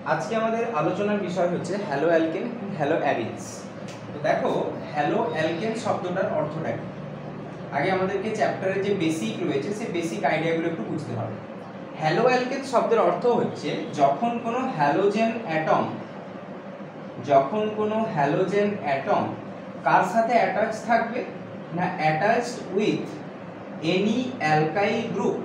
আজকে আমাদের আলোচনার বিষয় হচ্ছে হ্যালো অ্যালকেন, হ্যালো অ্যারিনস। তো দেখো, হ্যালো অ্যালকেন শব্দটার অর্থটা কি? আগে আমাদেরকে চ্যাপ্টারের যে বেসিক রয়েছে সেই বেসিক আইডিয়াগুলো একটু বুঝতে হবে। হ্যালো অ্যালকেন শব্দের অর্থ হচ্ছে যখন কোনো হ্যালোজেন অ্যাটম কার সাথে অ্যাটাচ থাকবে না, attached with any alkyl group.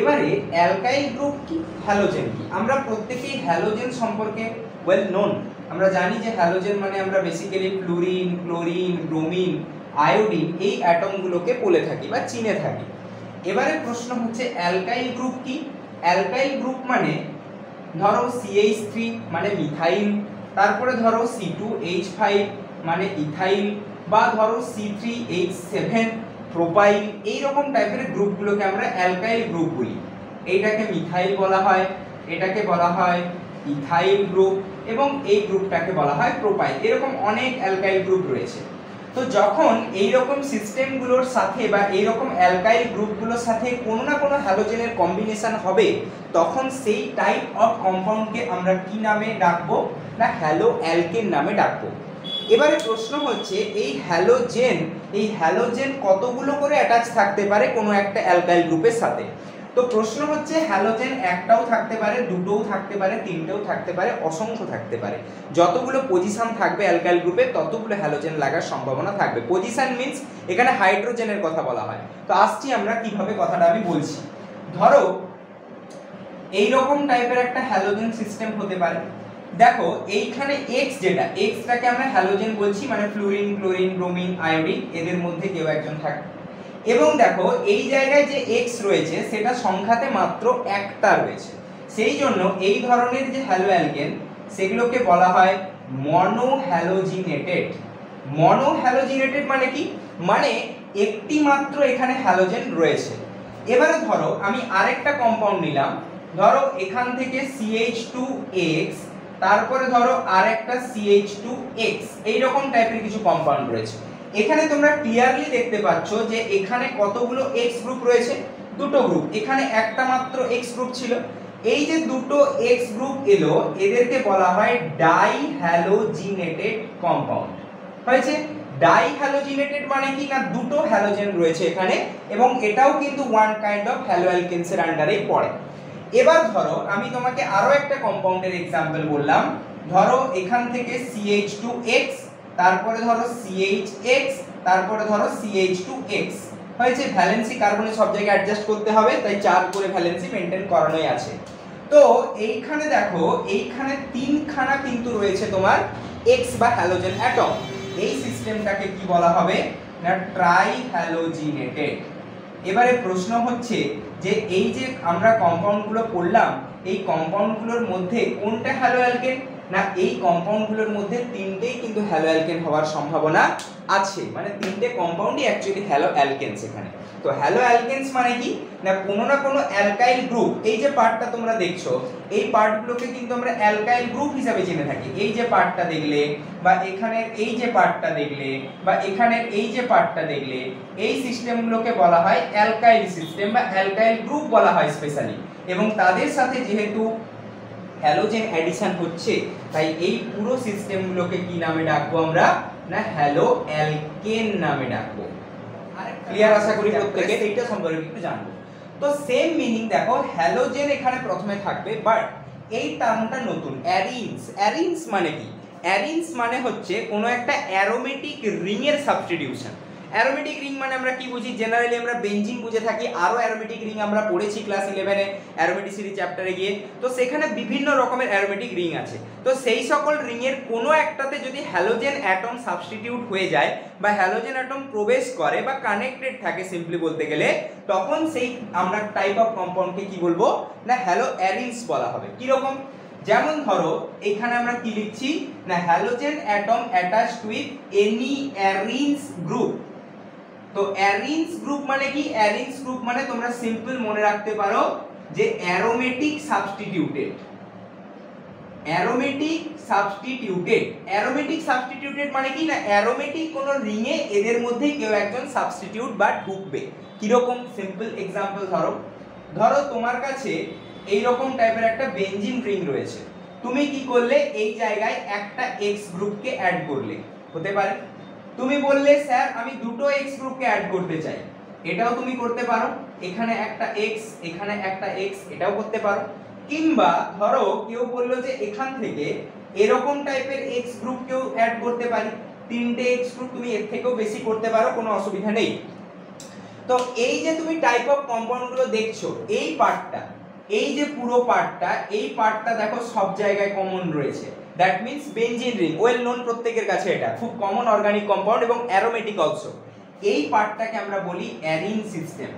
এবারে অ্যালকাইল গ্রুপ কি, হ্যালোজেন কি? আমরা প্রত্যেকেই হ্যালোজেন সম্পর্কে ওয়েল নোন। আমরা জানি যে হ্যালোজেন মানে আমরা basically fluorine, chlorine, bromine, iodine এই অ্যাটমগুলোকে বলে থাকি বা চিনে থাকি। এবারে প্রশ্ন হচ্ছে অ্যালকাইল গ্রুপ কি? অ্যালকাইল গ্রুপ মানে ধরো CH3 মানে মিথাইল, তারপরে ধরো C2H5 মানে ইথাইল, বা ধরো C3H7 প্রোপাইল, এইরকম টাইপের গ্রুপগুলোকে আমরা অ্যালকাইল গ্রুপ বলি। এইটাকে মিথাইল বলা হয়, এটাকে বলা হয় ইথাইল গ্রুপ, এবং এই গ্রুপটাকে বলা হয় প্রোপাইল। এরকম অনেক অ্যালকাইল গ্রুপ রয়েছে। তো যখন এইরকম সিস্টেমগুলোর সাথে বা এইরকম অ্যালকাইল গ্রুপগুলোর সাথে কোনো না কোনো হ্যালোজেনের কম্বিনেশন হবে, তখন সেই টাইপ অফ কম্পাউন্ডকে আমরা কি নামে ডাকবো না, হ্যালো অ্যালকেন নামে ডাকবো। এবারে প্রশ্ন হচ্ছে এই হ্যালোজেন কতগুলো করে অ্যাটাচ থাকতে পারে কোনো একটা অ্যালকাইল গ্রুপের সাথে? তো প্রশ্ন হচ্ছে হ্যালোজেন একটাও থাকতে পারে, দুটোও থাকতে পারে, তিনটেও থাকতে পারে, অসংখ্য থাকতে পারে। যতগুলো পজিশন থাকবে অ্যালকাইল গ্রুপে ততগুলো হ্যালোজেন লাগার সম্ভাবনা থাকবে। পজিশন মিন্স এখানে হাইড্রোজেনের কথা বলা হয়। তো আসছি আমরা কিভাবে, কথাটা আমি বলছি। ধরো এইরকম টাইপের একটা হ্যালোজেন সিস্টেম হতে পারে। দেখো এইখানে X, Xটাকে আমরা হ্যালোজেন বলছি, মানে ফ্লুরিন, ক্লোরিন, ব্রোমিন, আয়োডিন এদের মধ্যে কেউ একজন থাকে। এবং দেখো এই জায়গায় যে X রয়েছে সেটা সংখ্যাতে মাত্র একটা রয়েছে। সেই জন্য এই ধরনের যে হ্যালো অ্যালকেন সেগুলোকে বলা হয় মনোহ্যালোজিনেটেড। মানে কি, মানে একটি মাত্র এখানে হ্যালোজেন রয়েছে। এবারে ধরো আমি আরেকটা কম্পাউন্ড নিলাম, ধরো এখান থেকে CH2X, তারপরে ধরো আরেকটা CH2X, এইরকম টাইপের কিছু কম্পাউন্ড রয়েছে। এখানে তোমরা ক্লিয়ারলি দেখতে পাচ্ছ যে এখানে কতগুলো X গ্রুপ রয়েছে, দুটো গ্রুপ। এখানে একটা মাত্র X গ্রুপ ছিল। এই যে দুটো X গ্রুপ এলো এদেরকে বলা হয় ডাইহ্যালোজিনেটেড কম্পাউন্ড। হয়েছে? ডাইহ্যালোজিনেটেড মানে কি না, দুটো হ্যালোজেন রয়েছে এখানে, এবং এটাও কিন্তু ওয়ান কাইন্ড অফ হ্যালো অ্যালকেনসের আন্ডারেই পড়ে। এবার ধরো আমি তোমাকে আরো একটা কম্পাউন্ডের एग्जांपल বললাম। ধরো এখান থেকে CH2X, তারপরে ধরো CHX, তারপরে ধরো CH2X। হয়েছে? ভ্যালেন্সি কার্বনে সব জায়গায় অ্যাডজাস্ট করতে হবে, তাই 4 করে ভ্যালেন্সি মেইনটেইন করানোই আছে। তো এইখানে দেখো এইখানে তিনখানা কিন্তু রয়েছে তোমার X বা হ্যালোজেন অ্যাটম। এই সিস্টেমটাকে কি বলা হবে না, ট্রাইহ্যালোজিনেটেড। এবারে প্রশ্ন হচ্ছে যে এই যে আমরা কম্পাউন্ডগুলো পড়লাম এই কম্পাউন্ডগুলোর মধ্যে কোনটা হ্যালো অ্যালকেন না, এই কম্পাউন্ডগুলোর মধ্যে তিনটেই কিন্তু হ্যালো অ্যালকেন হওয়ার সম্ভাবনা আছে। মানে তিনটে কম্পাউন্ডই অ্যাকচুয়ালি হ্যালো অ্যালকেনস এখানে। তো হ্যালো অ্যালকেনস মানে কি না কোনো অ্যালকাইল গ্রুপ, এই যে পার্টটা তোমরা দেখছো এই পার্টগুলোকে কিন্তু আমরা অ্যালকাইল গ্রুপ হিসাবে চিনে থাকি। এই যে পার্টটা দেখলে, বা এখানের এই যে পার্টটা দেখলে, বা এখানের এই যে পার্টটা দেখলে, এই সিস্টেমগুলোকে বলা হয় অ্যালকাইল সিস্টেম বা অ্যালকাইল গ্রুপ বলা হয় স্পেশালি। এবং তাদের সাথে যেহেতু হ্যালোজেন অ্যাডিশন হচ্ছে তাই এই পুরো সিস্টেমগুলোকে কি নামে ডাকবো আমরা না, হ্যালো অ্যালকেন নামে ডাকবো। ক্লিয়ার আশা করি প্রত্যেকে এইটা সম্পর্কে একটু জানবো। তো সেম মিনিং দেখো, হ্যালোজেন এখানে প্রথমে থাকবে, বাট এই টার্মটা নতুন, অ্যারিনস মানে কি, অ্যারিনস মানে হচ্ছে কোনো একটা অ্যারোমেটিক রিং এর সাবস্টিটিউশন। অ্যারোমেটিক রিং মানে আমরা কি বুঝি, জেনারেলি আমরা বেনজিন বুঝে থাকি। আরো অ্যারোমেটিক রিং আমরা পড়েছি ক্লাস 11 এ অ্যারোমেটিসিটি চ্যাপ্টারে গিয়ে। তো সেখানে বিভিন্ন রকমের অ্যারোমেটিক রিং আছে। তো সেই সকল রিং এর কোনো একটাতে যদি হ্যালোজেন অ্যাটম সাবস্টিটিউট হয়ে যায় বা হ্যালোজেন অ্যাটম প্রবেশ করে বা কানেক্টেড থাকে সিম্পলি বলতে গেলে, তখন সেই আমরা টাইপ অফ কম্পাউন্ডকে কি বলবো না, হ্যালো অ্যারিনস বলা হবে। কি রকম, যেমন ধরো এখানে আমরা কি লিখছি না, halogen atom attached with any arenes group. তো অ্যারিনস গ্রুপ মানে কি, অ্যারিনস গ্রুপ মানে তোমরা সিম্পল মনে রাখতে পারো যে অ্যারোমেটিক সাবস্টিটিউটেড। অ্যারোমেটিক সাবস্টিটিউটেড মানে কি না, অ্যারোমেটিক কোন রিং এ এদের মধ্যে কেউ একজন সাবস্টিটিউট বা ঢুকবে। কিরকম সিম্পল এক্সাম্পল ধরো তোমার কাছে এইরকম টাইপের একটা বেনজিন রিং রয়েছে, তুমি কি করলে এই জায়গায় একটা এক্স গ্রুপকে অ্যাড করলে, হতে পারে তুমি বললে স্যার আমি দুটো এক্স গ্রুপকে অ্যাড করতে চাই, এটাও তুমি করতে পারো, এখানে একটা এক্স এখানে একটা এক্স এটাও করতে পারো। কিংবা ধরো কেউ বললো যে এখান থেকে এরকম টাইপের এক্স গ্রুপ কেউ অ্যাড করতে পারি, তিনটে এক্স গ্রুপ, তুমি এর থেকেও বেশি করতে পারো, কোনো অসুবিধা নেই। তো এই যে তুমি টাইপ অফ কম্পাউন্ড গুলো দেখছো, এই পার্টটা, এই যে পুরো পার্টটা, এই পার্টটা দেখো সব জায়গায় কমন রয়েছে, that means benzene ring, well known প্রত্যেকের কাছে, এটা খুব কমন অর্গানিক কম্পাউন্ড এবং অ্যারোমেটিক অলসো। এই পার্টটাকে আমরা বলি অ্যারিন সিস্টেম,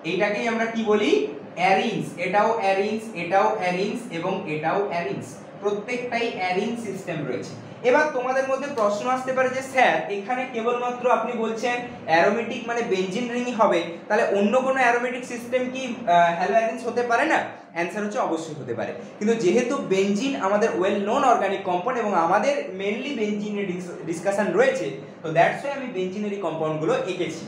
এইটাকেই আমরা কি বলি অ্যারিনস, এটাও অ্যারিনস, এটাও অ্যারিনস এবং এটাও অ্যারিনস, প্রত্যেকটাই অ্যারিন সিস্টেম রয়েছে। এবার তোমাদের মধ্যে প্রশ্ন আসতে পারে যে স্যার এখানে কেবলমাত্র আপনি বলছেন অ্যারোমেটিক মানে বেনজিন রিংই হবে, তাহলে অন্য কোনো অ্যারোমেটিক সিস্টেম কি হ্যালো অ্যারিনস হতে পারে না? অ্যান্সার হচ্ছে অবশ্যই হতে পারে, কিন্তু যেহেতু বেনজিন আমাদের ওয়েল নোন অর্গানিক কম্পাউন্ড এবং আমাদের মেনলি বেনজিনের ডিসকাশন রয়েছে, তো দ্যাটস ওয়াই আমি বেনজিনেরই কম্পাউন্ডগুলো এঁকেছি।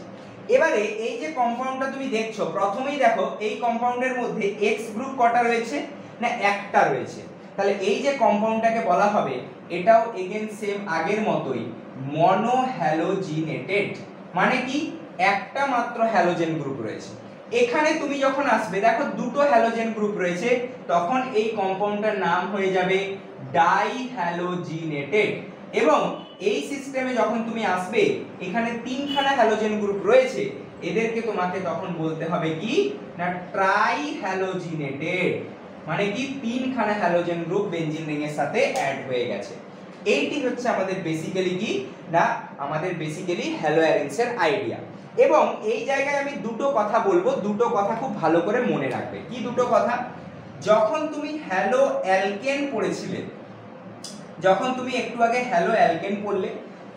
এবারে এই যে কম্পাউন্ডটা তুমি দেখছো, প্রথমেই দেখো এই কম্পাউন্ডের মধ্যে এক্স গ্রুপ কটা রয়েছে না একটা রয়েছে, তাহলে এই যে কম্পাউন্ডটাকে বলা হবে এটাও এগেন সেম আগের মতোই মনোহ্যালোজিনেটেড, মানে কি একটা মাত্র হ্যালোজেন গ্রুপ রয়েছে। এখানে তুমি যখন আসবে দেখো দুটো হ্যালোজেন গ্রুপ রয়েছে, তখন এই কম্পাউন্ডটার নাম হয়ে যাবে ডাইহ্যালোজিনেটেড। এবং এই সিস্টেমে যখন তুমি আসবে এখানে তিনখানা হ্যালোজেন গ্রুপ রয়েছে, এদেরকে তোমাকে তখন বলতে হবে কি না ট্রাইহ্যালোজিনেটেড, মানে কি তিনখানা হ্যালোজেন গ্রুপ বেনজিন রিং এর সাথে অ্যাড হয়ে গেছে। এইটি হচ্ছে আমাদের বেসিক্যালি কি না আমাদের বেসিক্যালি হ্যালো অ্যারিনস এর আইডিয়া। এবং এই জায়গায় আমি দুটো কথা বলবো, দুটো কথা খুব ভালো করে মনে রাখবে। কি দুটো কথা? যখন তুমি হ্যালো অ্যালকেন পড়েছিলে, যখন তুমি একটু আগে হ্যালো অ্যালকেন পড়লে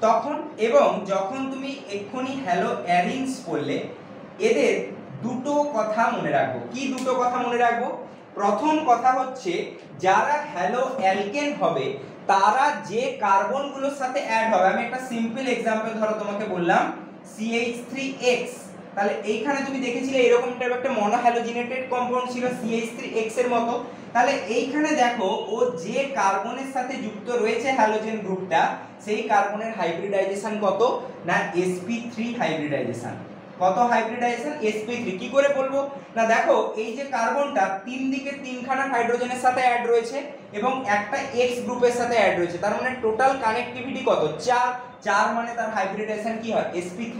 তখন, এবং যখন তুমি এক্ষুনি হ্যালো অ্যারিনস পড়লে, এদের দুটো কথা মনে রাখবো। কি দুটো কথা মনে রাখবো? প্রথম কথা হচ্ছে যারা হ্যালো অ্যালকেন হবে তারা যে কার্বনগুলোর সাথে অ্যাড হবে, আমি একটা সিম্পল এক্সাম্পল ধরো তোমাকে বললাম CH3X, তাহলে এইখানে তুমি দেখেছিলে এরকম টাইপ একটা মনোহ্যালোজিনেটেড কম্পাউন্ড ছিল CH3X এর মতো, তাহলে এইখানে দেখো ও যে কার্বনের সাথে যুক্ত রয়েছে হ্যালোজেন গ্রুপটা, সেই কার্বনের হাইব্রিডাইজেশন কত না sp3 হাইব্রিডাইজেশন। কত হাইব্রিডাইজেশন? sp3। কি করে বলবো না দেখো এই যে কার্বনটা তিন দিকে তিনখানা হাইড্রোজেনের সাথে অ্যাড রয়েছে এবং একটা X গ্রুপের সাথে অ্যাড রয়েছে, তার মানে টোটাল কানেক্টিভিটি কত? 4 মানে তার হাইব্রিডাইজেশন কি হয়? sp3।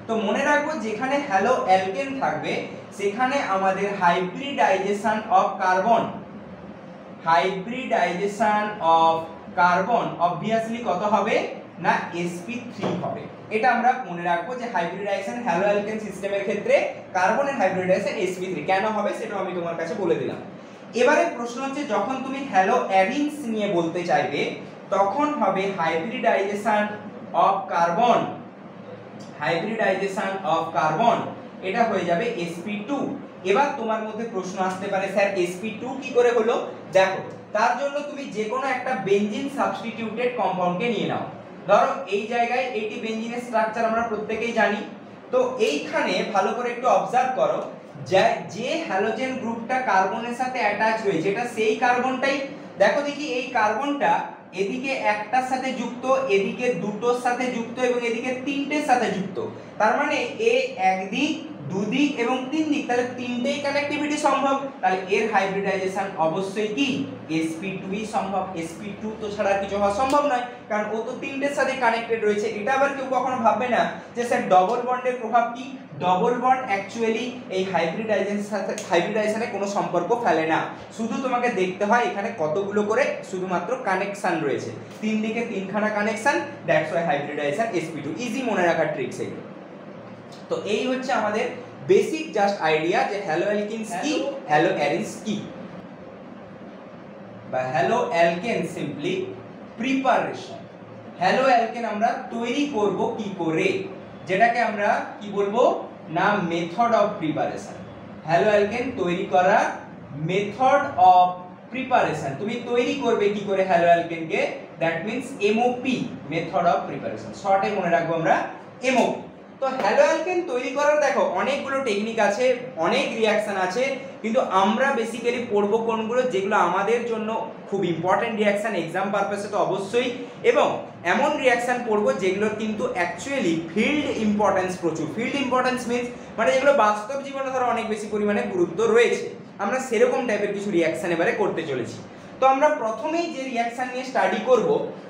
তো মনে রাখবো যেখানে হ্যালো অ্যালকেন থাকবে সেখানে আমাদের hybridization of carbon, hybridization of carbon obviously কত হবে না sp3 হবে। এটা আমরা মনে রাখবো যে হাইব্রিডাইজেশন হ্যালো অ্যালকেন সিস্টেমের ক্ষেত্রে কার্বনের হাইব্রিডাইজেশন sp3 কেন হবে সেটা আমি তোমার কাছে বলে দিলাম। এবারে প্রশ্ন হচ্ছে যখন তুমি হ্যালো অ্যারিনস নিয়ে বলতে চাইবে তখন হবে hybridization of carbon, hybridization of carbon এটা হয়ে যাবে sp2। এবার তোমার মধ্যে প্রশ্ন আসতে পারে স্যার sp2 কি করে হলো? দেখো তার জন্য তুমি যে কোনো একটা বেনজিন সাবস্টিটিউটেড কম্পাউন্ডকে নিয়ে নাও, ধরো এই জায়গায় এটি বেনজিনের স্ট্রাকচার আমরা প্রত্যেকেই জানি, তো এইখানে ভালো করে একটু অবজার্ভ করো যে হ্যালোজেন গ্রুপটা কার্বনের সাথে অ্যাটাচ হয়েছে এটা সেই কার্বনটাই, দেখো দেখি এই কার্বনটা এদিকে একটার সাথে যুক্ত, এদিকে দুটোর সাথে যুক্ত এবং এদিকে তিনটের সাথে যুক্ত, তার মানে এ একদিক দুদিক এবং তিন দিক, তাহলে তিনটেই কানেক্টিভিটি সম্ভব, তাহলে এর হাইব্রিডাইজেশন অবশ্যই কি sp2 ই সম্ভব। sp2 তো ছাড়া কিছু হওয়া সম্ভব নয়, কারণ ও তো তিনটের সাথে কানেক্টেড রয়েছে। এটা আবার কেউ কখনো ভাববে না যে স্যার ডবল বন্ডের প্রভাব কি? ডবল বন্ড অ্যাকচুয়ালি এই হাইব্রিডাইজেশনে কোনো সম্পর্ক ফেলে না, শুধু তোমাকে দেখতে হয় এখানে কতগুলো করে শুধুমাত্র কানেকশন রয়েছে, তিন দিকে তিনখানা connection, that's why hybridization sp2। Easy মনে রাখার ট্রিক্স এইগুলো। তো এই হচ্ছে আমাদের বেসিক জাস্ট আইডিয়া যে হ্যালো অ্যালকিনস কি, হ্যালো অ্যারিনস কি, বা hello alkane simply preparation. Hello alkane আমরা তৈরি করব কি করে, যেটাকে আমরা কি বলবো না method of preparation. Hello alkane তৈরি করার মেথড অফ প্রিপারেশন, তুমি তৈরি করবে কি করে হ্যালো অ্যালকেনকে, that means MOP, method of preparation, শর্টে মনে রাখবো আমরা MOP। তো হ্যালো অ্যালকেন তৈরি করার দেখো অনেকগুলো টেকনিক আছে, অনেক রিয়াকশন আছে, কিন্তু আমরা বেসিক্যালি পড়বো কোনগুলো যেগুলো আমাদের জন্য খুব ইম্পর্টেন্ট রিয়াকশন এক্সাম পারপাসে তো অবশ্যই, এবং এমন রিয়াকশন পড়বো যেগুলোর কিন্তু অ্যাকচুয়ালি ফিল্ড ইম্পর্টেন্স প্রচুর। ফিল্ড ইম্পর্টেন্স মিন্স মানে যেগুলো বাস্তব জীবনে ধরো অনেক বেশি পরিমাণে গুরুত্ব রয়েছে। আমরা সেরকম টাইপের কিছু রিয়াকশন এবারে করতে চলেছি। তো আমরা প্রথমেই যে রিয়াকশন নিয়ে স্টাডি করব,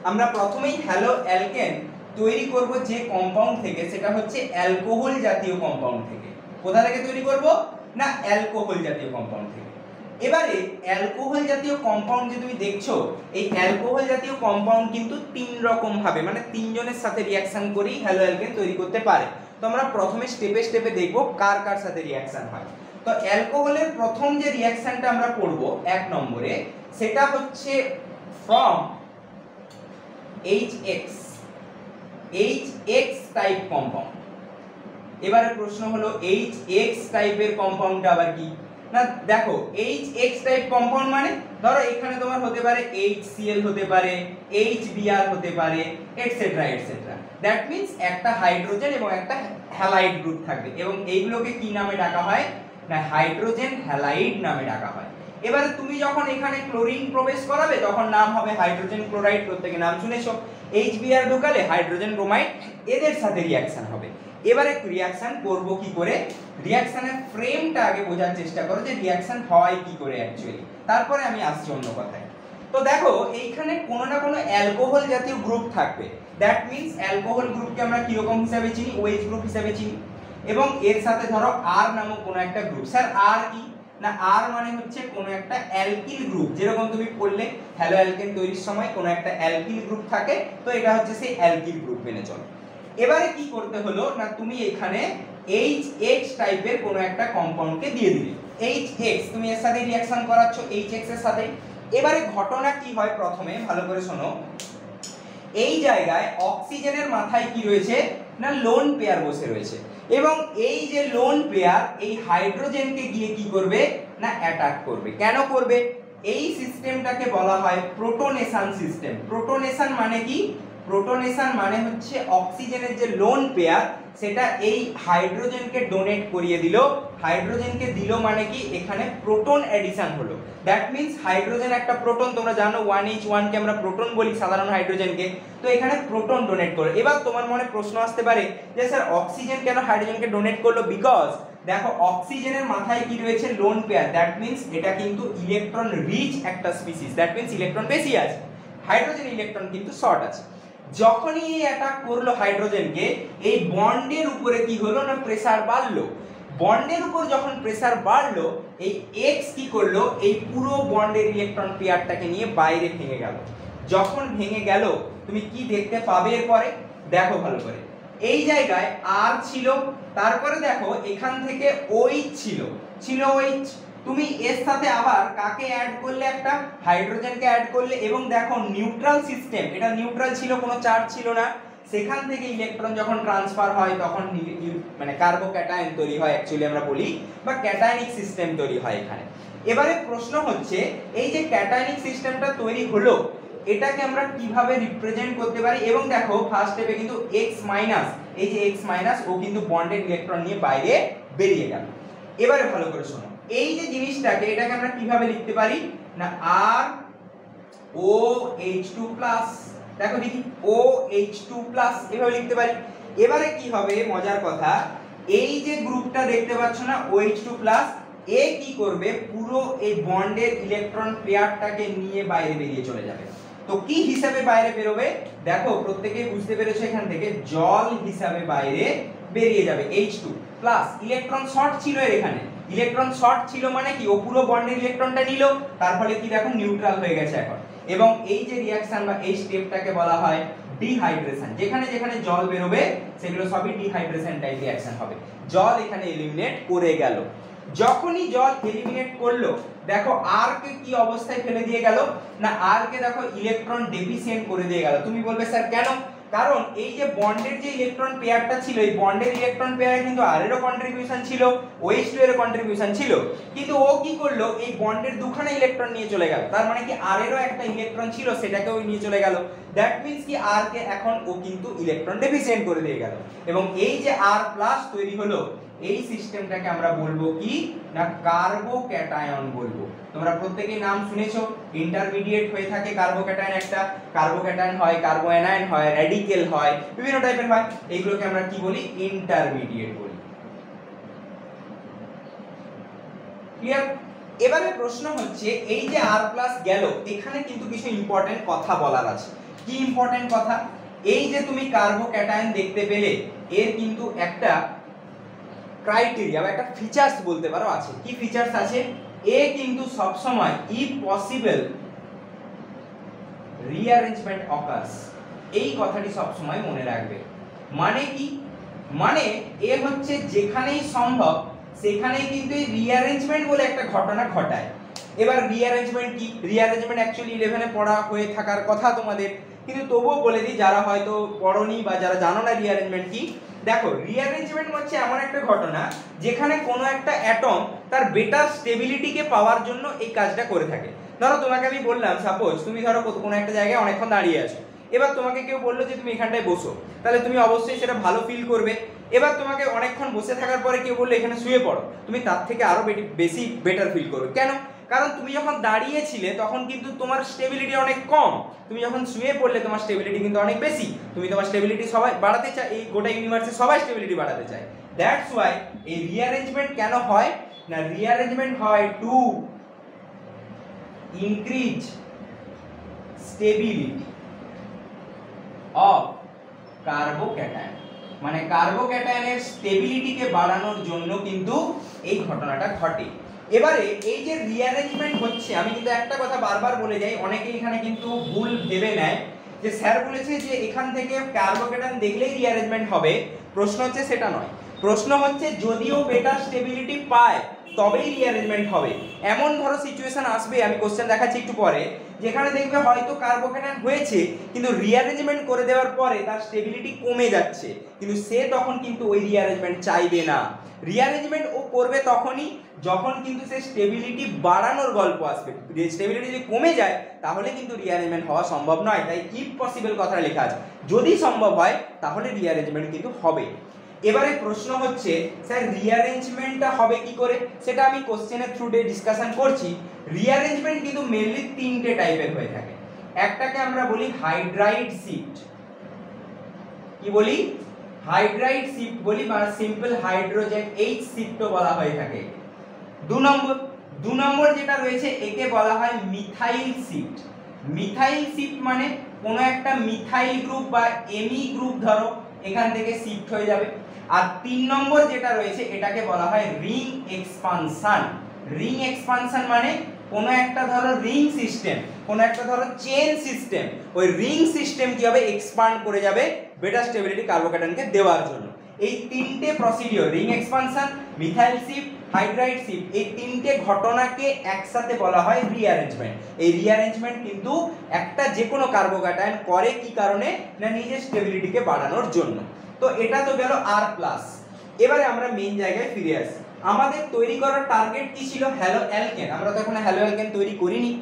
আমরা প্রথমেই হ্যালো অ্যালকেন তৈরি করব যে কম্পাউন্ড থেকে, সেটা হচ্ছে অ্যালকোহল জাতীয় কম্পাউন্ড থেকে। কোথা থেকে তৈরি করব না, অ্যালকোহল জাতীয় কম্পাউন্ড থেকে। এবারে অ্যালকোহল জাতীয় কম্পাউন্ড যে তুমি দেখছো, এই অ্যালকোহল জাতীয় কম্পাউন্ড কিন্তু তিন রকম ভাবে মানে তিনজনের সাথে রিয়াকশন করেই হ্যালো অ্যালকেন তৈরি করতে পারে। তো আমরা প্রথমে স্টেপে স্টেপে দেখব কার কার সাথে রিয়াকশন হয়। তো অ্যালকোহলের প্রথম যে রিয়াকশনটা আমরা করব 1 নম্বরে, সেটা হচ্ছে ফ্রম HX টাইপ কম্পাউন্ড। এবারে প্রশ্ন হলো HX টাইপের কম্পাউন্ডটা আবার কি না, দেখো HX টাইপ কম্পাউন্ড মানে ধরো এখানে তোমার হতে পারে HCl হতে পারে, HBr হতে পারে, এটসেট্রা এটসেট্রা। দ্যাট মিন্স একটা হাইড্রোজেন এবং একটা হ্যালাইড গ্রুপ থাকবে, এবং এইগুলোকে কি নামে ডাকা হয় না, হাইড্রোজেন হ্যালাইড নামে ডাকা হয়। এবারে তুমি যখন এখানে ক্লোরিন প্রবেশ করাবে তখন নাম হবে হাইড্রোজেন ক্লোরাইড, প্রত্যেকে নাম শুনেছো। HBr ঢোকালে হাইড্রোজেন ব্রোমাইড, এদের সাথে রিয়াকশন হবে। এবারে রিয়াকশন করব কি করে, রিয়াকশনের ফ্রেমটা আগে বোঝার চেষ্টা করো যে রিয়াকশন হয় কি করে অ্যাকচুয়ালি, তারপরে আমি আসছি অন্য কথায়। তো দেখো এইখানে কোনো না কোনো অ্যালকোহল জাতীয় গ্রুপ থাকবে। দ্যাট মিন্স অ্যালকোহল গ্রুপকে আমরা কি রকম হিসাবে চিনি, OH গ্রুপ হিসাবে চিনি, এবং এর সাথে ধরো R নামক কোনো একটা গ্রুপ। স্যার R কি না, R মানে হচ্ছে কোনো একটা অ্যালকিল গ্রুপ, যেরকম তুমি পড়লে হ্যালো অ্যালকেন তৈরির সময় কোনো একটা অ্যালকিল গ্রুপ থাকে, তো এটা হচ্ছে সেই অ্যালকিল গ্রুপ মেনে চলো। এবারে কি করতে হলো না, তুমি এখানে HX টাইপের কোনো একটা কম্পাউন্ডকে দিয়ে দিলে। HX তুমি এর সাথে রিঅ্যাকশন করাচ্ছ HX এর সাথে। এবারে ঘটনা কি হয় প্রথমে ভালো করে শোনো, এই জায়গায় অক্সিজেনের মাথায় কি রয়েছে না, লোন পেয়ার বসে রয়েছে, এবং এই যে লোন পেয়ার এই হাইড্রোজেনকে গিয়ে কি করবে না, অ্যাটাক করবে। কেন করবে, এই সিস্টেমটাকে বলা হয় প্রোটোনেশন সিস্টেম। প্রোটোনেশন মানে কি, প্রোটোনেশন মানে হচ্ছে অক্সিজেনের যে লোন পেয়ার সেটা এই হাইড্রোজেনকে ডোনেট করিয়ে দিল। হাইড্রোজেনকে দিল মানে কি, এখানে প্রোটন এডিশন হলো। দ্যাট মিন্স হাইড্রোজেন একটা প্রোটন, তোমরা জানো 1H1 কে আমরা প্রোটন বলি সাধারণ হাইড্রোজেনকে, তো এখানে প্রোটন ডোনেট করে। এবার তোমার মনে প্রশ্ন আসতে পারে যে স্যার অক্সিজেন কেন হাইড্রোজেনকে ডোনেট করলো, বিকজ দেখো অক্সিজেনের মাথায় কি রয়েছে, লোন পেয়ার। দ্যাট মিন্স এটা কিন্তু ইলেকট্রন রিচ একটা স্পিসিস, দ্যাট মিন্স ইলেকট্রন বেশি আছে, হাইড্রোজেন ইলেকট্রন কিন্তু শর্ট আছে। যখনই এই অ্যাটাক করলো হাইড্রোজেনকে, এই বন্ডের উপরে কি হলো না, প্রেসার বাড়লো। বন্ডের উপর যখন প্রেসার বাড়লো, এই X কি করলো, এই পুরো বন্ডের ইলেকট্রন পেয়ারটাকে নিয়ে বাইরে ভেঙে গেল। যখন ভেঙে গেল তুমি কি দেখতে পাবে এরপরে, দেখো ভালো করে, এই জায়গায় R ছিল, তারপরে দেখো এখান থেকে OH ছিল OH, তুমি এর সাথে আবার কাকে অ্যাড করলে, একটা হাইড্রোজেনকে অ্যাড করলে, এবং দেখো নিউট্রাল সিস্টেম, এটা নিউট্রাল ছিল, কোনো চার্জ ছিল না, সেখান থেকে ইলেকট্রন যখন ট্রান্সফার হয় তখন মানে কার্বোক্যাটায়ন তৈরি হয় অ্যাকচুয়ালি আমরা বলি, বা ক্যাটায়নিক সিস্টেম তৈরি হয় এখানে। এবারে প্রশ্ন হচ্ছে এই যে ক্যাটায়নিক সিস্টেমটা তৈরি হলো, এটাকে আমরা কিভাবে রিপ্রেজেন্ট করতে পারি, এবং দেখো ফার্স্ট স্টেপে কিন্তু X মাইনাস, এই যে X মাইনাস ও কিন্তু বন্ডেড ইলেকট্রন নিয়ে বাইরে বেরিয়ে গেল। এবারে ভালো করে শোনো, এই যে জিনিসটাকে এটাকে আমরা কিভাবে লিখতে পারি না, ROH2+, দেখো দেখি OH2+, এভাবে লিখতে পারি। এবারে কি হবে মজার কথা, এই যে গ্রুপটা দেখতে পাচ্ছ না OH2+, এ কি করবে, পুরো এই বন্ডের ইলেকট্রন পেয়ারটাকে নিয়ে বাইরে বেরিয়ে চলে যাবে। তো কি হিসাবে বাইরে বেরোবে, দেখো প্রত্যেকেই বুঝতে পেরেছো, এখান থেকে জল হিসাবে বাইরে বেরিয়ে যাবে H2+। ইলেকট্রন শর্ট ছিল এর, এখানে ইলেকট্রন শর্ট ছিল মানে কি, ও পুরো বন্ডের ইলেকট্রনটা নিল, তার ফলে কি দেখো নিউট্রাল হয়ে গেছে এখন। এবং এই যে রিঅ্যাকশন বা এই স্টেপটাকে বলা হয় ডিহাইড্রেশন। যেখানে যেখানে জল বেরোবে সেগুলো সবই ডিহাইড্রেশন টাইপ রিঅ্যাকশন হবে। জল এখানে এলিমিনেট করে গেল। যখনই জল এলিমিনেট করলো, দেখো আর কে কি অবস্থায় ফেলে দিয়ে গেল না, আর কে দেখো ইলেকট্রন ডেফিসিয়েন্ট করে দিয়ে গেল। তুমি বলবে স্যার কেন কারণ এই যে বন্ডের যে ইলেকট্রন পেয়ারটা ছিল, এই বন্ডের ইলেকট্রন পেয়ারে কিন্তু আর এরও কন্ট্রিবিউশন ছিল, OH2 এর কন্ট্রিবিউশন ছিল, কিন্তু ও কি করলো এই বন্ডের দুখানা ইলেকট্রন নিয়ে চলে গেল, তার মানে কি আর এরও একটা ইলেকট্রন ছিল সেটাকে ওই নিয়ে চলে গেল। দ্যাট মিন্স কি আর কে এখন ও কিন্তু ইলেকট্রন ডেফিসিয়েন্ট করে দিয়ে গেল, এবং এই যে আর প্লাস তৈরি হলো এই সিস্টেমটাকে আমরা বলবো কি না কার্বোক্যাটায়ন বলবো। তোমরা প্রত্যেকেই নাম শুনেছো, ইন্টারমিডিয়েট হয়ে থাকে কার্বোক্যাটায়ন, একটা কার্বোক্যাটায়ন হয়, কার্বোঅ্যানায়ন হয়, র্যাডিক্যাল হয়, বিভিন্ন টাইপের হয়, এইগুলোকে আমরা কি বলি ইন্টারমিডিয়েট বলি। ক্লিয়ার? এবারে প্রশ্ন হচ্ছে এই যে আর প্লাস গেল, এখানে কিন্তু কিছু ইম্পর্টেন্ট কথা বলার আছে। কি ইম্পর্টেন্ট কথা? এই যে তুমি কার্বোক্যাটায়ন দেখতে পেলে, এর কিন্তু একটা ক্রাইটেরিয়া বা একটা ফিচার্স বলতে পারো আছে। কি ফিচার্স আছে? এ কিন্তু সব সময় ইফ পসিবল রিঅ্যারেঞ্জমেন্ট অকার্স, এই কথাটি সব সময় মনে রাখবে। মানে কি? মানে এ হচ্ছে যেখানেই সম্ভব সেখানেই কিন্তু এই রিঅ্যারেঞ্জমেন্ট বলে একটা ঘটনা ঘটায়। এবার রিঅ্যারেঞ্জমেন্ট কি? রিঅ্যারেঞ্জমেন্ট অ্যাকচুয়ালি 11 এ পড়া হয়ে থাকার কথা তোমাদের, কিন্তু তবুও বলে দিই যারা হয়তো পড়োনি বা যারা জানো না রিঅ্যারেঞ্জমেন্ট কি। দেখো, রিঅ্যারেঞ্জমেন্ট হচ্ছে এমন একটা ঘটনা যেখানে কোনো একটা অ্যাটম তার বেটার স্টেবিলিটিকে পাওয়ার জন্য এই কাজটা করে থাকে। ধরো তোমাকে আমি বললাম, সাপোজ তুমি ধরো কোনো একটা জায়গায় অনেকক্ষণ দাঁড়িয়ে আছো, এবার তোমাকে কেউ বললো যে তুমি এখানটায় বসো, তাহলে তুমি অবশ্যই সেটা ভালো ফিল করবে। এবার তোমাকে অনেকক্ষণ বসে থাকার পরে কেউ বললো এখানে শুয়ে পড়ো, তুমি তার থেকে আরো বেশি বেটার ফিল করবে। কেন? কারণ তুমি যখন দাঁড়িয়েছিলে তখন কিন্তু তোমার স্টেবিলিটি অনেক কম, তুমি যখন শুয়ে পড়লে তোমার স্টেবিলিটি কিন্তু অনেক বেশি। তুমি তোমার স্টেবিলিটি সবাই বাড়াতে চায়, এই গোটা ইউনিভার্সে সবাই স্টেবিলিটি বাড়াতে চায়। দ্যাটস ওয়াই এই রিঅ্যারেঞ্জমেন্ট কেন হয় না, রিঅ্যারেঞ্জমেন্ট হয় to increase stability of carbocation, মানে কার্বোক্যাটায়নের স্টেবিলিটিকে বাড়ানোর জন্য কিন্তু এই ঘটনাটা ঘটে। এবারে এই যে রিঅ্যারেঞ্জমেন্ট হচ্ছে, আমি কিন্তু একটা কথা বারবার বলে যাই, অনেকেই এখানে কিন্তু ভুল ভেবে নেয় যে স্যার বলেছে যে এখান থেকে কার্বোক্যাটায়ন দেখলেই রিঅ্যারেঞ্জমেন্ট হবে। প্রশ্ন হচ্ছে সেটা নয়, প্রশ্ন হচ্ছে যদিও বেটার স্টেবিলিটি পায় তবেই রিঅ্যারেঞ্জমেন্ট হবে। এমন ধরো সিচুয়েশন আসবে, আমি কোশ্চেন দেখাচ্ছি একটু পরে, যেখানে দেখবে হয়তো কার্বোক্যাটায়ন হয়েছে কিন্তু রিঅ্যারেঞ্জমেন্ট করে দেওয়ার পরে তার স্টেবিলিটি কমে যাচ্ছে, কিন্তু সে তখন কিন্তু ওই রিঅ্যারেঞ্জমেন্ট চাইবে না। রিঅ্যারেঞ্জমেন্ট ও করবে তখনই যখন কিন্তু সে স্টেবিলিটি বাড়ানোর গল্প আসবে। স্টেবিলিটি যদি কমে যায় তাহলে কিন্তু রিঅ্যারেঞ্জমেন্ট হওয়া সম্ভব নয়। তাই ইফ পসিবল কথাটা লেখা আছে, যদি সম্ভব হয় তাহলে রিঅ্যারেঞ্জমেন্ট কিন্তু হবে। এবারে প্রশ্ন হচ্ছে স্যার রিঅ্যারেঞ্জমেন্টটা হবে কি করে, সেটা আমি কোশ্চেনের থ্রুতে ডিসকাশন করছি। রিঅ্যারেঞ্জমেন্ট কিন্তু মেইনলি তিনটে টাইপের হয়ে থাকে। একটাকে আমরা বলি হাইড্রাইড শিফট, কি বলি? হাইড্রাইড শিফট বলি, বা সিম্পল হাইড্রোজেন H শিফটও বলা হয়ে থাকে। দু নম্বর যেটা রয়েছে একে বলা হয় মিথাইল শিফট। মিথাইল শিফট মানে কোনো একটা মিথাইল গ্রুপ বা এমি গ্রুপ ধরো এখান থেকে শিফট হয়ে যাবে। আর 3 নম্বর যেটা রয়েছে এটাকে বলা হয় রিং এক্সপানশন। রিং এক্সপানশন মানে কোনো একটা ধরো রিং সিস্টেম, কোনো একটা ধরো চেন সিস্টেম, ওই রিং সিস্টেম কি হবে এক্সপান্ড করে যাবে বেটার স্টেবিলিটি কার্বোক্যাটায়নকে দেওয়ার জন্য। এই তিনটে procedure, ring expansion, methyl shift, hydride shift, এই তিনটে ঘটনাকে একসাথে বলা হয় রিঅ্যারেঞ্জমেন্ট। এই রিঅ্যারেঞ্জমেন্ট কিন্তু একটা যে কোনো কার্বোক্যাটায়ন করে কি কারণে না নিজের স্টেবিলিটিকে বাড়ানোর জন্য। তো এটা তো গেল আর প্লাস। এবারে আমরা মেইন জায়গায় ফিরে আসি। আমাদের তৈরি করার টার্গেট কি ছিল? Hello alkane. আমরা তো এখন হ্যালো অ্যালকেন তৈরি করিনি,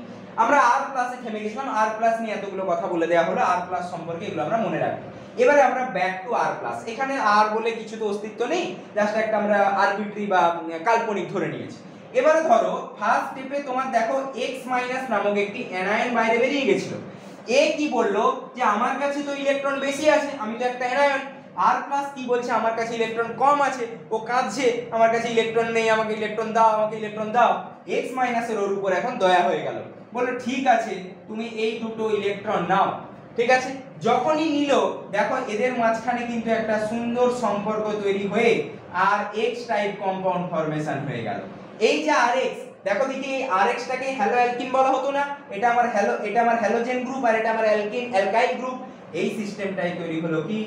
আমরা আর প্লাসে থেমে গেছিলাম। আর প্লাস নিয়ে এতগুলো কথা বলে দেওয়া হলো, আর প্লাস সম্পর্কে এগুলো আমরা মনে রাখবো। এবারে আমরা ব্যাক টু আর প্লাস। এখানে আর বলে কিছু তো অস্তিত্ব নেই, জাস্ট একটা আমরা আরবিট্রি বা কাল্পনিক ধরে নিয়েছি। এবারে ধরো ফার্স্ট স্টেপে তোমার দেখো এক্স মাইনাস নামক একটি অ্যানায়ন বাইরে বেরিয়ে গেছিল। এ কি বললো যে আমার কাছে তো ইলেকট্রন বেশি আছে, আমি তো একটা অ্যানায়ন। আর প্লাস কি বলছে আমার কাছে ইলেকট্রন কম আছে, ও কাঁদছে আমার কাছে ইলেকট্রন নেই, আমাকে ইলেকট্রন দাও, আমাকে ইলেকট্রন দাও। এক্স মাইনাসের ওর উপর এখন দয়া হয়ে গেল, বললো ঠিক আছে তুমি এই দুটো ইলেকট্রন নাও। ঠিক আছে, যখনই নিল দেখো এদের মাঝখানে কিন্তু একটা সুন্দর সম্পর্ক তৈরি হয়ে আর এক্স টাইপ কম্পাউন্ড ফরমেশন হয়ে গেল। এই যে আর এক্স, দেখো দেখি এই আর এক্সটাকে হ্যালো অ্যালকিন বলা হতো না? এটা আমার হ্যালোজেন গ্রুপ আর এটা আমার অ্যালকিন অ্যালকাইল গ্রুপ। এই সিস্টেমটাই তৈরি হলো কি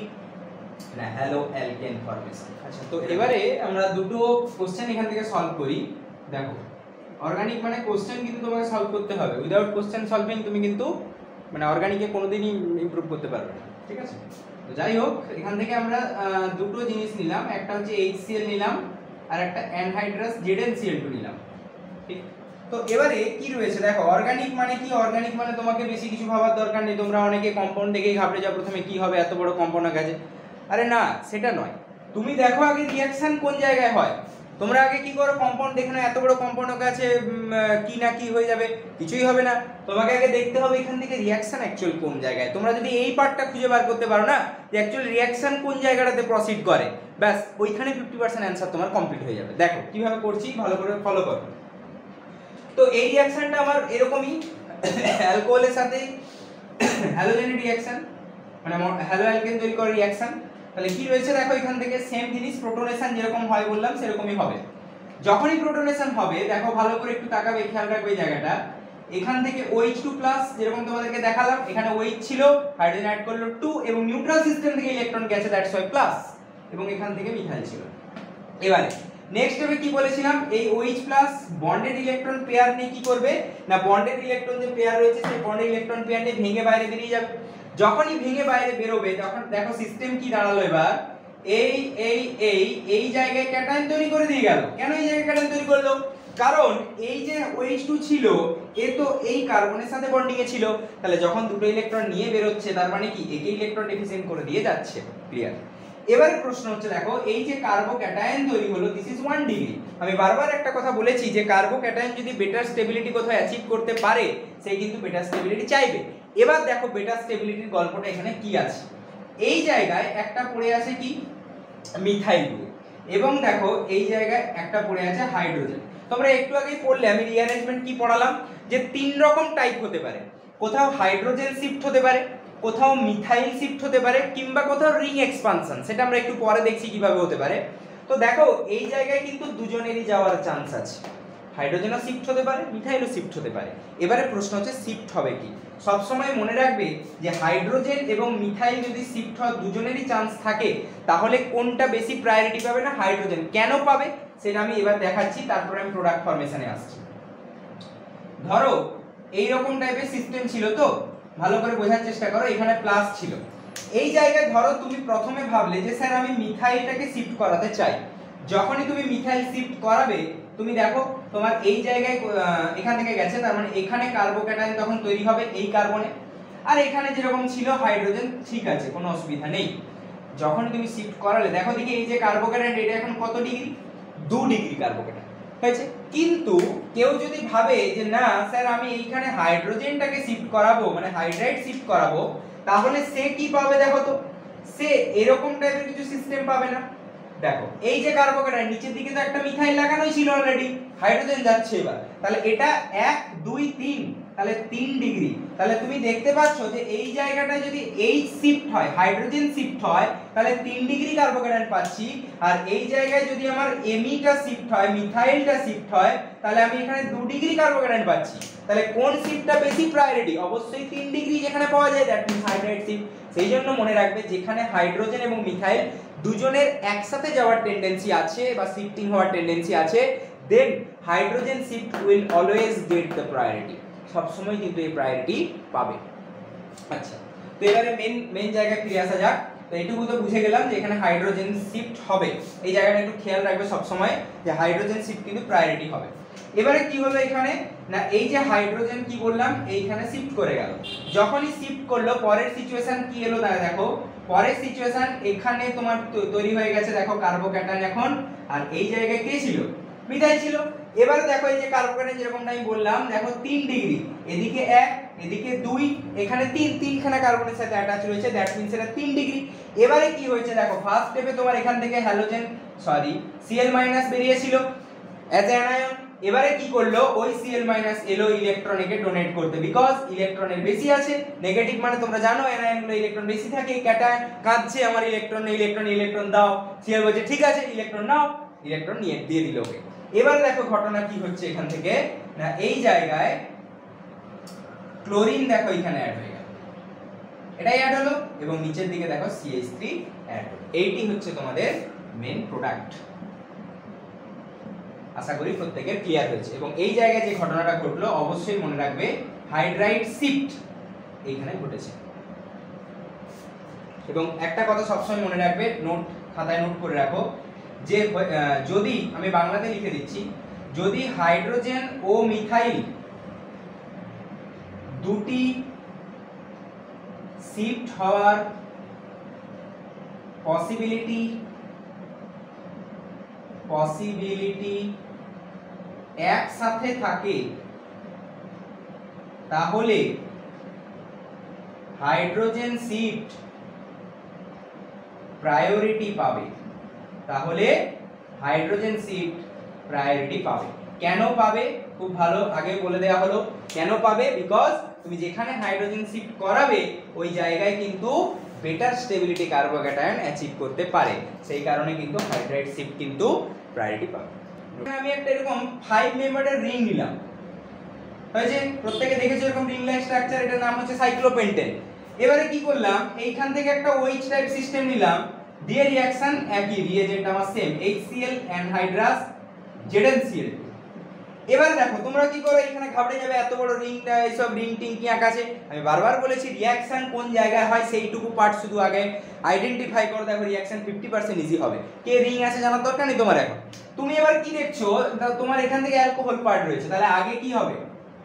না হ্যালো অ্যালকেন ফরমেশন। আচ্ছা, তো এবারে আমরা দুটো কোশ্চেন এখান থেকে সলভ করি। দেখো অর্গানিক মানে কোশ্চেন কিন্তু তোমাকে সলভ করতে হবে, উইদাউট কোশ্চেন সলভিং তুমি কিন্তু মানে অর্গানিকে কোনোদিনই ইমপ্রুভ করতে পারবে না। ঠিক আছে। তো যাই হোক, এখান থেকে আমরা দুটো জিনিস নিলাম, একটা হচ্ছে HCl নিলাম আর একটা অ্যানহাইড্রাস ZnCl2 নিলাম। ঠিক, তো এবারে কি রয়েছে দেখো, অর্গানিক মানে কি? অর্গানিক মানে তোমাকে বেশি কিছু ভাবার দরকার নেই। তোমরা অনেকে কম্পাউন্ড দেখেই ঘাবড়ে যাও প্রথমে, কি হবে এত বড় কম্পাউন্ড গেছে। আরে না, সেটা নয়। তুমি দেখো আগে রিঅ্যাকশন কোন জায়গায় হয়। তোমরা আগে কি করো, কম্পাউন্ড দেখে না এত বড় কম্পাউন্ড আছে, কি না কি হয়ে যাবে, কিছুই হবে না। তোমাকে আগে দেখতে হবে এখান থেকে রিঅ্যাকশন অ্যাকচুয়াল কোন জায়গায়। তোমরা যদি এই পার্টটা খুঁজে বার করতে পারো না যে অ্যাকচুয়াল রিঅ্যাকশন কোন জায়গাটাতে প্রসিড করে, ব্যাস ওইখানে 50% অ্যানসার তোমার কমপ্লিট হয়ে যাবে। দেখো কিভাবে করছি, ভালো করে ফলো করো। তো এই রিঅ্যাকশনটা আমার এরকমই, অ্যালকোহলের সাথে হ্যালোজেনের রিঅ্যাকশন, মানে হ্যালো অ্যালকেন তৈরি করে রিঅ্যাকশন। তাহলে কি রয়েছে দেখো, এখান থেকে সেম জিনিস, প্রোটনেশন যেরকম হয় বললাম সেরকমই হবে। যখনই প্রোটনেশন হবে দেখো ভালো করে একটু তাকাবে, খেয়াল রাখবে এই জায়গাটা। এখান থেকে OH2 প্লাস যেরকম তোমাদেরকে দেখালাম, এখানে OH ছিল, হাইড্রোজেন অ্যাড করলো 2 এবং নিউট্রাল সিস্টেম থেকে ইলেকট্রন গেছে, দ্যাটস ওয়াই প্লাস, এবং এখান থেকে মিথাইল ছিল। এবারে নেক্সট স্টেপে কি বলেছিলাম, এই OH plus bonded electron pair নিয়ে কি করবে না, বন্ডেড ইলেকট্রন যে পেয়ার রয়েছে সেই বন্ডেড ইলেকট্রন পেয়ার নিয়ে ভেঙে বাইরে বেরিয়ে যাবে। যখনই ভেঙে বাইরে বেরোবে তখন দেখো সিস্টেম কি দাঁড়ালো, এবার এই এই এই এই জায়গায় ক্যাটায়ন তৈরি করে দিয়ে গেল। কেন এই জায়গায় ক্যাটায়ন তৈরি করলো? কারণ এই যে OH2 ছিল এ তো এই কার্বনের সাথে বন্ডিং এ ছিল, তাহলে যখন দুটো ইলেকট্রন নিয়ে বের হচ্ছে তার মানে কি একে ইলেকট্রন ডেফিসিয়েন্ট করে দিয়ে যাচ্ছে। ক্লিয়ার? এবারে প্রশ্ন হচ্ছে দেখো, এই যে কার্বো ক্যাটায়ন তৈরি হলো, দিস ইজ 1 ডিগ্রি। আমি বারবার একটা কথা বলেছি যে কার্বো ক্যাটায়ন যদি বেটার স্টেবিলিটি কোথাও অ্যাচিভ করতে পারে সে কিন্তু বেটার স্টেবিলিটি চাইবে। এবার দেখো বেটার স্টেবিলিটির গল্পটা এখানে কি আছে। এই জায়গায় একটা পড়ে আছে কি, মিথাইল গ্রুপ, এবং দেখো এই জায়গায় একটা পড়ে আছে হাইড্রোজেন। তোমরা একটু আগেই পড়লে, আমি রিঅ্যারেঞ্জমেন্ট কি পড়ালাম, যে 3 রকম টাইপ হতে পারে। কোথাও হাইড্রোজেন শিফট হতে পারে, কোথাও মিথাইল শিফট হতে পারে, কিংবা কোথাও রিং এক্সপানশন, সেটা আমরা একটু পরে দেখছি কিভাবে হতে পারে। তো দেখো এই জায়গায় কিন্তু দুজনেরই যাওয়ার চান্স আছে, হাইড্রোজেনও শিফট হতে পারে, মিথাইলও শিফট হতে পারে। এবারে প্রশ্ন হচ্ছে শিফট হবে কি। সব সময় মনে রাখবে যে হাইড্রোজেন এবং মিথাইল যদি শিফট হওয়ার দুজনেরই চান্স থাকে তাহলে কোনটা বেশি প্রায়োরিটি পাবে না, হাইড্রোজেন। কেন পাবে সেটা আমি এবার দেখাচ্ছি, তারপরে আমি প্রোডাক্ট ফরমেশনে আসছি। ধরো এই রকম টাইপের সিস্টেম ছিল, তো ভালো করে বোঝার চেষ্টা করো। এখানে প্লাস ছিল, এই জায়গায় ধরো তুমি প্রথমে ভাবলে যে স্যার আমি মিথাইলটাকে শিফট করাতে চাই। যখনই তুমি মিথাইল শিফট করাবে তুমি দেখো তোমার এই জায়গায় এখান থেকে গেছে, তার মানে এখানে কার্বোক্যাটায়ন তখন তৈরি হবে এই কার্বনে, আর এখানে যেরকম ছিল হাইড্রোজেন, ঠিক আছে কোনো অসুবিধা নেই। যখন তুমি শিফট করালে দেখো দেখি এই যে কার্বোক্যাটায়ন এটা এখন কত ডিগ্রি, 2 ডিগ্রি কার্বোক্যাটায়ন হয়েছে। কিন্তু কেউ যদি ভাবে যে না স্যার আমি এইখানে হাইড্রোজেনটাকে শিফট করাবো, মানে হাইড্রাইড শিফট করাবো, তাহলে সে কি পাবে দেখো তো, সে এরকম টাইপের কিছু সিস্টেম পাবে না। দেখো এই যে কার্বোক্যাটায়ন নিচের দিকে তো একটা মিথাইল লাগানোই ছিল অলরেডি, হাইড্রোজেন যাচ্ছে এবার, তাহলে এটা 1 2 3, তাহলে 3 ডিগ্রি। তাহলে তুমি দেখতে পাচ্ছ যে এই জায়গাটায় যদি H শিফট হয়, হাইড্রোজেন শিফট হয়, তাহলে 3 ডিগ্রি কার্বোক্যাটায়ন পাচ্ছি। আর এই জায়গায় যদি আমার Meটা শিফট হয়, মিথাইলটা শিফট হয়, তাহলে আমি এখানে 2 ডিগ্রি কার্বোক্যাটায়ন পাচ্ছি। তাহলে কোন শিফটটা বেশি প্রায়োরিটি? অবশ্যই 3 ডিগ্রি যেখানে পাওয়া যায়, দ্যাট মিন্স হাইড্রাইড শিফট। সেই জন্য মনে রাখবে যেখানে হাইড্রোজেন এবং মিথাইল দুজনের একসাথে যাওয়ার টেন্ডেন্সি আছে বা শিফটিং হওয়ার টেন্ডেন্সি আছে, then hydrogen shift will always get the priority, সব সময় কিন্তু এই প্রায়োরিটি পাবে। আচ্ছা, তো এবারে মেন জায়গায় ফিরে আসা যাক। তো এইটুকু তো বুঝে গেলাম যে এখানে হাইড্রোজেন শিফট হবে, এই জায়গাটা একটু খেয়াল রাখবে সব সময় যে হাইড্রোজেন শিফট কিন্তু প্রায়োরিটি হবে। এবারে কি হলো এখানে না, এই যে হাইড্রোজেন কি বললাম এইখানে শিফট করে গেল, যখনই শিফট করলো পরের সিচুয়েশন কি এলো দেখো, পরের সিচুয়েশন এখানে তোমার তৈরি হয়ে গেছে দেখো কার্বোক্যাটায়ন এখন, আর এই জায়গায় কে ছিল, মিথাইল ছিল। এবারে দেখো এই যে কার্বোক্যাটায়ন যেরকমটা আমি বললাম দেখো 3 ডিগ্রি, এদিকে 1 এদিকে 2, এখানে 3 খানা কার্বনের সাথে অ্যাটাচ রয়েছে, দ্যাট মিন্স এটা 3 ডিগ্রি। এবারে কি হয়েছে দেখো, ফার্স্ট স্টেপে তোমার এখান থেকে হ্যালোজেন Cl- বেরিয়েছিল অ্যাজ এ অ্যানায়ন। এবারে কি করলো, ওই Cl- এলো ইলেকট্রনকে ডোনেট করতে, বিকজ ইলেকট্রনের বেশি আছে, নেগেটিভ মানে তোমরা জানো অ্যানায়নগুলো ইলেকট্রন বেশি থাকে, ক্যাটায়ন কাঁদছে আমার ইলেকট্রন নেই, ইলেকট্রন দাও, Cl বলছে ঠিক আছে ইলেকট্রন নাও, ইলেকট্রন নিয়ে দিয়ে দিল ওকে। এবার দেখো ঘটনা কি হচ্ছে এখান থেকে না, এই জায়গায় ক্লোরিন দেখো এখানে অ্যাড হয়ে গেল, এটাই অ্যাড হলো, এবং নিচের দিকে দেখো CH3 অ্যাড হলো। এইটি হচ্ছে তোমাদের মেন প্রোডাক্ট। আশা করি প্রত্যেকের ক্লিয়ার হয়েছে। এবং এই জায়গায় যে ঘটনাটা ঘটলো অবশ্যই মনে রাখবে হাইড্রাইড শিফট এইখানে ঘটেছে। এবং একটা কথা সবসময় মনে রাখবে, নোট খাতায় নোট করে রাখো, যে যদি আমি বাংলাতে লিখে দিচ্ছি, যদি হাইড্রোজেন ও মিথাইল দুটি শিফট হওয়ার পসিবিলিটি একসাথে থাকে, তাহলে হাইড্রোজেন শিফট প্রায়োরিটি পাবে। কেন পাবে? খুব ভালো, আগে বলে দেওয়া হলো কেন পাবে। বিকজ তুমি যেখানে হাইড্রোজেন শিফট করাবে ওই জায়গায় কিন্তু বেটার স্টেবিলিটি কার্বোক্যাটায়ন অ্যাচিভ করতে পারে, সেই কারণে কিন্তু হাইড্রাইড শিফট কিন্তু প্রায়োরিটি পাবে। আমি একটা এরকম 5 মেম্বারের রিং নিলাম, হয়েছে, প্রত্যেকে দেখেছো এরকম রিং লাইক স্ট্রাকচার, এটার নাম হচ্ছে সাইক্লোপেন্টেন। এবারে কি করলাম, এইখান থেকে একটা OH টাইপ সিস্টেম নিলাম, দিয়ে রিঅ্যাকশন একই, রিএজেন্ট আমার সেম, HCl অ্যানহাইড্রাস ZnCl। এবারে দেখো তোমরা কি করো, এখানে ঘাবড়ে যাবে, এত বড় রিংটা, এইসব রিং টিং কি আঁকাছে। আমি বারবার বলেছি রিঅ্যাকশন কোন জায়গায় হয় সেইটুকু পার্ট শুধু আগে আইডেন্টিফাই করো, দেখো রিঅ্যাকশন 50% ইজি হবে। কে রিং আছে জানার দরকার নেই তোমার এখন। তুমি এবার কি দেখছো, তোমার এখান থেকে অ্যালকোহল পার্ট রয়েছে, তাহলে আগে কি হবে,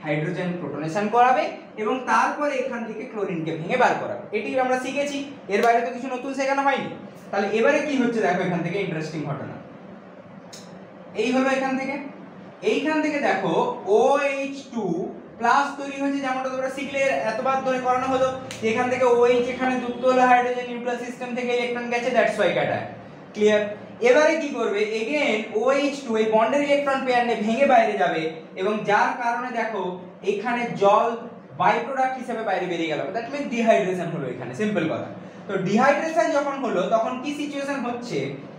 হাইড্রোজেন প্রোটনেশন করাবে এবং তারপরে এখান থেকে ক্লোরিনকে ভেঙে বার করাবে। এটি আমরা শিখেছি, এর বাইরে তো কিছু নতুন শেখানো হয়নি। তাহলে এবারে কি হচ্ছে দেখো, এখান থেকে ইন্টারেস্টিং ঘটনা এই হলো, এইখান থেকে দেখো OH2 প্লাস তৈরি হয়েছে, যেমনটা তোমরা শিখলে এতবার ধরে করানো হলো। এখান থেকে OH এখানে যুক্ত হলো হাইড্রোজেন, নিউক্লিয়াস সিস্টেম থেকে ইলেকট্রন গেছে, দ্যাটস ওয়াই ক্যাটায়ন। ক্লিয়ার? এবারে কি করবে, এগেইন OH2 এই বন্ডের ইলেকট্রন পেয়ার নিয়ে ভেঙে বাইরে যাবে, এবং যার কারণে দেখো এখানে জল বাই প্রোডাক্ট হিসেবে বাইরে বেরিয়ে গেল, দ্যাট মিন্স ডিহাইড্রেশন হলো এখানে, সিম্পল কথা। তো ডিহাইড্রেশন যখন হলো তখন কি সিচুয়েশন হচ্ছে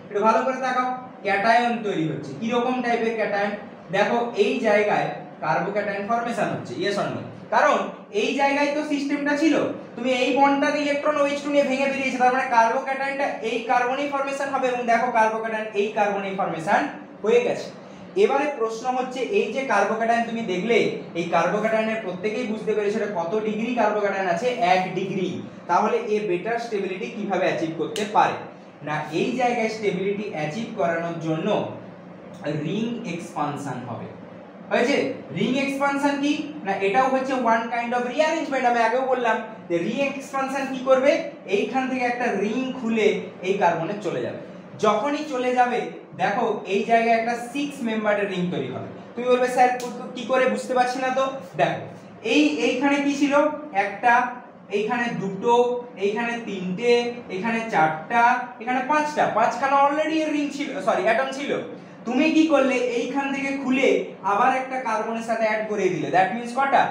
একটু ভালো করে তাকাও, ক্যাটায়ন তৈরি হচ্ছে। কি রকম টাইপের ক্যাটায়ন, দেখো এই জায়গায় কার্বোক্যাটায়ন ফরমেশন হচ্ছে, ইয়েস অর নো? কারণ এই জায়গায় তো সিস্টেমটা ছিল, তুমি এই বন্ডটার ইলেকট্রন OH2 নিয়ে ভেঙে বেরিয়েছে, তার মানে কার্বোক্যাটায়নটা এই কার্বনেই ফরমেশন হবে, এবং দেখো কার্বোক্যাটায়ন এই কার্বনেই ফরমেশন হয়ে গেছে। এবারে প্রশ্ন হচ্ছে, এই যে কার্বোক্যাটায়ন তুমি দেখলে, এই কার্বোক্যাটায়নের প্রত্যেকেই বুঝতে পেরেছো কত ডিগ্রি কার্বোক্যাটায়ন আছে, 1 ডিগ্রি। তাহলে এ বেটার স্টেবিলিটি কিভাবে অ্যাচিভ করতে পারে না, এই জায়গায় স্টেবিলিটি অ্যাচিভ করানোর জন্য রিং এক্সপানশন হবে। হয়েছে? রিং এক্সপানশন কি না, এটাও হচ্ছে ওয়ান কাইন্ড অফ রিঅ্যারেঞ্জমেন্ট। আমি আগেও বললাম যে রিং এক্সপানশন কি করবে, এইখান থেকে একটা রিং খুলে এই কার্বনে চলে যাবে। যখনই চলে যাবে দেখো এই জায়গায় একটা 6 মেম্বারের রিং তৈরি হবে। তুমি বলবে স্যার কি করে, বুঝতে পারছি না তো। দেখো এইখানে কি ছিল, একটা, এইখানে দুটো, এইখানে তিনটে, এখানে চারটা, এখানে পাঁচটা, পাঁচখানা অলরেডি রিং ছিল, সরি অ্যাটম ছিল। তুমি কি করলে, এইখান থেকে খুলে আবার একটা কার্বনের সাথে অ্যাড করে দিলে, দ্যাট মিন্স কটা,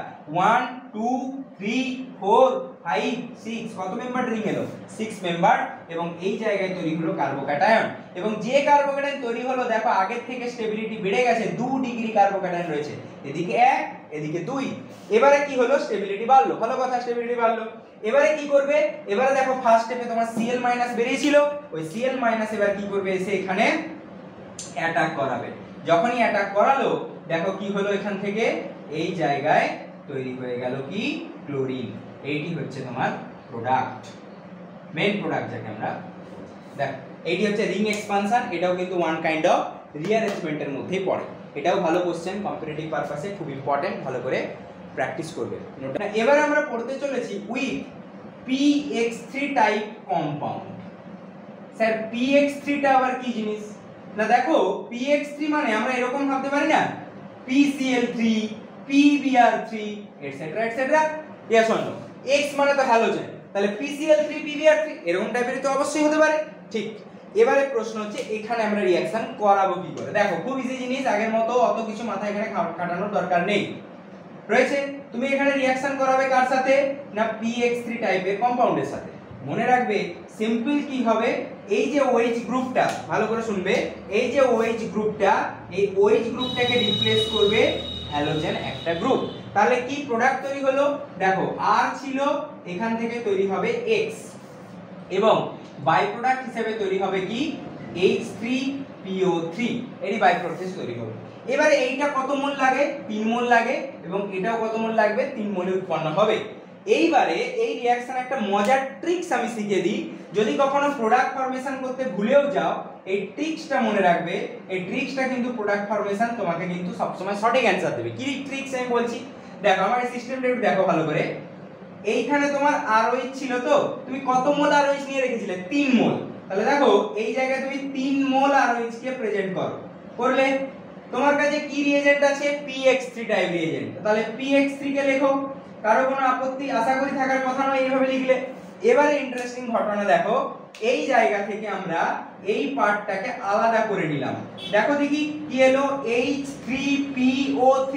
1 2 3 4 5 6, কত মেম্বার রিং এলো, 6 মেম্বার। এবং এই জায়গায় তৈরি হলো কার্বোক্যাটায়ন, এবং যে কার্বোক্যাটায়ন তৈরি হলো দেখো আগের থেকে স্টেবিলিটি বেড়ে গেছে, 2 ডিগ্রি কার্বোক্যাটায়ন রয়েছে, এদিকে 1 এদিকে 2। এবারে কি হলো, স্টেবিলিটি বাড়লো, ভালো কথা, স্টেবিলিটি বাড়লো। এবারে কি করবে, এবারে দেখো ফার্স্ট স্টেপে তোমার Cl- বেরিয়েছিল, ওই Cl- এবার কি করবে, এসে এখানে অ্যাটাক করাবে। যখনই অ্যাটাক করালো দেখো কি হলো, এখান থেকে এই জায়গায় তৈরি হয়ে গেল কি, ক্লোরিন। এইটি হচ্ছে তোমার প্রোডাক্ট, মেইন প্রোডাক্ট যাকে আমরা দেখ, এইটি হচ্ছে রিং এক্সপানশন। এটাও কিন্তু ওয়ান কাইন্ড অফ রিঅ্যারেঞ্জমেন্টের মধ্যেই পড়ে। এটাও ভালো কোশ্চেন, কম্পিটিটিভ পারপাসে খুব ইম্পর্টেন্ট, ভালো করে প্র্যাকটিস করবে। এবার আমরা পড়তে চলেছি with PX3 type compound. Sir PX3 টা আবার কি জিনিস না, দেখো PX3 মানে আমরা এরকম ভাবতে পারি না, PCl3 PBr3 etcetera etcetera, yes or no? X মানে তো হ্যালোজেন, তাহলে PCl3 PBr3 এরকম টাইপের তো অবশ্যই হতে পারে, ঠিক। এবারে প্রশ্ন হচ্ছে এখানে আমরা রিঅ্যাকশন করাবো কি করে। দেখো খুব ইজি জিনিস, আগের মতো অত কিছু মাথায় এখানে কাটানোর দরকার নেই রয়েছে। তুমি এখানে রিঅ্যাকশন করাবে কার সাথে না, PX3 টাইপের কম্পাউন্ডের সাথে। মনে রাখবে সিম্পল কি হবে, এই যে OH গ্রুপটা, ভালো করে শুনবে, এই যে OH গ্রুপটা, এই OH গ্রুপটাকে রিপ্লেস করবে হ্যালোজেন একটা গ্রুপ। তাহলে কি প্রোডাক্ট তৈরি হলো, দেখো R ছিল, এখান থেকে তৈরি হবে X, এবং বাই প্রোডাক্ট হিসেবে তৈরি হবে কি, H3PO3, এরই বাই প্রসেস তৈরি হবে। এবারে এইটা কত মোল লাগে, 3 মোল লাগে, এবং এটাও কত মোল লাগবে, 3 মোলে উৎপন্ন হবে। এইবারে এই রিঅ্যাকশন একটা মজার ট্রিক্স আমি শিখিয়ে দিই, যদি কখনো প্রোডাক্ট ফরমেশন করতে ভুলেও যাও এই ট্রিক্সটা মনে রাখবে। এই ট্রিক্সটা কিন্তু প্রোডাক্ট ফরমেশন তোমাকে কিন্তু সবসময় সঠিক অ্যান্সার দেবে। কি ট্রিক্স আমি বলছি দেখো, আমার এই সিস্টেমটা একটু দেখো ভালো করে। এইখানে তোমার আরওএইচ ছিল, তো তুমি কত মোল আরওএইচ নিয়ে রেখেছিলে? 3 মোল। তাহলে দেখো এই জায়গায় তুমি 3 মোল আরওএইচ কে প্রেজেন্ট করো, করলে তোমার কাছে কি রিএজেন্ট আছে? px3 type reagent. তাহলে px3 কে লেখো, কারো কোনো আপত্তি আশা করি থাকার কথা নয় এইভাবে লিখলে। এবারে ইন্টারেস্টিং ঘটনা দেখো, এই জায়গা থেকে আমরা এই পার্টটাকে আলাদা করে নিলাম। দেখো দেখি কি এলো, H3PO3।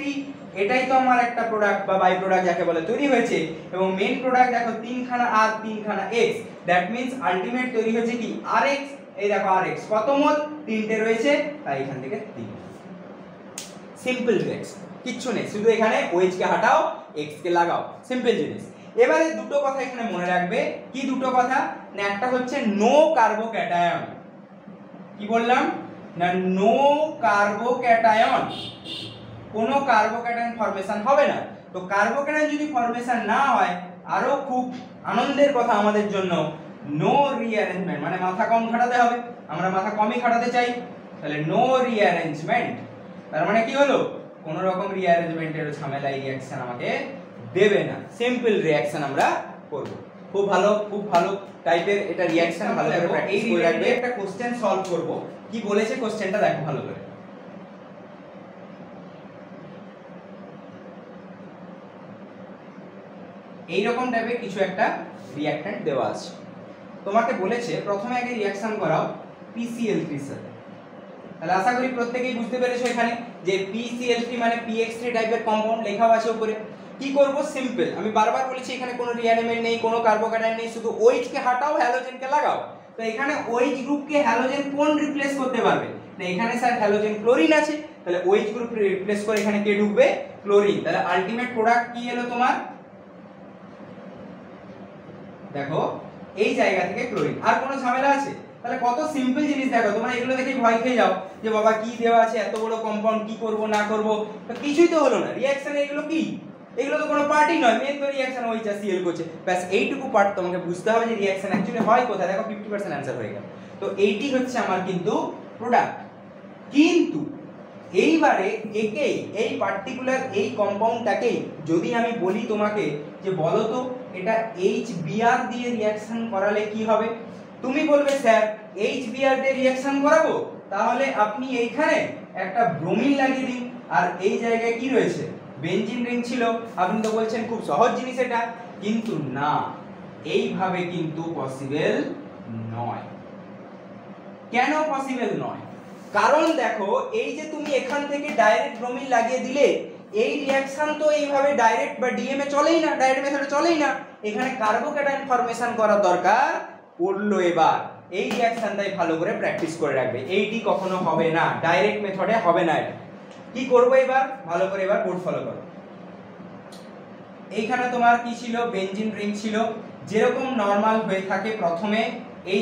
এটাই তো আমার একটা প্রোডাক্ট বা বাই প্রোডাক্ট যাকে বলে তৈরি হয়েছে। এবং মেইন প্রোডাক্ট দেখো 3খানা R 3খানা X, that means ultimate তৈরি হয়েছে কি RX। এই দেখো RX কত মোল? 3টে রয়েছে, তাই এখান থেকে 3। সিম্পল রিঅ্যাকশন, কিচ্ছু নেই, শুধু এখানে OH কে হাঁটাও, X কে লাগাও, সিম্পল জিনিস। এবারে দুটো কথা এখানে মনে রাখবে। কি দুটো কথা? না একটা হচ্ছে নো কার্বোক্যাটায়ন। কি বললাম? না নো কার্বোক্যাটায়ন, কোনো কার্বোক্যাটায়ন ফরমেশন হবে না। তো কার্বোক্যাটায়ন যদি ফরমেশন না হয়, আরো খুব আনন্দের কথা আমাদের জন্য, নো রিঅ্যারেঞ্জমেন্ট, মানে মাথা কম খাটাতে হবে, আমরা মাথা কমই খাটাতে চাই। তাহলে নো রিঅ্যারেঞ্জমেন্ট, তার মানে কি হলো? কোন রকম রিঅ্যারেঞ্জমেন্টের ঝামেলা এই রিঅ্যাকশন আমাকে দেবে না, সিম্পল রিঅ্যাকশন আমরা করব। খুব ভালো, খুব ভালো টাইপের এটা রিঅ্যাকশন, ভালো করে প্র্যাকটিস করে রাখবে। একটা কোশ্চেন সলভ করব, কি বলেছে কোশ্চেনটা দেখো ভালো করে। এই রকম টাইপের কিছু একটা রিঅ্যাকট্যান্ট দেওয়া আছে, তোমাকে বলেছে প্রথমে আগে রিঅ্যাকশন করাও PCl3 এর সাথে। তাহলে আশা করি প্রত্যেকেই বুঝতে পেরেছো এখানে যে PCl3 মানে px3 টাইপের কম্পাউন্ড, লেখাও আছে উপরে। কি করব? সিম্পল, আমি বারবার বলেছি এখানে কোনো রিঅ্যারেঞ্জমেন্ট নেই, কোনো কার্বোক্যাটায়ন নেই, শুধু OH কে হাঁটাও, হ্যালোজেন কে লাগাও। তো এখানে OH গ্রুপ কে হ্যালোজেন কোন রিপ্লেস করতে পারবে? না এখানে স্যার হ্যালোজেন ক্লোরিন আছে, তাহলে OH গ্রুপ রিপ্লেস করে এখানে কে ঢুকবে? ক্লোরিন। তাহলে আলটিমেট প্রোডাক্ট কি এলো তোমার? দেখো এই জায়গা থেকে ক্লোরিন। আর কোনো ঝামেলা আছে? তাহলে কত সিম্পল জিনিস দেখো, তোমরা এগুলো দেখে ভয় খেয়ে যাও যে বাবা কি দেওয়া আছে, এত বড় কম্পাউন্ড, কি করব না করব। তো কিছুই তো হলো না রিঅ্যাকশনে, এগুলো কি? এগুলো তো কোনো পার্টই নয়, মেন তো রিঅ্যাকশন OH আর Cl করছে, ব্যাস এইটুকু পার্ট তোমাকে বুঝতে হবে যে রিঅ্যাকশন অ্যাকচুয়ালি হয় কোথায়। দেখো 50% অ্যানসার হয়ে গেল। তো এইটি হচ্ছে আমার কিন্তু প্রোডাক্ট। কিন্তু এইবারে একেই, এই পার্টিকুলার এই কম্পাউন্ডটাকেই যদি আমি বলি তোমাকে যে বলো তো এটা HBr দিয়ে রিঅ্যাকশন করালে কি হবে, তুমি বলবে স্যার HBr দিয়ে রিঅ্যাকশন করাবো, তাহলে আপনি এইখানে একটা ব্রোমিন লাগিয়ে দিন, আর এই জায়গায় কি রয়েছে? বেনজিন রিং ছিল। আপনি তো বলছেন খুব সহজ জিনিস এটা, কিন্তু না, এইভাবে কিন্তু পসিবল নয়। কেন পসিবল নয়? কারণ দেখো এই যে তুমি এখান থেকে ডাইরেক্ট ব্রোমিন লাগিয়ে দিলে, এই রিঅ্যাকশন তো এইভাবে ডাইরেক্ট বা ডিএমএ চলেই না, ডাইরেক্ট মেথডে চলেই না, এখানে কার্বোক্যাটায়ন ফরমেশন করার দরকার পড়লো। এবার এই রিঅ্যাকশনটাই ভালো করে প্র্যাকটিস করে রাখবে, এইটি কখনো হবে না, ডাইরেক্ট মেথডে হবে না। এটা কি করবো এবার? ভালো করে এবার বোর্ড ফলো করো। এইখানে তোমার কি ছিল? বেনজিন রিং ছিল। যেরকম নরমাল হয়ে থাকে প্রথমে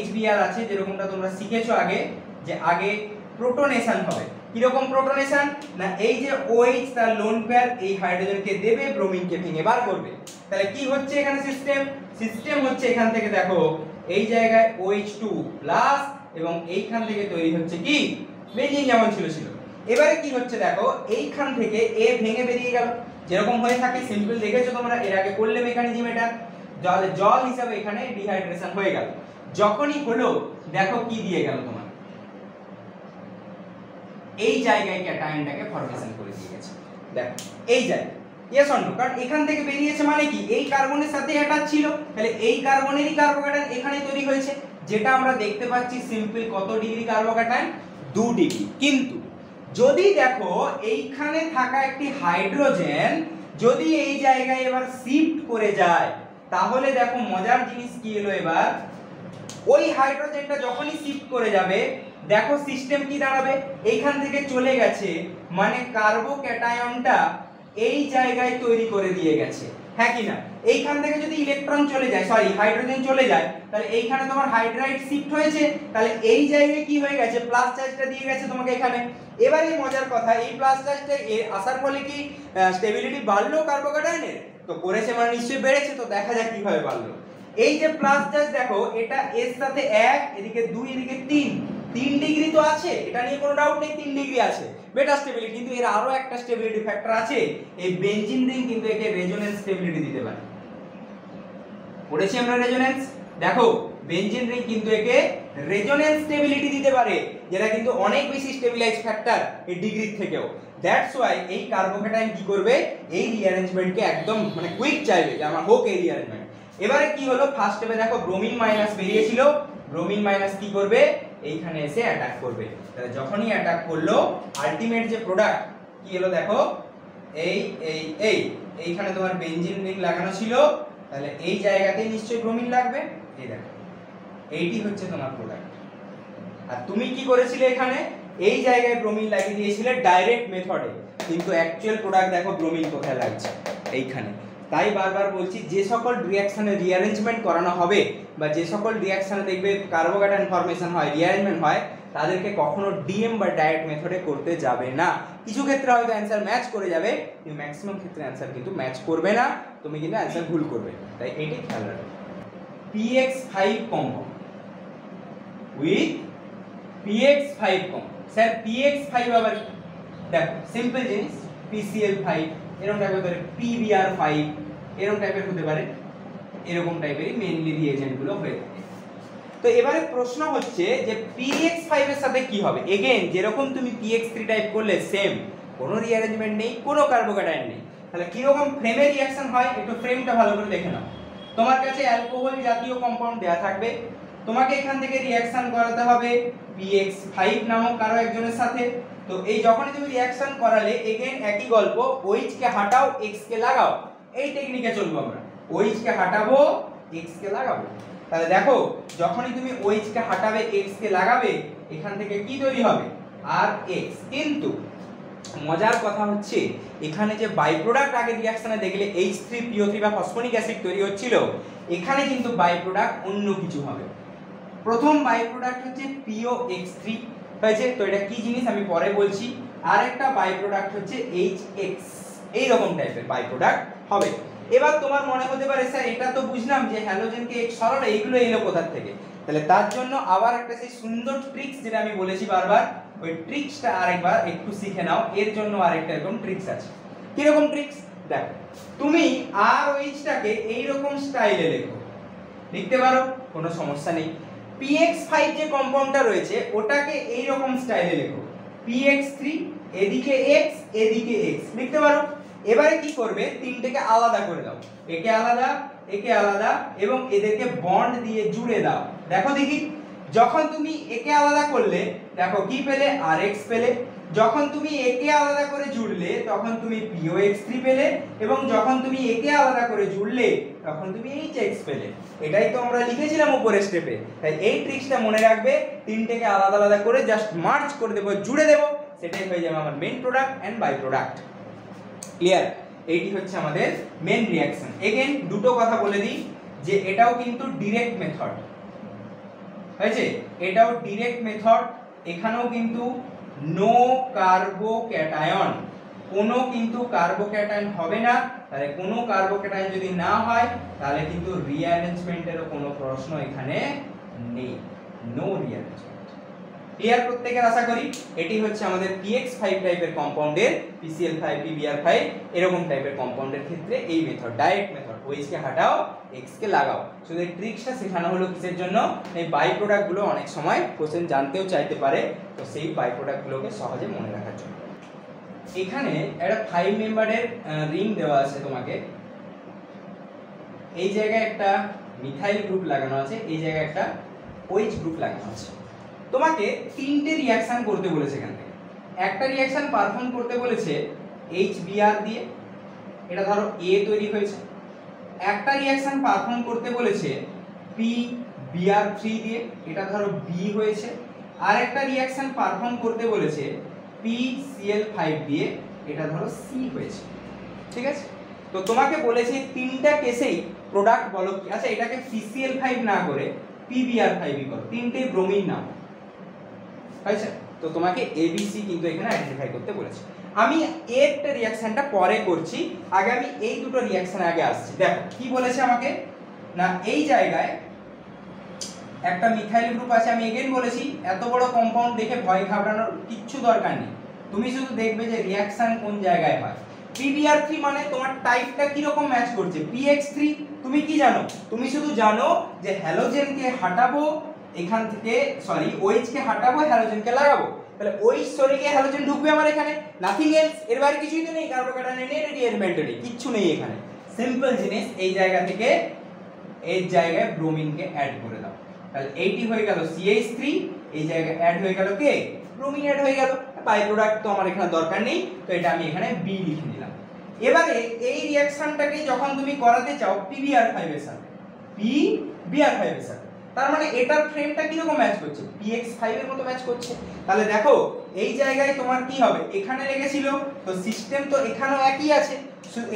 HBr আছে, যেরকমটা তোমরা শিখেছো আগে, যে আগে প্রোটনেশন হবে। কিরকম প্রোটনেশন? না এই যে OH তার লোন পেয়ার এই হাইড্রোজেনকে দেবে, ব্রোমিনকে ভেঙে বার করবে। তাহলে কি হচ্ছে এখানে সিস্টেম? সিস্টেম হচ্ছে এখান থেকে দেখো এই জায়গায় OH2 প্লাস এবং এইখান থেকে তৈরি হচ্ছে কি বেনজিন, যেমন ছিল। এবারে কি হচ্ছে দেখো, এইখান থেকে A ভেঙে বেরিয়ে গেল, যেরকম হয়ে থাকে সিম্পল দেখেছো তোমরা এর আগে করলে মেকানিজম। এটা জল হিসাবে এখানে ডিহাইড্রেশন হয়ে গেল। যখনই হলো দেখো কি দিয়ে গেল তোমার, এই জায়গায় ক্যাটায়নটাকে ফরমেশন করে দিয়ে গেছে। দেখো এই জায়গায়, ইয়েস অর নো? কারণ এখান থেকে বেরিয়েছে মানে কি এই কার্বনের সাথে অ্যাটাচ ছিল, তাহলে এই কার্বনেরই কার্বোক্যাটায়ন এখানে তৈরি হয়েছে, যেটা আমরা দেখতে পাচ্ছি সিম্পল কত ডিগ্রি কার্বোক্যাটায়ন? 2 ডিগ্রি। কিন্তু যদি দেখো এইখানে থাকা একটি হাইড্রোজেন যদি এই জায়গায় এবার শিফট করে যায়, তাহলে দেখো মজার জিনিস কি এলো এবার, ওই হাইড্রোজেনটা যখনই শিফট করে যাবে দেখো সিস্টেম কি দাঁড়াবে, এইখান থেকে চলে গেছে মানে কার্বোক্যাটায়নটা এই জায়গায় তৈরি করে দিয়ে গেছে, হ্যাঁ কি না? এইখান থেকে যদি ইলেকট্রন চলে যায়, সরি হাইড্রোজেন চলে যায়, তাহলে এইখানে তোমার হাইড্রাইড শিফট হয়েছে, তাহলে এই জায়গায় কি হয়ে গেছে, প্লাস চার্জটা দিয়ে গেছে তোমাকে এখানে। এবার এই মজার কথা, এই প্লাস চার্জটা আসার ফলে কি স্টেবিলিটি বাড়লো কার্বোক্যাটায়নের? তো করেছে মানে নিশ্চয়ই বেড়েছে। তো দেখা যাক কিভাবে বাড়লো। এই যে প্লাস চার্জ দেখো, এটা এর সাথে 1, এদিকে 2, এদিকে 3 ডিগ্রি তো আছে, এটা নিয়ে কোনো ডাউট নেই, 3 ডিগ্রি আছে, বেটার স্টেবিলিটি। কিন্তু এর আরো একটা স্টেবিলিটি ফ্যাক্টর আছে, এই বেনজিন রিং কিন্তু একে রেজোন্যান্স স্টেবিলিটি দিতে পারে। পড়েছি আমরা রেজোন্যান্স, দেখো বেনজিন রিং কিন্তু একে রেজোন্যান্স স্টেবিলিটি দিতে পারে, যেটা কিন্তু অনেক বেশি স্টেবিলাইজ ফ্যাক্টর এই ডিগ্রির থেকেও। দ্যাটস ওয়াই এই কার্বোক্যাটায়ন কি করবে, এই রিঅ্যারেঞ্জমেন্টকে একদম মানে কুইক চাইবে যে আমার হোক এই রিঅ্যারেঞ্জমেন্ট। এবারে কি হলো, ফার্স্ট স্টেপে দেখো ব্রোমিন মাইনাস বেরিয়েছিল, ব্রোমিন মাইনাস কি করবে, এইখানে এসে অ্যাটাক করবে। তাহলে যখনই অ্যাটাক করলো, আলটিমেট যে প্রোডাক্ট কি হলো দেখো, এইখানে তোমার বেনজিন রিং লাগানো ছিল, তাহলে এই জায়গাতে নিশ্চয়ই ব্রোমিন লাগবে, এই দেখো এইটি হচ্ছে তোমার প্রোডাক্ট। আর তুমি কি করেছিলে, এখানে এই জায়গায় ব্রোমিন লাগিয়ে দিয়েছিলে ডাইরেক্ট মেথডে, কিন্তু অ্যাকচুয়াল প্রোডাক্ট দেখো ব্রোমিন কোথায় লাগছে, এইখানে। তাই বারবার বলছি, যে সকল রিঅ্যাকশনে রিঅ্যারেঞ্জমেন্ট করানো হবে বা যে সকল রিঅ্যাকশনে দেখবে কার্বোক্যাটায়ন ফরমেশন হয়, রিঅ্যারেঞ্জমেন্ট হয়, তাদেরকে কখনো ডিএম বা ডাইরেক্ট মেথডে করতে যাবে না। কিছু ক্ষেত্রে হয়তো অ্যান্সার ম্যাচ করে যাবে, কিন্তু ম্যাক্সিমাম ক্ষেত্রে অ্যান্সার কিন্তু ম্যাচ করবে না, তুমি কিন্তু অ্যান্সার ভুল করবে। তাই এটি খেয়াল রাখবে। PX5 compound with PX5 compound, sir PX5 আবার দেখো সিম্পল জিনিস, PCl5 এরকম টাইপের হতে পারে, PBr5 এরকম টাইপের হতে পারে, এরকম টাইপেরই মেইনলি রিএজেন্ট গুলো হয়ে থাকে। তো এবারে প্রশ্ন হচ্ছে যে PX5 এর সাথে কি হবে। এগেইন যেরকম তুমি PX3 টাইপ করলে সেম, কোনো রিঅ্যারেঞ্জমেন্ট নেই, কোনো কার্বোক্যাটায়ন নেই, তাহলে কি রকম ফ্রেমে রিঅ্যাকশন হয় একটু ফ্রেমটা ভালো করে দেখে নাও। তোমার কাছে অ্যালকোহল জাতীয় কম্পাউন্ড দেয়া থাকবে, তোমাকে এখান থেকে রিঅ্যাকশন করাতে হবে PX5 নামক কারো একজনের সাথে। তো এই যখনই তুমি রিঅ্যাকশন করালে, এগেইন একই গল্প, OH কে হাটাও X কে লাগাও, এই টেকনিকে চলবো আমরা। OH কে হাঁটাবো X কে লাগাবো, তাহলে দেখো যখনই তুমি OH কে হাঁটাবে X কে লাগাবে, এখান থেকে কি তৈরি হবে, RX। কিন্তু মজার কথা হচ্ছে, এখানে যে বাই প্রোডাক্ট আগে রিঅ্যাকশনে দেখলে H3PO3 বা ফসফনিক অ্যাসিড তৈরি হচ্ছিল, এখানে কিন্তু বাই প্রোডাক্ট অন্য কিছু হবে। প্রথম বাই প্রোডাক্ট হচ্ছে POX3 হয়েছে, তো এটা কি জিনিস আমি পরে বলছি। আর একটা বাই প্রোডাক্ট হচ্ছে HX, এই রকম টাইপের বাই প্রোডাক্ট হবে। এবার তোমার মনে হতে পারে স্যার এটা তো বুঝলাম যে হ্যালোজেনকে X সরালে এইগুলো এলো কোথা থেকে, তাহলে তার জন্য আবার একটা সেই সুন্দর ট্রিক্স যেটা আমি বলেছি বারবার, ওই ট্রিক্সটা আরেকবার একটু শিখে নাও। এর জন্য আরেকটা এরকম ট্রিক্স আছে। কি রকম ট্রিক্স দেখো, তুমি ROH-টাকে এই রকম স্টাইলে লেখো, লিখতে পারো, কোনো সমস্যা নেই। PX5 যে কম্পাউন্ডটা রয়েছে ওটাকে এই রকম স্টাইলে লেখো, PX3 এদিকে X এদিকে X লিখতে পারো। এবারে কি করবে, তিনটেকে আলাদা করে দাও, একে আলাদা একে আলাদা এবং এদেরকে বন্ড দিয়ে জুড়ে দাও। দেখো দেখি, যখন তুমি একে আলাদা করলে দেখো কি পেলে, RX পেলে। যখন তুমি একে আলাদা করে জুড়লে তখন তুমি POX3 পেলে, এবং যখন তুমি একে আলাদা করে জুড়লে তখন তুমি HX পেলে। এটাই তো আমরা লিখেছিলাম উপরের স্টেপে। তাই এই ট্রিক্সটা মনে রাখবে, তিনটেকে আলাদা আলাদা করে জাস্ট মার্জ করে দেবো, জুড়ে দেবো, সেটাই হয়ে যাবে আমার main product and by product. Clear? এইটি হচ্ছে আমাদের মেইন রিঅ্যাকশন। এগেইন দুটো কথা বলে দিই যে এটাও কিন্তু ডিরেক্ট মেথড হয়েছে, এটাও ডিরেক্ট মেথড। এখানেও কিন্তু নো কার্বোক্যাটায়ন, কোনো কিন্তু কার্বোক্যাটায়ন হবে না। তাহলে কোনো কার্বোক্যাটায়ন যদি না হয় তাহলে কিন্তু রিঅ্যারেঞ্জমেন্টেরও কোনো প্রশ্ন এখানে নেই, নো রিঅ্যারেঞ্জমেন্ট। ক্লিয়ার প্রত্যেকের আশা করি। এটি হচ্ছে আমাদের PX5 টাইপের কম্পাউন্ডের, PCl5 PBr5 এরকম টাইপের কম্পাউন্ডের ক্ষেত্রে এই মেথড, ডাইরেক্ট মেথড, OH কে হাটাও X কে লাগাও। শুধু এই ট্রিক্সটা শেখানো হলো কিসের জন্য, এই বাই প্রোডাক্ট গুলো অনেক সময় কোশ্চেন জানতেও চাইতে পারে, তো সেই বাই প্রোডাক্ট গুলোকে সহজে মনে রাখার জন্য। এখানে একটা 5 মেম্বারের রিং দেওয়া আছে তোমাকে, এই জায়গায় একটা মিথাইল গ্রুপ লাগানো আছে, এই জায়গায় একটা OH গ্রুপ লাগানো আছে। তোমাকে তিনটে রিঅ্যাকশন করতে বলেছে এখান থেকে। একটা রিঅ্যাকশন পারফর্ম করতে বলেছে HBr দিয়ে, এটা ধরো A তৈরি হয়েছে। একটা রিঅ্যাকশন পারফর্ম করতে বলেছে PBr3 দিয়ে, এটা ধরো B হয়েছে। আর একটা রিঅ্যাকশন পারফর্ম করতে বলেছে PCl5 দিয়ে, এটা ধরো C হয়েছে। ঠিক আছে, তো তোমাকে বলেছে তিনটা কেসেই প্রোডাক্ট বলো কি। আচ্ছা এটাকে PCl5 না করে PBr5 করো, তিনটে ব্রোমিন নাম, আচ্ছা। তো তোমাকে ABC কিন্তু এখানে আইডেন্টিফাই করতে বলেছে। আমি একটা রিঅ্যাকশনটা পরে করছি, আগে আমি এই দুটো রিঅ্যাকশন আগে আসছি। দেখো কি বলেছে আমাকে না, এই জায়গায় একটা মিথাইল গ্রুপ আছে। আমি এগেইন বলেছি এত বড় কম্পাউন্ড দেখে ভয় ঘাবড়ানোর কিচ্ছু দরকার নেই, তুমি শুধু দেখবে যে রিঅ্যাকশন কোন জায়গায় হয়। PBr3 মানে তোমার টাইপটা কি রকম ম্যাচ করছে। PX3 তুমি কি জানো, তুমি শুধু জানো যে হ্যালোজেনকে হাঁটাবো এখান থেকে, সরি OH কে হাঁটাবো হ্যালোজেনকে লাগাবো, তাহলে OH সরে গিয়ে হ্যালোজেন ঢুকবে আমার এখানে, নাথিং এলস। এর বাইরে কিছুই তো নেই, কার্বোক্যাটায়ন নেই, রিঅ্যারেঞ্জমেন্ট নেই, কিচ্ছু নেই এখানে। সিম্পল জিনিস, এই জায়গা থেকে এই জায়গায় ব্রোমিনকে অ্যাড করে দাও, তাহলে এইটি হয়ে গেল CH3, এই জায়গায় অ্যাড হয়ে গেল কে, ব্রোমিন অ্যাড হয়ে গেল। বাই প্রোডাক্ট তো আমার এখানে দরকার নেই, তো এটা আমি এখানে B লিখে দিলাম। এবারে এই রিঅ্যাকশনটাকে যখন তুমি করাতে চাও PBr5 এর সাথে, PBr5 এর সাথে, তার মানে এটার ফ্রেমটা কি রকম ম্যাচ করছে, PX5 এর মতো ম্যাচ করছে। তাহলে দেখো এই জায়গায় তোমার কি হবে, এখানে লেগেছিল, তো সিস্টেম তো এখানেও একই আছে,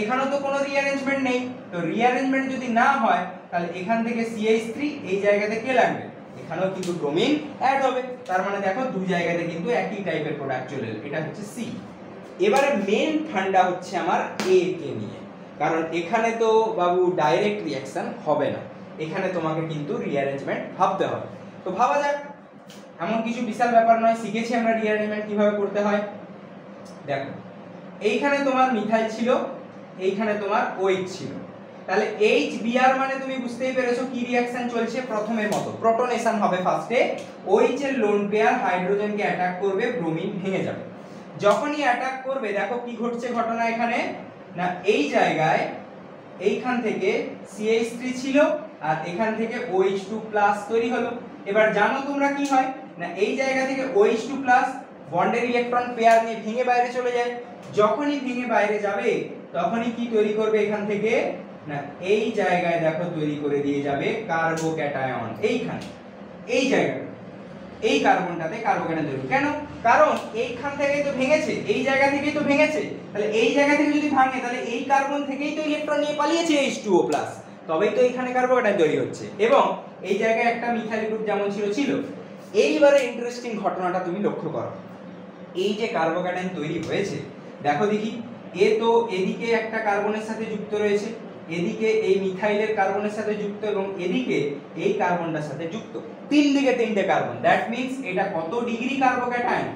এখানেও তো কোনো রিঅ্যারেঞ্জমেন্ট নেই, তো রিঅ্যারেঞ্জমেন্ট যদি না হয় তাহলে এখান থেকে CH3 এই জায়গাতে কে লাগবে, এখানেও কিন্তু ব্রোমিন অ্যাড হবে। তার মানে দেখো দুই জায়গাতে কিন্তু একই টাইপের প্রোডাক্ট চলে এলো, এটা হচ্ছে C। এবারে মেন ঠান্ডা হচ্ছে আমার A কে নিয়ে, কারণ এখানে তো বাবু ডাইরেক্ট রিঅ্যাকশন হবে না, এখানে তোমাকে কিন্তু রিঅ্যারেঞ্জমেন্ট ভাবতে হবে। তো ভাবা যাক, এমন কিছু বিশাল ব্যাপার নয়, শিখেছি আমরা রিঅ্যারেঞ্জমেন্ট কিভাবে করতে হয়। দেখো এইখানে তোমার মিথাইল ছিল, এইখানে তোমার OH ছিল, তাহলে HBr মানে তুমি বুঝতেই পেরেছো কি রিঅ্যাকশন চলছে, প্রথমের মতো প্রোটনেশন হবে ফার্স্টে, OH এর লোন পেয়ার হাইড্রোজেনকে অ্যাটাক করবে, ব্রোমিন ভেঙে যাবে। যখনই অ্যাটাক করবে দেখো কি ঘটছে ঘটনা এখানে না, এই জায়গায় এইখান থেকে CH3 ছিল আর এখান থেকে OH2+ তৈরি হলো। এবার জানো তোমরা কি হয় না, এই জায়গা থেকে OH2+ বন্ডের ইলেকট্রন পেয়ার নিয়ে ভেঙে বাইরে চলে যায়। যখনই ভেঙে বাইরে যাবে তখনই কি তৈরি করবে এখান থেকে না, এই জায়গায় দেখো তৈরি করে দিয়ে যাবে কার্বোক্যাটায়ন। এইখানে এই জায়গাটা, এই কার্বনটাতে কার্বোক্যাটায়ন তৈরি, কেন, কারণ এইখান থেকেই তো ভেঙেছে, এই জায়গা থেকেই তো ভেঙেছে, তাহলে এই জায়গা থেকে যদি ভাঙে তাহলে এই কার্বন থেকেই তো ইলেকট্রন নিয়ে পালিয়েছে H2O+, তবেই তো এখানে কার্বোক্যাটায়ন তৈরি হচ্ছে। এবং এই জায়গায় একটা মিথাইল গ্রুপ যেমন ছিল। এইবারে ইন্টারেস্টিং ঘটনাটা তুমি লক্ষ্য করো, এই যে কার্বোক্যাটায়ন তৈরি হয়েছে দেখো দেখি, এ তো এদিকে একটা কার্বনের সাথে যুক্ত রয়েছে, এদিকে এই মিথাইলের কার্বনের সাথে যুক্ত, এবং এদিকে এই কার্বনটার সাথে যুক্ত, তিন দিকে তিনটে কার্বন, দ্যাট মিন্স এটা কত ডিগ্রি কার্বোক্যাটায়ন,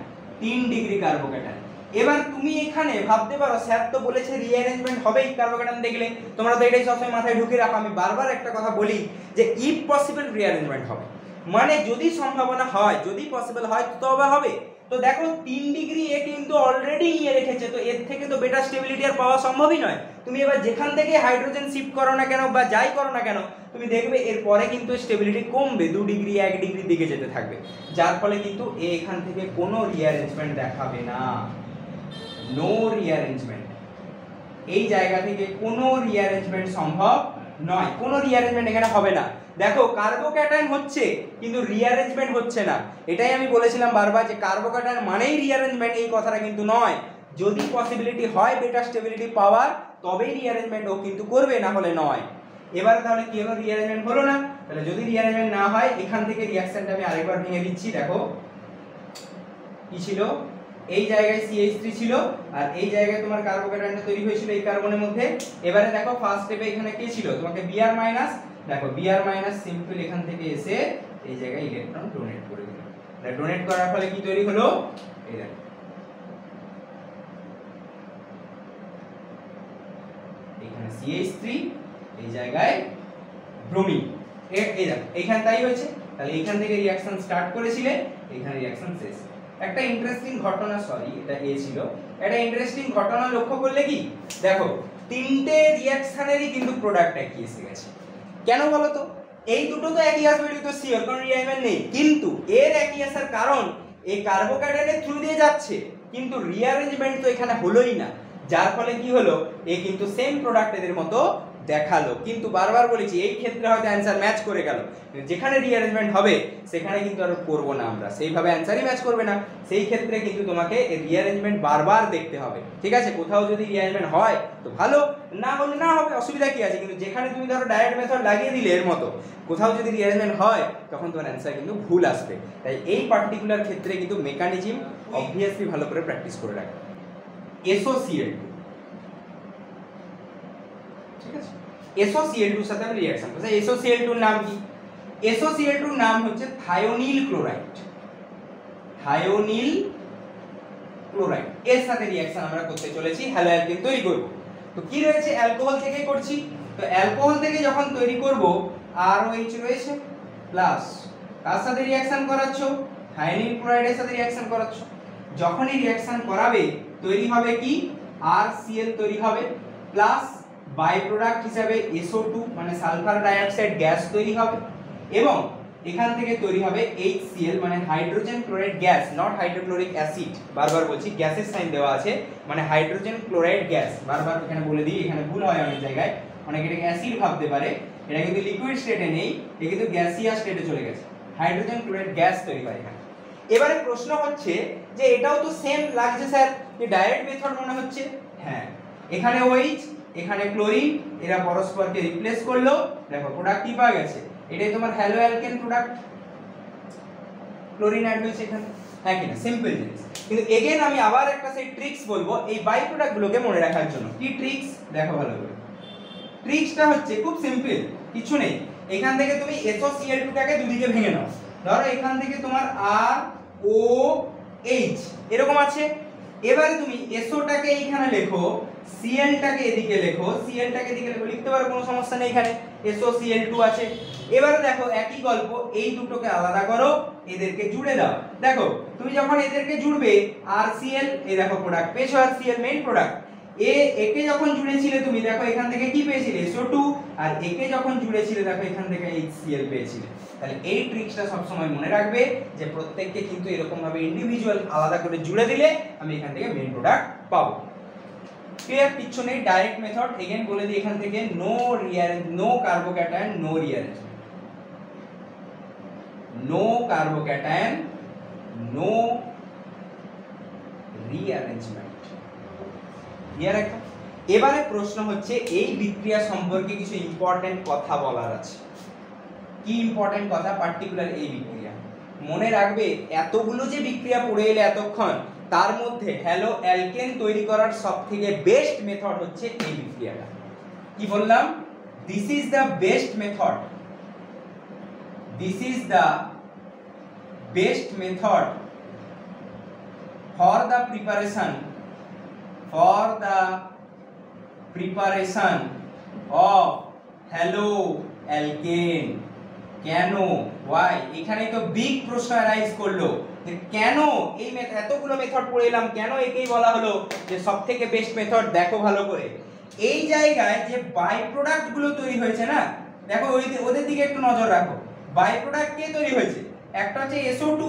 3 ডিগ্রি কার্বোক্যাটায়ন। এবার তুমি এখানে ভাবতে পারো স্যার তো বলেছে রিঅ্যারেঞ্জমেন্ট হবেই কার্বোক্যাটায়ন দেখলে, তোমরা তো এটাই সবসময় মাথায় ঢুকে রাখো। আমি বারবার একটা কথা বলি যে ইফ পসিবল রিঅ্যারেঞ্জমেন্ট হবে, মানে যদি সম্ভাবনা হয়, যদি পসিবল হয় তবে হবে। তো দেখো 3 ডিগ্রি এ কিন্তু অলরেডি নিয়ে রেখেছে, তো এর থেকে তো বেটার স্টেবিলিটি আর পাওয়া সম্ভবই নয়। তুমি এবার যেখান থেকে হাইড্রোজেন শিফট করো না কেন বা যাই করো না কেন, তুমি দেখবে এর পরে কিন্তু স্টেবিলিটি কমবে, 2 ডিগ্রি 1 ডিগ্রি দিকে যেতে থাকবে, যার ফলে কিন্তু এখান থেকে কোনো রিঅ্যারেঞ্জমেন্ট দেখাবে না, নো রিঅ্যারেঞ্জমেন্ট। এই জায়গা থেকে কোনো রিঅ্যারেঞ্জমেন্ট সম্ভব নয়, কোনো রিঅ্যারেঞ্জমেন্ট এখানে হবে না। দেখো কার্বোক্যাটায়ন হচ্ছে কিন্তু রিঅ্যারেঞ্জমেন্ট হচ্ছে না, এটাই আমি বলেছিলাম বারবার যে কার্বোক্যাটায়ন মানেই রিঅ্যারেঞ্জমেন্ট, এই কথাটা কিন্তু নয়। যদি পসিবিলিটি হয় বেটার স্টেবিলিটি পাওয়ার তবেই রিঅ্যারেঞ্জমেন্ট ও কিন্তু করবে, না হলে নয়। এবারে তাহলে কি হলো, রিঅ্যারেঞ্জমেন্ট হলো না, তাহলে যদি রিঅ্যারেঞ্জমেন্ট না হয় এখান থেকে রিঅ্যাকশনটা আমি আরেকবার ভেঙে দিচ্ছি। দেখো কি ছিল, এই জায়গায় CH3 ছিল আর এই জায়গায় তোমার কার্বোক্যাটায়নটা তৈরি হয়েছিল এই কার্বনের মধ্যে। এবারে দেখো ফার্স্ট স্টেপে এখানে কি ছিল, তোমাকে Br-, দেখো Br- সিম্পল এখান থেকে এসে এই জায়গায় ইলেকট্রন ডোনেট করে দিল। এটা ডোনেট করার ফলে কি তৈরি হলো, এই দেখো এখানে CH3, এই জায়গায় ব্রোমিন, এই দেখো এখানে তাই হয়েছে। তাহলে এখান থেকে রিঅ্যাকশন স্টার্ট করেছিলে, এখানে রিঅ্যাকশন শেষ। একটা ইন্টারেস্টিং ঘটনা, সরি এটা এ ছিল, একটা ইন্টারেস্টিং ঘটনা লক্ষ্য করলে কি দেখো, তিনটে রিঅ্যাকশনেরই কিন্তু প্রোডাক্ট একই এসে গেছে। কেন বলো তো, এই দুটো তো একই আসবে, এটা তো শিওর, কারণ রিঅ্যারেঞ্জমেন্ট নেই, কিন্তু এর একই আসার কারণ এই কার্বোক্যাটায়নের থ্রু দিয়ে যাচ্ছে, কিন্তু রিঅ্যারেঞ্জমেন্ট তো এখানে হলোই না, যার ফলে কি হলো, এ কিন্তু সেম প্রোডাক্ট এদের মতো দেখালো, কিন্তু বারবার বলেছি এই ক্ষেত্রে হয়তো অ্যান্সার ম্যাচ করে গেল, যেখানে রিঅ্যারেঞ্জমেন্ট হবে সেখানে কিন্তু আর করবো না আমরা, সেইভাবে অ্যান্সারই ম্যাচ করবে না, সেই ক্ষেত্রে কিন্তু তোমাকে রিঅ্যারেঞ্জমেন্ট বারবার দেখতে হবে, ঠিক আছে? কোথাও যদি রিঅ্যারেঞ্জমেন্ট হয় তো ভালো, না হলে না হবে, অসুবিধা কি আছে? কিন্তু যেখানে তুমি ধরো ডাইরেক্ট মেথড লাগিয়ে দিলে এর মতো, কোথাও যদি রিঅ্যারেঞ্জমেন্ট হয় তখন তোমার অ্যান্সার কিন্তু ভুল আসবে। তাই এই পার্টিকুলার ক্ষেত্রে কিন্তু মেকানিজম অবভিয়াসলি ভালো করে প্র্যাকটিস করে রাখবে। SOCl2, ঠিক আছে? SOCl2 সাথে আমি রিঅ্যাকশন করছি। SOCl2 এর নাম কি? SOCl2 এর নাম হচ্ছে থায়োনিল ক্লোরাইড। থায়োনিল ক্লোরাইড এর সাথে রিঅ্যাকশন আমরা করতে চলেছি, হ্যালো অ্যালকেন তৈরি করব। তো কি রয়েছে? অ্যালকোহল থেকে করছি, তো অ্যালকোহল থেকে যখন তৈরি করব ROH রয়েছে প্লাস, কার সাথে রিঅ্যাকশন করাচ্ছ? থায়োনিল ক্লোরাইডের সাথে রিঅ্যাকশন করাচ্ছ। যখনই রিঅ্যাকশন করাবে তৈরি হবে কি? RCl তৈরি হবে, প্লাস বাই প্রোডাক্ট হিসাবে SO2 মানে সালফার ডাইঅক্সাইড গ্যাস তৈরি হবে, এবং এখান থেকে তৈরি হবে HCl মানে hydrogen chloride gas, not hydrochloric acid, বারবার বলছি গ্যাসের সাইন দেওয়া আছে, মানে হাইড্রোজেন ক্লোরাইড গ্যাস, বারবার এখানে বলে দিই, এখানে ভুল হয় অনেক জায়গায়, অনেকে এটাকে অ্যাসিড ভাবতে পারে, এটা কিন্তু লিকুইড স্টেটে নেই, এটা কিন্তু গ্যাসিয়াস স্টেটে চলে গেছে, হাইড্রোজেন ক্লোরাইড গ্যাস তৈরি হয় এখানে। এবারে প্রশ্ন হচ্ছে যে এটাও তো সেম লাগছে স্যার, যে ডাইরেক্ট মেথড মনে হচ্ছে, হ্যাঁ, এখানে OH এখানে ক্লোরিন, এরা পরস্পরকে রিপ্লেস করলো, দেখো প্রোডাক্ট কি পাওয়া গেছে, এটাই তোমার haloalkane product, chlorine add হয়েছে এখানে, হ্যাঁ কিনা? সিম্পল জিনিস। কিন্তু এগেইন আমি আবার একটা সেই ট্রিক্স বলবো এই বাই প্রোডাক্ট গুলোকে মনে রাখার জন্য। কি ট্রিক্স? দেখো ভালো করে, ট্রিক্সটা হচ্ছে খুব সিম্পল, কিছু নেই, এখান থেকে তুমি SOCl2 টাকে দুদিকে ভেঙে নাও, ধরো এখান থেকে তোমার ROH এরকম আছে, এবারে তুমি SO টাকে এইখানে লেখো, Cl টাকে এদিকে লেখো, Cl টাকে এদিকে লেখো, লিখতে পারো, কোনো সমস্যা নেই, এখানে SOCl2 আছে। এবারে দেখো একই গল্প, এই দুটোকে আলাদা করো, এদেরকে জুড়ে দাও, দেখো তুমি যখন এদেরকে জুড়বে RCl, এই দেখো প্রোডাক্ট পেয়েছো, RCl মেইন প্রোডাক্ট, একে যখন জুড়েছিলে তুমি দেখো এখান থেকে কি পেয়েছিলে? SO2, আর একে যখন জুড়েছিলে দেখো এখান থেকে HCl পেয়েছিলে। তাহলে এই ট্রিক্সটা সব সময় মনে রাখবে যে প্রত্যেককে কিন্তু এরকম ভাবে ইন্ডিভিজুয়াল আলাদা করে জুড়ে দিলে আমি এখান থেকে মেইন প্রোডাক্ট পাবো। ক্লিয়ার? কিচ্ছু নেই, ডাইরেক্ট মেথড। এগেইন বলে দিই এখান থেকে no carbocation, no rearrangement, no carbocation, no rearrangement. Clear? একদম। এবারে প্রশ্ন হচ্ছে এই বিক্রিয়া সম্পর্কে কিছু ইম্পর্টেন্ট কথা বলার আছে। কি ইম্পর্টেন্ট কথা? পার্টিকুলার এই বিক্রিয়া মনে রাখবে, এতগুলো যে বিক্রিয়া পড়ে এলে এতক্ষণ, তার মধ্যে হ্যালো অ্যালকেন তৈরি করার সবথেকে বেস্ট মেথড হচ্ছে এই বিক্রিয়াটা। কি বললাম? This is the best method, this is the best method for the preparation, for the preparation of hello alkane. কেন? why? এখানে তো বিগ প্রশ্ন অ্যারাইজ করলো যে কেন এই এতগুলো মেথড পড়ে এলাম, কেন একেই বলা হলো যে সবথেকে বেস্ট মেথড? দেখো ভালো করে, এই জায়গায় যে বাই প্রোডাক্ট গুলো তৈরি হয়েছে না, দেখো ওদের দিকে একটু নজর রাখো। বাই প্রোডাক্ট কে তৈরি হয়েছে? একটা হচ্ছে SO2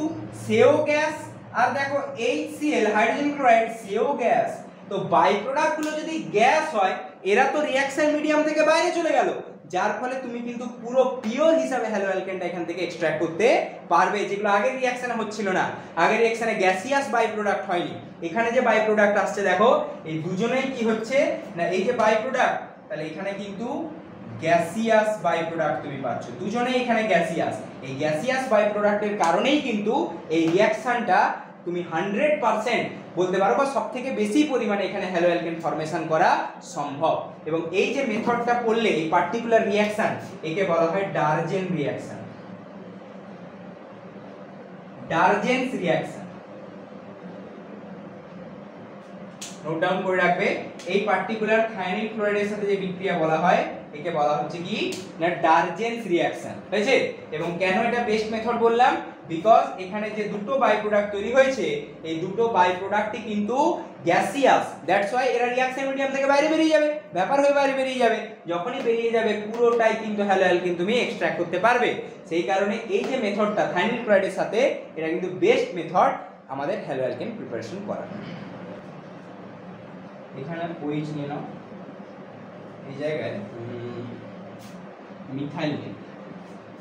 সেও গ্যাস, আর দেখো HCl হাইড্রোজেন ক্লোরাইড সেও গ্যাস। তো বাই প্রোডাক্ট গুলো যদি গ্যাস হয়, এরা তো রিঅ্যাকশন মিডিয়াম থেকে বাইরে চলে গেল, যার ফলে তুমি কিন্তু পুরো পিওর হিসাবে হ্যালো অ্যালকেনটা এখান থেকে এক্সট্রাক্ট করতে পারবে, যেগুলো আগের রিঅ্যাকশনে হচ্ছিল না। আগের রিঅ্যাকশনে গ্যাসিয়াস বাই প্রোডাক্ট হয়নি, এখানে যে বাই প্রোডাক্ট আসছে দেখো, এই দুজনেই কি হচ্ছে না, এই যে বাই প্রোডাক্ট, তাহলে এখানে কিন্তু গ্যাসিয়াস বাই প্রোডাক্ট তুমি পাচ্ছ, দুজনেই এখানে গ্যাসিয়াস। এই গ্যাসিয়াস বাই প্রোডাক্টের কারণেই কিন্তু এই রিঅ্যাকশনটা তুমি 100% বলতে পারো বা সবথেকে বেশি পরিমাণে এখানে হ্যালো অ্যালকেন ফরমেশন করা সম্ভব। এবং এই যে মেথডটা পড়লে এই পার্টিকুলার রিঅ্যাকশন, একে বলা হয় ডারজেন রিঅ্যাকশন, ডারজেন্স রিঅ্যাকশন। নোট ডাউন করে রাখবে, এই পার্টিকুলার থায়োনিল ক্লোরাইডের সাথে যে বিক্রিয়া বলা হয় একে বলা হচ্ছে কি না ডারজেন্স রিঅ্যাকশন, হয়েছে? এবং কেন এটা বেস্ট মেথড বললাম? বিকজ এখানে যে দুটো বাই প্রোডাক্ট তৈরি হয়েছে, এই দুটো বাই প্রোডাক্টই কিন্তু গ্যাসিয়াস, দ্যাটস ওয়াই এরা রিঅ্যাকশন মিডিয়াম থেকে বাইরে বেরিয়ে যাবে, ব্যাপার হয়ে বাইরে বেরিয়ে যাবে। যখনই বেরিয়ে যাবে পুরোটাই কিন্তু হ্যালো অ্যালকেন তুমি এক্সট্রাক্ট করতে পারবে। সেই কারণে এই যে মেথডটা থায়োনিল ক্লোরাইডের সাথে, এটা কিন্তু বেস্ট মেথড আমাদের হ্যালো অ্যালকেন প্রিপারেশন করার। এখানে OH নিয়ে নাও, এই জায়গায় মিথাইল নেই,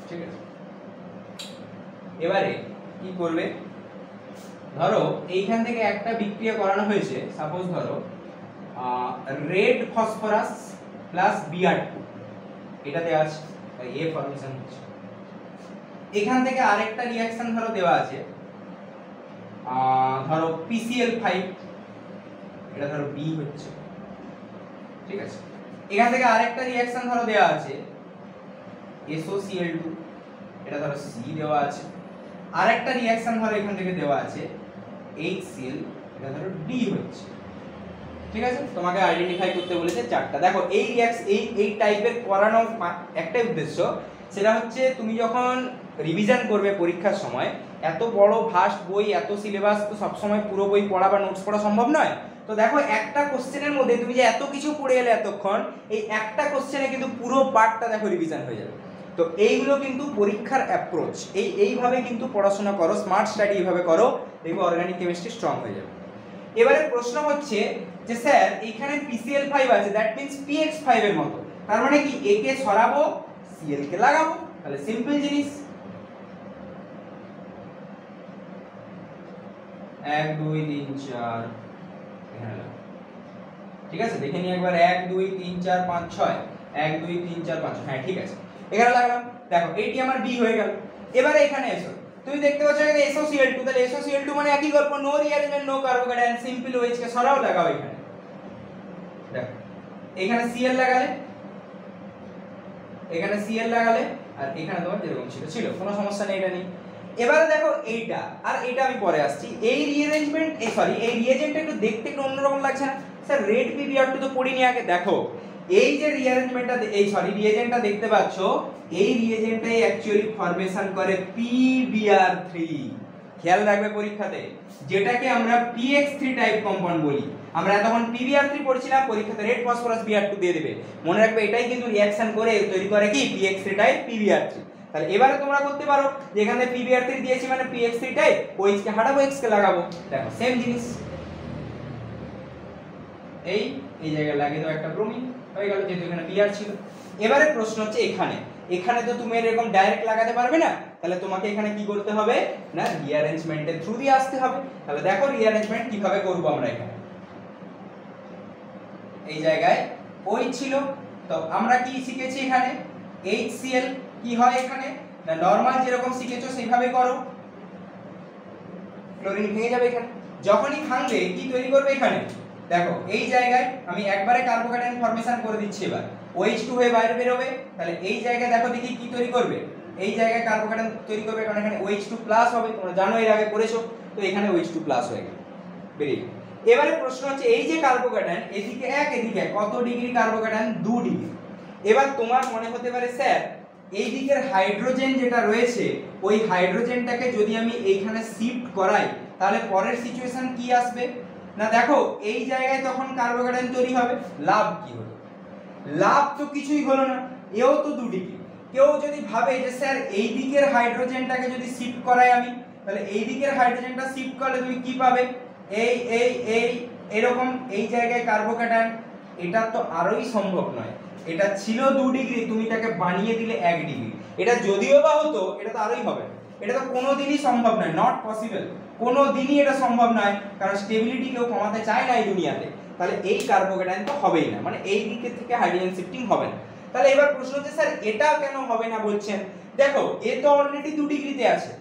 ঠিক আছে। এবারে কি করবে, ধরো এইখান থেকে একটা বিক্রিয়া করানো হয়েছে, সাপোজ ধরো রেড ফসফরাস প্লাস Br2, এটা দেওয়া আছে, এ ফর্মেশন হচ্ছে। এখান থেকে আরেকটা রিঅ্যাকশন ধরো দেওয়া আছে, ধরো PCl5, এটা ধরো B হচ্ছে, ঠিক আছে। এখান থেকে আরেকটা রিঅ্যাকশন ধরো দেওয়া আছে SOCl2, এটা ধরো C দেওয়া আছে। আরেকটা রিঅ্যাকশন ধরো এখান থেকে দেওয়া আছে HCl, এটা ধরো D হচ্ছে, ঠিক আছে। তোমাকে আইডেন্টিফাই করতে বলেছে চারটা। দেখো এই টাইপের করানো একটাই উদ্দেশ্য, সেটা হচ্ছে তুমি যখন রিভিশন করবে পরীক্ষার সময়, এত বড় ভাস্ট বই, এত সিলেবাস, তো সব সময় পুরো বই পড়া বা নোটস পড়া সম্ভব নয়। তো দেখো একটা কোশ্চেনের মধ্যে তুমি যে এত কিছু পড়ে এলে এতক্ষণ, এই একটা কোশ্চেনে কিন্তু পুরো পার্টটা দেখো রিভিশন হয়ে যাবে। তো এইগুলো কিন্তু পরীক্ষার অ্যাপ্রোচ, এইভাবে কিন্তু পড়াশোনা করো, স্মার্ট স্টাডি এইভাবে করো, দেখো অর্গানিক কেমিস্ট্রি স্ট্রং হয়ে যাবে। এবারে প্রশ্ন হচ্ছে যে স্যার এখানে PCl5 আছে, দ্যাট মিন্স PX5 এর মতো, তার মানে কি A কে সরাবো, Cl কে লাগাবো, তাহলে সিম্পল জিনিস, 1 2 3 4 এখানে, ঠিক আছে। দেখে নিই একবার, 1 2 3 4 5 6, 1 2 3 4 5, হ্যাঁ ঠিক আছে, এখানে লাগালাম। দেখো এইটি আমার B হয়ে গেল। এবারে এখানে এসো, তুমি দেখতে পাচ্ছ এখানে SOCl2, তাহলে SOCl2 মানে একই গল্প, no rearrangement, no carbocation, simple OH কে সরাও, লাগাও এখানে। দেখো এখানে Cl লাগালে, এখানে Cl লাগালে, আর এখানে তোমার যেরকম ছিল কোনো সমস্যা নেই, এটা নেই। এবারে দেখো এইটা আর এটা আমি পরে আসছি, এই রিঅ্যারেঞ্জমেন্ট, এই রিঅ্যাজেন্টটা একটু দেখতে একটু অন্যরকম লাগছে না স্যার? রেড PBr2 তো পড়িনি আগে। দেখো এই যে রিঅ্যারেঞ্জমেন্টটা, রিঅ্যাজেন্টটা দেখতে পাচ্ছো, এই রিঅ্যাজেন্টটাই অ্যাকচুয়ালি ফরমেশন করে PBr3। খেয়াল রাখবে পরীক্ষাতে, যেটাকে আমরা PX3 টাইপ কম্পাউন্ড বলি। আমরা এতক্ষণ PBr3 পড়ছিলাম, পরীক্ষাতে রেড ফসফরাস Br2 দিয়ে দেবে, মনে রাখবে এটাই কিন্তু রিঅ্যাকশন করে তৈরি করে কি PX3 টাইপ PBr3। তাহলে এবারে তোমরা করতে পারো যে এখানে PBr3 দিয়েছি মানে PX3 টাইপ, OH কে হাঁটাবো, X কে লাগাবো, দেখো সেম জিনিস। এই জায়গায় লাগিয়ে দাও একটা ব্রোমিন, হয়ে গেল, যেহেতু এখানে Br ছিল। এবারে প্রশ্ন হচ্ছে এখানে তো তুমি এরকম ডাইরেক্ট লাগাতে পারবে না, তাহলে তোমাকে এখানে কি করতে হবে না, রিঅ্যারেঞ্জমেন্টের থ্রু দিয়ে আসতে হবে। তাহলে দেখো রিঅ্যারেঞ্জমেন্ট কিভাবে করব আমরা। এখানে এই জায়গায় OH ছিল, তো আমরা কি শিখেছি এখানে HCl কি হয় এখানে না, নরমাল যেরকম শিখেছো সেইভাবে করো, ক্লোরিন ভেঙে যাবে এখানে। যখনই ভাঙবে কি তৈরি করবে এখানে, দেখো এই জায়গায় আমি একবারে কার্বোকেটায়ন ফরমেশন করে দিচ্ছি। এবার OH2 হয়ে বাইরে বের হবে, তাহলে এই জায়গায় দেখো দেখি কি তৈরি করবে, এই জায়গায় কার্বোকেটায়ন তৈরি করবে, কারণ এখানে OH2 প্লাস হবে, তোমরা জানো এর আগে করেছো। তো এখানে OH2 প্লাস হয়ে গেল, বেরিয়ে গেল। এবারে প্রশ্ন হচ্ছে এই যে কার্বোকেটায়ন, এদিকে 1 এদিকে 1, কত ডিগ্রি কার্বোকেটায়ন? 2 ডিগ্রি। এবার তোমার মনে হতে পারে স্যার এই দিকের হাইড্রোজেন যেটা রয়েছে, ওই হাইড্রোজেনটাকে যদি আমি এইখানে শিফট করাই, তাহলে পরের সিচুয়েশন কি আসবে না, দেখো এই জায়গায় তখন কার্বোকেটায়ন তৈরি হবে। লাভ কি হলো? লাভ তো কিছুই হলো না, এও তো 2 ডিগ্রি। কেউ যদি ভাবে যে স্যার এই দিকের হাইড্রোজেনটাকে যদি শিফট করাই আমি, তাহলে এই দিকের হাইড্রোজেনটা শিফট করলে তুমি কি পাবে, এই এরকম এই জায়গায় কার্বোকেটায়ন। এটা তো আরোই সম্ভব নয়, এটা ছিল 2 ডিগ্রি, তুমি তাকে বানিয়ে দিলে 1 ডিগ্রি। এটা যদিও বা হতো, এটা তো আরোই হবে। এটা তো কোনোদিনই সম্ভব নয়, নট পসিবল, কোনোদিনই এটা সম্ভব নয়, কারণ স্টেবিলিটি কেউ কমাতে চায় না এই দুনিয়াতে। তাহলে এই কার্বোকেটায়ন তো হবেই না, মানে এই দিকে থেকে হাইড্রোজেন শিফটিং হবে না। তাহলে এবার প্রশ্ন হচ্ছে স্যার এটা কেন হবে না বলছেন? দেখো এ তো অলরেডি 2 ডিগ্রিতে আছে,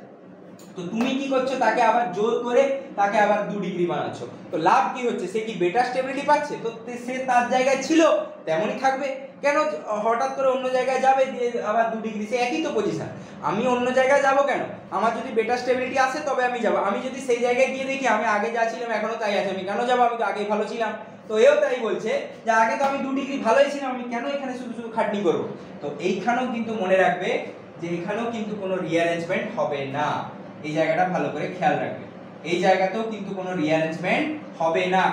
তো তুমি কি করছো, তাকে আবার জোর করে তাকে আবার 2 ডিগ্রি বানাচ্ছো। তো লাভ কি হচ্ছে, সে কি বেটার স্টেবিলিটি পাচ্ছে? তো সে তার জায়গায় ছিল তেমনই থাকবে, কেন হঠাৎ করে অন্য জায়গায় যাবে দিয়ে আবার 2 ডিগ্রি? সে একই তো পজিশন, আমি অন্য জায়গায় যাব কেন? আমার যদি বেটার স্টেবিলিটি আসে তবে আমি যাব। আমি যদি সেই জায়গায় গিয়ে দেখি আমি আগে যা ছিলাম এখনো তাই আছে, আমি কেন যাব? আমি তো আগেই ভালো ছিলাম। তো এও তাই বলছে যে আগে তো আমি 2 ডিগ্রি ভালোই ছিলাম, আমি কেন এখানে শুধু শুধু খাটনি করব? তো এইখানেও কিন্তু মনে রাখবে যে এখানেও কিন্তু কোনো রিঅ্যারেঞ্জমেন্ট হবে না, এই জায়গাটা ভালো করে খেয়াল রাখবে। এই জায়গাতেও কিন্তু কোনো রিঅ্যারেঞ্জমেন্ট হবে না,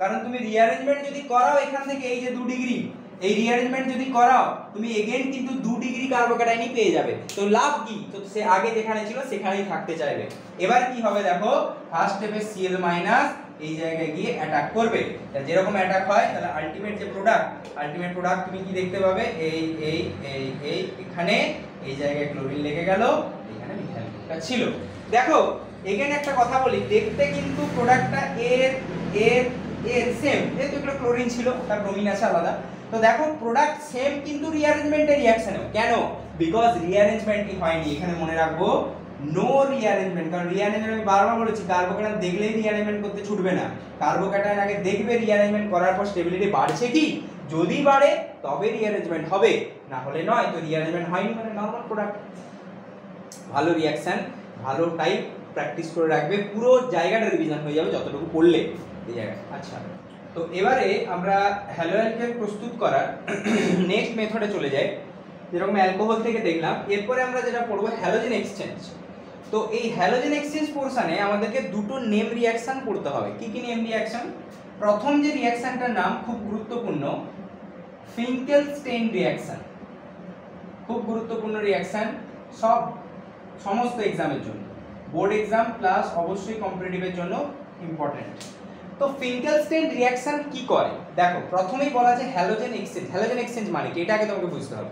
কারণ তুমি রিঅ্যারেঞ্জমেন্ট যদি করাও এখান থেকে এই যে 2 ডিগ্রি, এই রিঅ্যারেঞ্জমেন্ট যদি করাও তুমি এগেইন কিন্তু 2 ডিগ্রি কার্বোকেটায়নই পেয়ে যাবে। তো লাভ কি? তো সে আগে যেখানে ছিল সেখানেই থাকতে চাইবে। এবার কি হবে দেখো, ফার্স্ট স্টেপে Cl- এই জায়গায় গিয়ে অ্যাটাক করবে। যেরকম অ্যাটাক হয় তাহলে আলটিমেট প্রোডাক্ট তুমি কি দেখতে পাবে, এই এই এই এই এখানে এই জায়গায় ক্লোরিন লেগে গেল, এখানে মিথাইল গ্রুপটা ছিল। দেখো এখানে একটা কথা বলি, দেখতে কিন্তু প্রোডাক্টটা এর এর এর সেম, যেহেতু এগুলো ক্লোরিন ছিল তার ব্রোমিন আছে আলাদা। তো দেখো প্রোডাক্ট সেম কিন্তু রিঅ্যারেঞ্জমেন্টের রিঅ্যাকশনেও, কেন? বিকজ রিঅ্যারেঞ্জমেন্টই হয়নি। এখানে মনে রাখবো নো রিঅ্যারেঞ্জমেন্ট, কারণ রিঅ্যারেঞ্জমেন্ট আমি বারবার বলেছি কার্বোক্যাটায়ন দেখলেই রিঅ্যারেঞ্জমেন্ট করতে ছুটবে না। কার্বোক্যাটায়ন আগে দেখবে রিঅ্যারেঞ্জমেন্ট করার পর স্টেবিলিটি বাড়ছে কি, যদি বাড়ে তবে রিঅ্যারেঞ্জমেন্ট হবে, না হলে নয়। তো রিঅ্যারেঞ্জমেন্ট হয়নি মানে নরমাল প্রোডাক্ট। ভালো রিঅ্যাকশন, ভালো টাইপ প্র্যাকটিস করে রাখবে, পুরো জায়গাটা রিভিশন হয়ে যাবে যতটুকু পড়লে এই জায়গায়। আচ্ছা, তো এবারে আমরা হ্যালোঅ্যালকেন প্রস্তুত করার নেক্সট মেথডে চলে যাই। যেরকম অ্যালকোহল থেকে দেখলাম, এরপরে আমরা যেটা পড়বো হ্যালোজেন এক্সচেঞ্জ। তো এই হ্যালোজেন এক্সচেঞ্জ পোরশনে আমাদেরকে দুটো নেম রিঅ্যাকশন পড়তে হবে। কি কি নেম রিঅ্যাকশন? প্রথম যে রিঅ্যাকশনটার নাম খুব গুরুত্বপূর্ণ, ফিঙ্কেলস্টেইন রিঅ্যাকশন। খুব গুরুত্বপূর্ণ রিঅ্যাকশন সমস্ত এক্সামের জন্য, বোর্ড এক্সাম প্লাস অবশ্যই কম্পিটিটিভের জন্য ইম্পর্টেন্ট। তো ফিঙ্কেলস্টেইন রিঅ্যাকশন কি করে দেখো, প্রথমেই বলা আছে হ্যালোজেন এক্সচেঞ্জ। হ্যালোজেন এক্সচেঞ্জ মানে কি, এটা আগে তোমাকে বুঝতে হবে।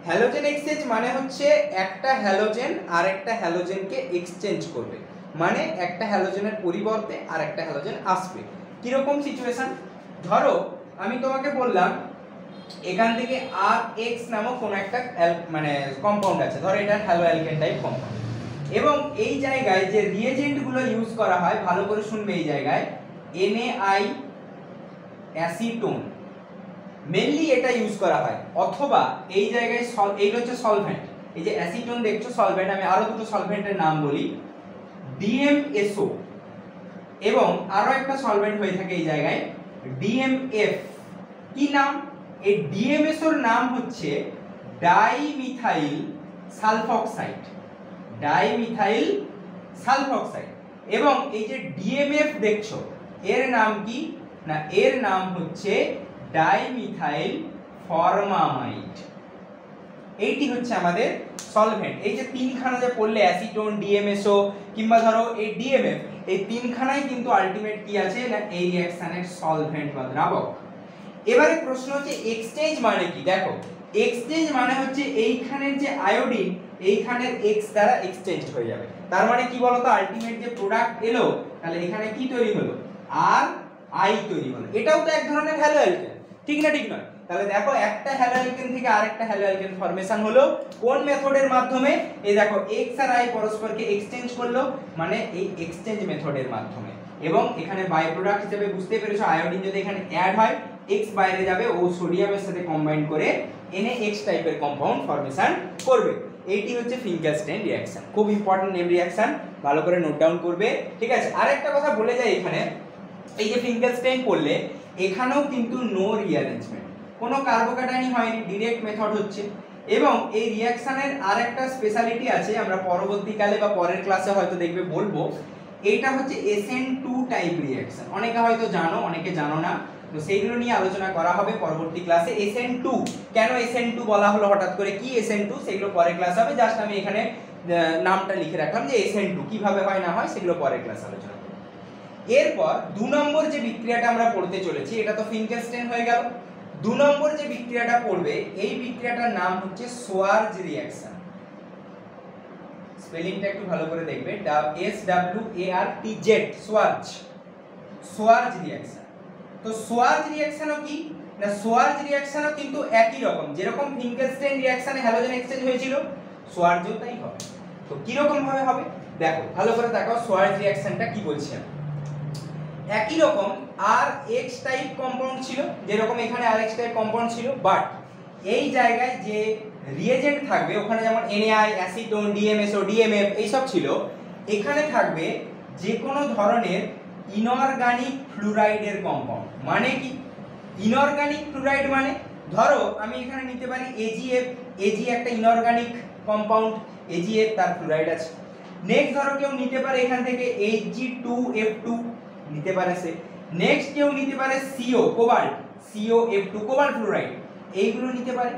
হ্যালোজেন এক্সচেঞ্জ মানে হচ্ছে একটা হ্যালোজেন আর একটা হ্যালোজেনকে এক্সচেঞ্জ করবে, মানে একটা হ্যালোজেনের পরিবর্তে আর একটা হ্যালোজেন আসবে। কিরকম সিচুয়েশন? ধরো আমি তোমাকে বললাম এখান থেকে RX নামক কোন একটা মানে কম্পাউন্ড আছে, ধরো এটা হ্যালো অ্যালকেন টাইপ কম্পাউন্ড, এবং এই জায়গায় যে রিএজেন্ট গুলো ইউজ করা হয় ভালো করে শুনবে, এই জায়গায় NaI অ্যাসিটোন মেনলি এটা ইউজ করা হয়, অথবা এই জায়গায় এইটা হচ্ছে সলভেন্ট, এই যে অ্যাসিটোন দেখছো সলভেন্ট, আমি আরো দুটো সলভেন্টের নাম বলি, DMSO, এবং আরো একটা সলভেন্ট হয়ে থাকে এই জায়গায় DMF। কি নাম? এই DMSO এর নাম হচ্ছে ডাইমিথাইল সালফক্সাইড, ডাইমিথাইল সালফক্সাইড। এবং এই যে DMF দেখছো এর নাম কি না, এর নাম হচ্ছে ডাইমিথাইল ফরমামাইড। এইটি হচ্ছে আমাদের সলভেন্ট। এই যে তিনখানা যে পড়লে অ্যাসিটোন, DMSO কিংবা ধরো এই DMF, এই তিনখানাই কিন্তু আলটিমেট কি আছে না, এই রিঅ্যাকশনের সলভেন্ট বা দ্রাবক। এবারে প্রশ্ন হচ্ছে এক্সচেঞ্জ মানে কি? দেখো এক্সচেঞ্জ মানে হচ্ছে এইখানের যে আয়োডিন এইখানের X দ্বারা এক্সচেঞ্জ হয়ে যাবে। তার মানে কি বলতো, আলটিমেট যে প্রোডাক্ট এলো তাহলে এখানে কি তৈরি হলো, RI তৈরি হলো। এটাও তো এক ধরনের হ্যালো অ্যালকেন, ঠিক না ঠিক নয়? তাহলে দেখো একটা হ্যালো অ্যালকেন থেকে আরেকটা হ্যালো অ্যালকেন ফরমেশন হলো কোন মেথডের মাধ্যমে? এই দেখো X আর I পরস্পরকে এক্সচেঞ্জ করলো, মানে এই এক্সচেঞ্জ মেথডের মাধ্যমে। এবং এখানে বাই প্রোডাক্ট হিসেবে বুঝতে পেরেছো, আয়োডিন যদি এখানে অ্যাড হয় X বাইরে যাবে, ও সোডিয়ামের সাথে কম্বাইন করে NaX টাইপের কম্পাউন্ড ফরমেশন করবে। এইটি হচ্ছে ফিঙ্কেলস্টেইন রিঅ্যাকশন, খুব ইম্পর্টেন্ট নেম রিঅ্যাকশন, ভালো করে নোট ডাউন করবে, ঠিক আছে? আরেকটা কথা বলে যাই, এখানে এই যে ফিঙ্কেলস্টেইন করলে এখানেও কিন্তু নো রিঅ্যারেঞ্জমেন্ট, কোনো কার্বোক্যাটায়নই হয়নি, ডাইরেক্ট মেথড হচ্ছে। এবং এই রিঅ্যাকশনের আরেকটা স্পেশালিটি আছে, আমরা পরবর্তীকালে বা পরের ক্লাসে হয়তো দেখবে বলবো, এটা হচ্ছে SN2 টাইপ রিঅ্যাকশন। অনেকে হয়তো জানো, অনেকে জানো না, তো সেইগুলো নিয়ে আলোচনা করা হবে পরবর্তী ক্লাসে। SN2 কেন SN2 বলা হলো হঠাৎ করে, কি SN2 সেগুলো পরের ক্লাস হবে, জাস্ট আমি এখানে নামটা লিখে রাখলাম যে SN2 কিভাবে হয় না হয় সেগুলো পরের ক্লাসে আলোচনা করব। এরপর 2 নম্বর যে বিক্রিয়াটা আমরা পড়তে চলেছি, এটা তো ফিঙ্কেলস্টেইন হয়ে গেল। 2 নম্বর যে বিক্রিয়াটা পড়বে, এই বিক্রিয়াটার নাম হচ্ছে সোয়ার্জ রিঅ্যাকশন। স্পেলিংটা একটু ভালো করে দেখবে, SWARTZ, সোয়ার্জ, সোয়ার্জ রিঅ্যাকশন। তো সোয়ার্জ রিঅ্যাকশনও কি না, সোয়ার্জ রিঅ্যাকশনও কিন্তু একই রকম, যেরকম ফিঙ্কেলস্টেইন রিঅ্যাকশনে হ্যালোজেন এক্সচেঞ্জ হয়েছিল, সোয়ার্জও তাই হবে। তো কি রকম ভাবে হবে দেখো, ভালো করে দেখো সোয়ার্জ রিঅ্যাকশনটা কি বলছি আমি। একই রকম RX টাইপ কম্পাউন্ড ছিল, যেরকম এখানে RX টাইপ কম্পাউন্ড ছিল, বাট এই জায়গায় যে রিএজেন্ট থাকবে ওখানে যেমন NaI, অ্যাসিটোন, DMSO, DMF এইসব ছিল, এখানে থাকবে যে কোনো ধরনের ইনঅর্গানিক ফ্লুরাইডের কম্পাউন্ড। মানে কি ইনঅর্গানিক ফ্লুরাইড? মানে ধরো আমি এখানে নিতে পারি AgF, Ag একটা ইনঅর্গানিক কম্পাউন্ড, AgF তার ফ্লুরাইড আছে। নেক্সট ধরো কেউ নিতে পারে এখান থেকে Ag2F2 নিতে পারে সে। নেক্সট কেউ নিতে পারে CO, cobalt, COF2 cobalt fluoride, এইগুলো নিতে পারে।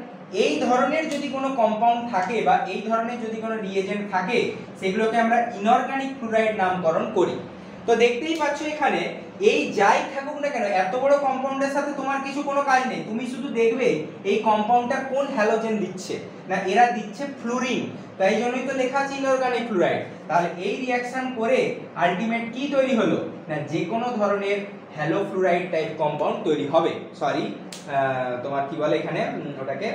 এই ধরনের যদি কোনো কম্পাউন্ড থাকে বা এই ধরনের যদি কোনো রিএজেন্ট থাকে, সেগুলোকে আমরা ইনঅর্গানিক ফ্লুরাইড নামকরণ করি। তো দেখতেই পাচ্ছ এখানে এই যাই থাকুক না কেন এত বড় কম্পাউন্ডের সাথে তোমার কিছু কোনো কাজ নেই, তুমি শুধু দেখবে এই কম্পাউন্ডটা কোন হ্যালোজেন দিচ্ছে, না এরা দিচ্ছে ফ্লুরিন, তাই জন্যই তো লেখা আছে ইনঅর্গানিক ফ্লুরাইড। তাহলে এই রিঅ্যাকশন করে আলটিমেট কি তৈরি হলো, না যে কোনো ধরনের হ্যালো ফ্লুরাইড টাইপ কম্পাউন্ড তৈরি হবে, সরি তোমার কি বলে এখানে ওটাকে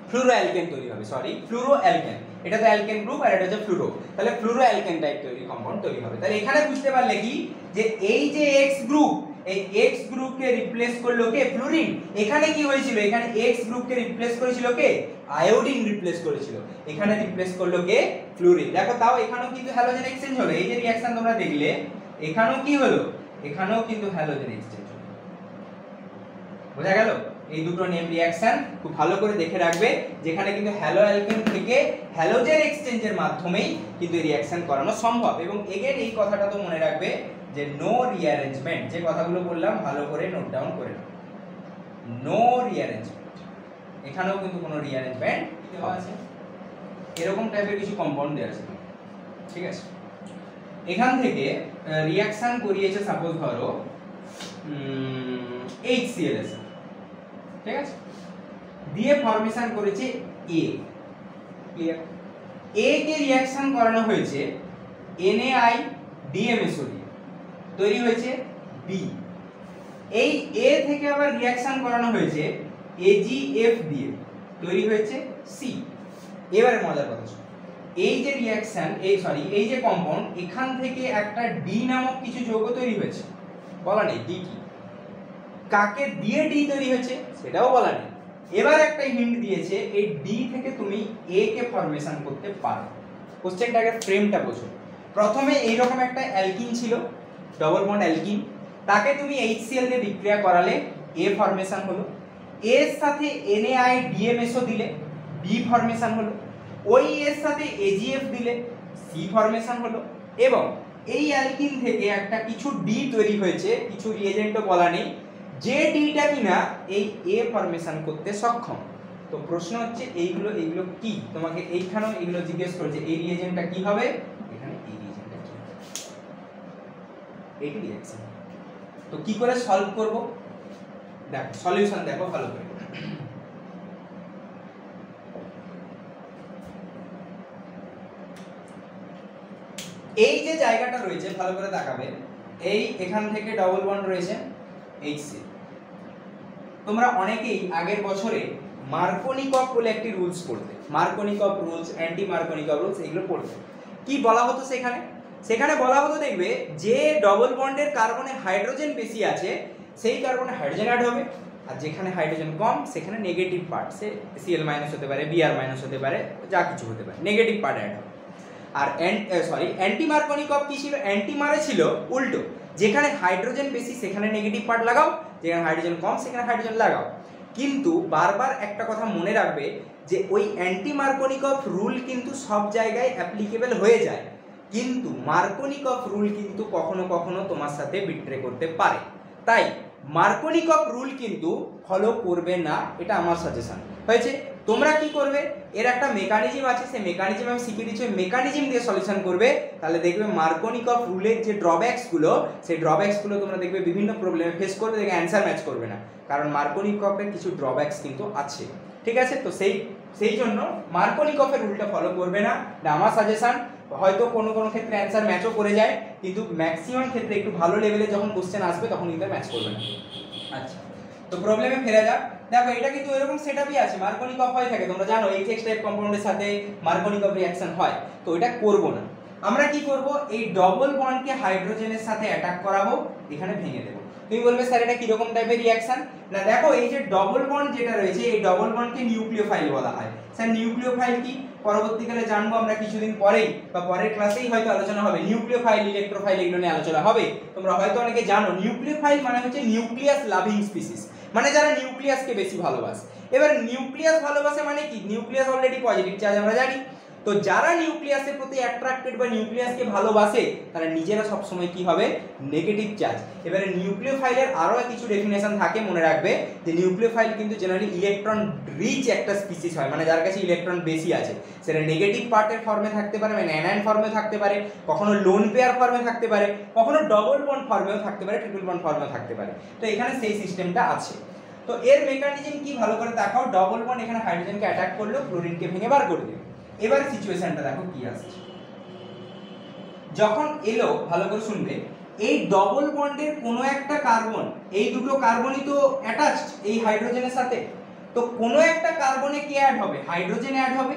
ফ্লুরো অ্যালকেন তৈরি হবে, সরি ফ্লুরো অ্যালকেন, এটা তো অ্যালকেন গ্রুপ আর এটা হচ্ছে ফ্লুরো, তাহলে ফ্লুরো অ্যালকেন টাইপ তৈরি কম্পাউন্ড তৈরি হবে। তাহলে এখানে বুঝতে পারলে কি যে এই যে এক্স গ্রুপ, এই এক্স গ্রুপকে রিপ্লেস করলো কে, ফ্লুরিন। এখানে কি হয়েছিল, এখানে এক্স গ্রুপকে রিপ্লেস করেছিল কে, আয়োডিন রিপ্লেস করেছিল, এখানে রিপ্লেস করলো কে, ফ্লুরিন। দেখো তাও এখানেও কিন্তু হ্যালোজেন এক্সচেঞ্জ হলো, এই যে রিঅ্যাকশন তোমরা দেখলে এখানেও কি হলো, এখানেও কিন্তু হ্যালোজেন এক্সচেঞ্জ হলো। বোঝা গেল? এই দুটো নেম রিঅ্যাকশন খুব ভালো করে দেখে রাখবে, যেখানে কিন্তু হ্যালো অ্যালকেন থেকে হ্যালোজেন এক্সচেঞ্জের মাধ্যমেই কিন্তু রিঅ্যাকশন করানো সম্ভব। এবং এগেন এই কথাটা তো মনে রাখবে যে নো রিঅ্যারেঞ্জমেন্ট, যে কথাগুলো বললাম ভালো করে নোট ডাউন করে নাও, নো রিঅ্যারেঞ্জমেন্ট, এখানেও কিন্তু কোনো রিঅ্যারেঞ্জমেন্ট দেওয়া আছে, এরকম টাইপের কিছু কম্পাউন্ড দেওয়া আছে, ঠিক আছে। এখান থেকে রিঅ্যাকশন করিয়েছে সাপোজ ধরো HCl এর সাথে, ঠিক আছে, দিয়ে ফরমেশন করেছে A, clear. A K reaction করানো হয়েছে NaI DMSO দিয়ে, তৈরি হয়েছে B। এই A থেকে আবার রিঅ্যাকশন করানো হয়েছে AgF দিয়ে, তৈরি হয়েছে C। এবারে মজার কথা শুনো, এই যে রিঅ্যাকশন এই যে কম্পাউন্ড, এখান থেকে একটা D নামক কিছু যৌগ তৈরি হয়েছে, বলা নেই D কি, কাকে দিয়ে D তৈরি হয়েছে সেটাও বলা নেই। এবার একটা হিন্ট দিয়েছে এই D থেকে তুমি A কে ফরমেশন করতে পারো। কোশ্চেনটাকে ফ্রেমটা বোঝো। প্রথমে এইরকম একটা অ্যালকিন ছিল, ডবল বন্ড অ্যালকিন, তাকে তুমি HCl দিয়ে বিক্রিয়া করালে A ফরমেশন হলো, এর সাথে NaI DMSO দিলে B ফরমেশন হলো, ওই এর সাথে AgF দিলে C ফরমেশন হলো, এবং এই অ্যালকিন থেকে একটা কিছু D তৈরি হয়েছে, কিছু রিএজেন্টও বলা নেই, যে ডিটা কিনা এই A ফরমেশন করতে সক্ষম। তো প্রশ্ন হচ্ছে এইগুলো কি, তোমাকে এইখানেও এগুলো জিজ্ঞেস করেছে, এই রিএজেন্টটা কি হবে, এখানে এই রিএজেন্টটা কি হবে, এইটি রিঅ্যাকশন। তো কি করে সলভ করব, দেখো সলিউশন দেখো ভালো করে। এই যে জায়গাটা রয়েছে ভালো করে তাকাবে, এই এখান থেকে ডবল বন্ড রয়েছে HC। তোমরা অনেকেই আগের বছরে মার্কোনিকভ বলে একটি রুলস পড়তে, মার্কোনিকভ রুলস, অ্যান্টি মার্কোনিকভ রুলস, এগুলো পড়তে। কি বলা হতো সেখানে বলা হতো, দেখবে যে ডবল বন্ডের কার্বনে হাইড্রোজেন বেশি আছে সেই কার্বনে হাইড্রোজেন অ্যাড হবে, আর যেখানে হাইড্রোজেন কম সেখানে নেগেটিভ পার্ট, সে Cl মাইনাস হতে পারে, Br মাইনাস হতে পারে, যা কিছু হতে পারে, নেগেটিভ পার্ট অ্যাড হবে। আর অ্যান্টি মার্কোনিকভ কি ছিল, অ্যান্টি মারে ছিল উল্টো, যেখানে হাইড্রোজেন বেশি সেখানে নেগেটিভ পার্ট লাগাও, যেখানে হাইড্রোজেন কম সেখানে হাইড্রোজেন লাগাও। কিন্তু বারবার একটা কথা মনে রাখবে যে ওই অ্যান্টি মার্কোনিকভ রুল কিন্তু সব জায়গায় অ্যাপ্লিকেবল হয়ে যায়, কিন্তু মার্কোনিকভ রুল কিন্তু কখনো কখনো তোমার সাথে বিট্রে করতে পারে। তাই মার্কোনিকভ রুল কিন্তু ফলো করবে না, এটা আমার সাজেশন হয়েছে। তোমরা কি করবে, এর একটা মেকানিজম আছে, সেই মেকানিজম আমি শিখিয়ে দিচ্ছি, মেকানিজম দিয়ে সলিউশন করবে, তাহলে দেখবে মার্কোনিকভ রুলের যে ড্রব্যাকসগুলো, সেই ড্রব্যাকসগুলো তোমরা দেখবে বিভিন্ন প্রবলেমে ফেস করবে, দেখবে অ্যান্সার ম্যাচ করবে না, কারণ মার্কোনিকভের কিছু ড্রব্যাকস কিন্তু আছে, ঠিক আছে। তো সেই জন্য মার্কোনিকভের রুলটা ফলো করবে না, এটা আমার সাজেশন। হয়তো কোনো কোনো ক্ষেত্রে অ্যান্সার ম্যাচও করে যায়, কিন্তু ম্যাক্সিমাম ক্ষেত্রে একটু ভালো লেভেলে যখন কোশ্চেন আসবে তখন কিন্তু ম্যাচ করবে না। আচ্ছা, তো প্রবলেমে ফেরা যাক। দেখো এটা কিন্তু এরকম সেটআপই আছে, মার্কোনিকভ হয়ে থাকে, তোমরা জানো HX টাইপ কম্পাউন্ডের সাথে মার্কোনিকভ রিঅ্যাকশন হয়। তো এটা করব না, আমরা কি করব, এই ডবল বন্ডকে হাইড্রোজেনের সাথে অ্যাটাক করাবো, এখানে ভেঙে দেব। তুমি বলবে স্যার এটা কি রকম টাইপের রিঅ্যাকশন, না দেখো এই যে ডবল বন্ড যেটা রয়েছে, এই ডবল বন্ডকে নিউক্লিওফাইল বলা হয়। স্যার নিউক্লিওফাইল কি, পরবর্তীকালে জানবো আমরা কিছুদিন পরেই, বা পরের ক্লাসেই হয়তো আলোচনা হবে, নিউক্লিওফাইল, ইলেকট্রোফাইল এগুলো নিয়ে আলোচনা হবে। তোমরা হয়তো অনেকে জানো নিউক্লিওফাইল মানে হচ্ছে নিউক্লিয়াস লাভিং স্পিসিস, মানে যারা নিউক্লিয়াসকে বেশি ভালোবাসে। এবার নিউক্লিয়াস ভালোবাসে মানে কি, নিউক্লিয়াস অলরেডি পজিটিভ চার্জ আমরা জানি, তো যারা নিউক্লিয়াসের প্রতি অ্যাট্রাক্টেড বা নিউক্লিয়াসকে ভালোবাসে তারা নিজেরা সবসময় কি হবে, নেগেটিভ চার্জ। এবারে নিউক্লিওফাইলের আরও কিছু ডেফিনেশন থাকে, মনে রাখবে যে নিউক্লিওফাইল কিন্তু জেনারেলি ইলেকট্রন রিচ একটা স্পিসিস হয়, মানে যার কাছে ইলেকট্রন বেশি আছে। সেটা নেগেটিভ পার্টের ফর্মে থাকতে পারে, মানে অ্যানায়ন ফর্মে থাকতে পারে, কখনো লোন পেয়ার ফর্মে থাকতে পারে, কখনো ডবল বন্ড ফর্মেও থাকতে পারে, ট্রিপল বন্ড ফর্মেও থাকতে পারে। তো এখানে সেই সিস্টেমটা আছে। তো এর মেকানিজম কি ভালো করে দেখাও, ডবল বন্ড এখানে হাইড্রোজেনকে অ্যাটাক করলো, ক্লোরিনকে ভেঙে বার করে দিল। এবার সিচুয়েশনটা দেখো কি আসছে। যখন এলো, ভালো করে শুনবে, এই ডবল বন্ডের কোনো একটা কার্বন, এই দুটো কার্বনই তো অ্যাটাচড এই হাইড্রোজেনের সাথে, তো কোনো একটা কার্বনে কি অ্যাড হবে, হাইড্রোজেন অ্যাড হবে,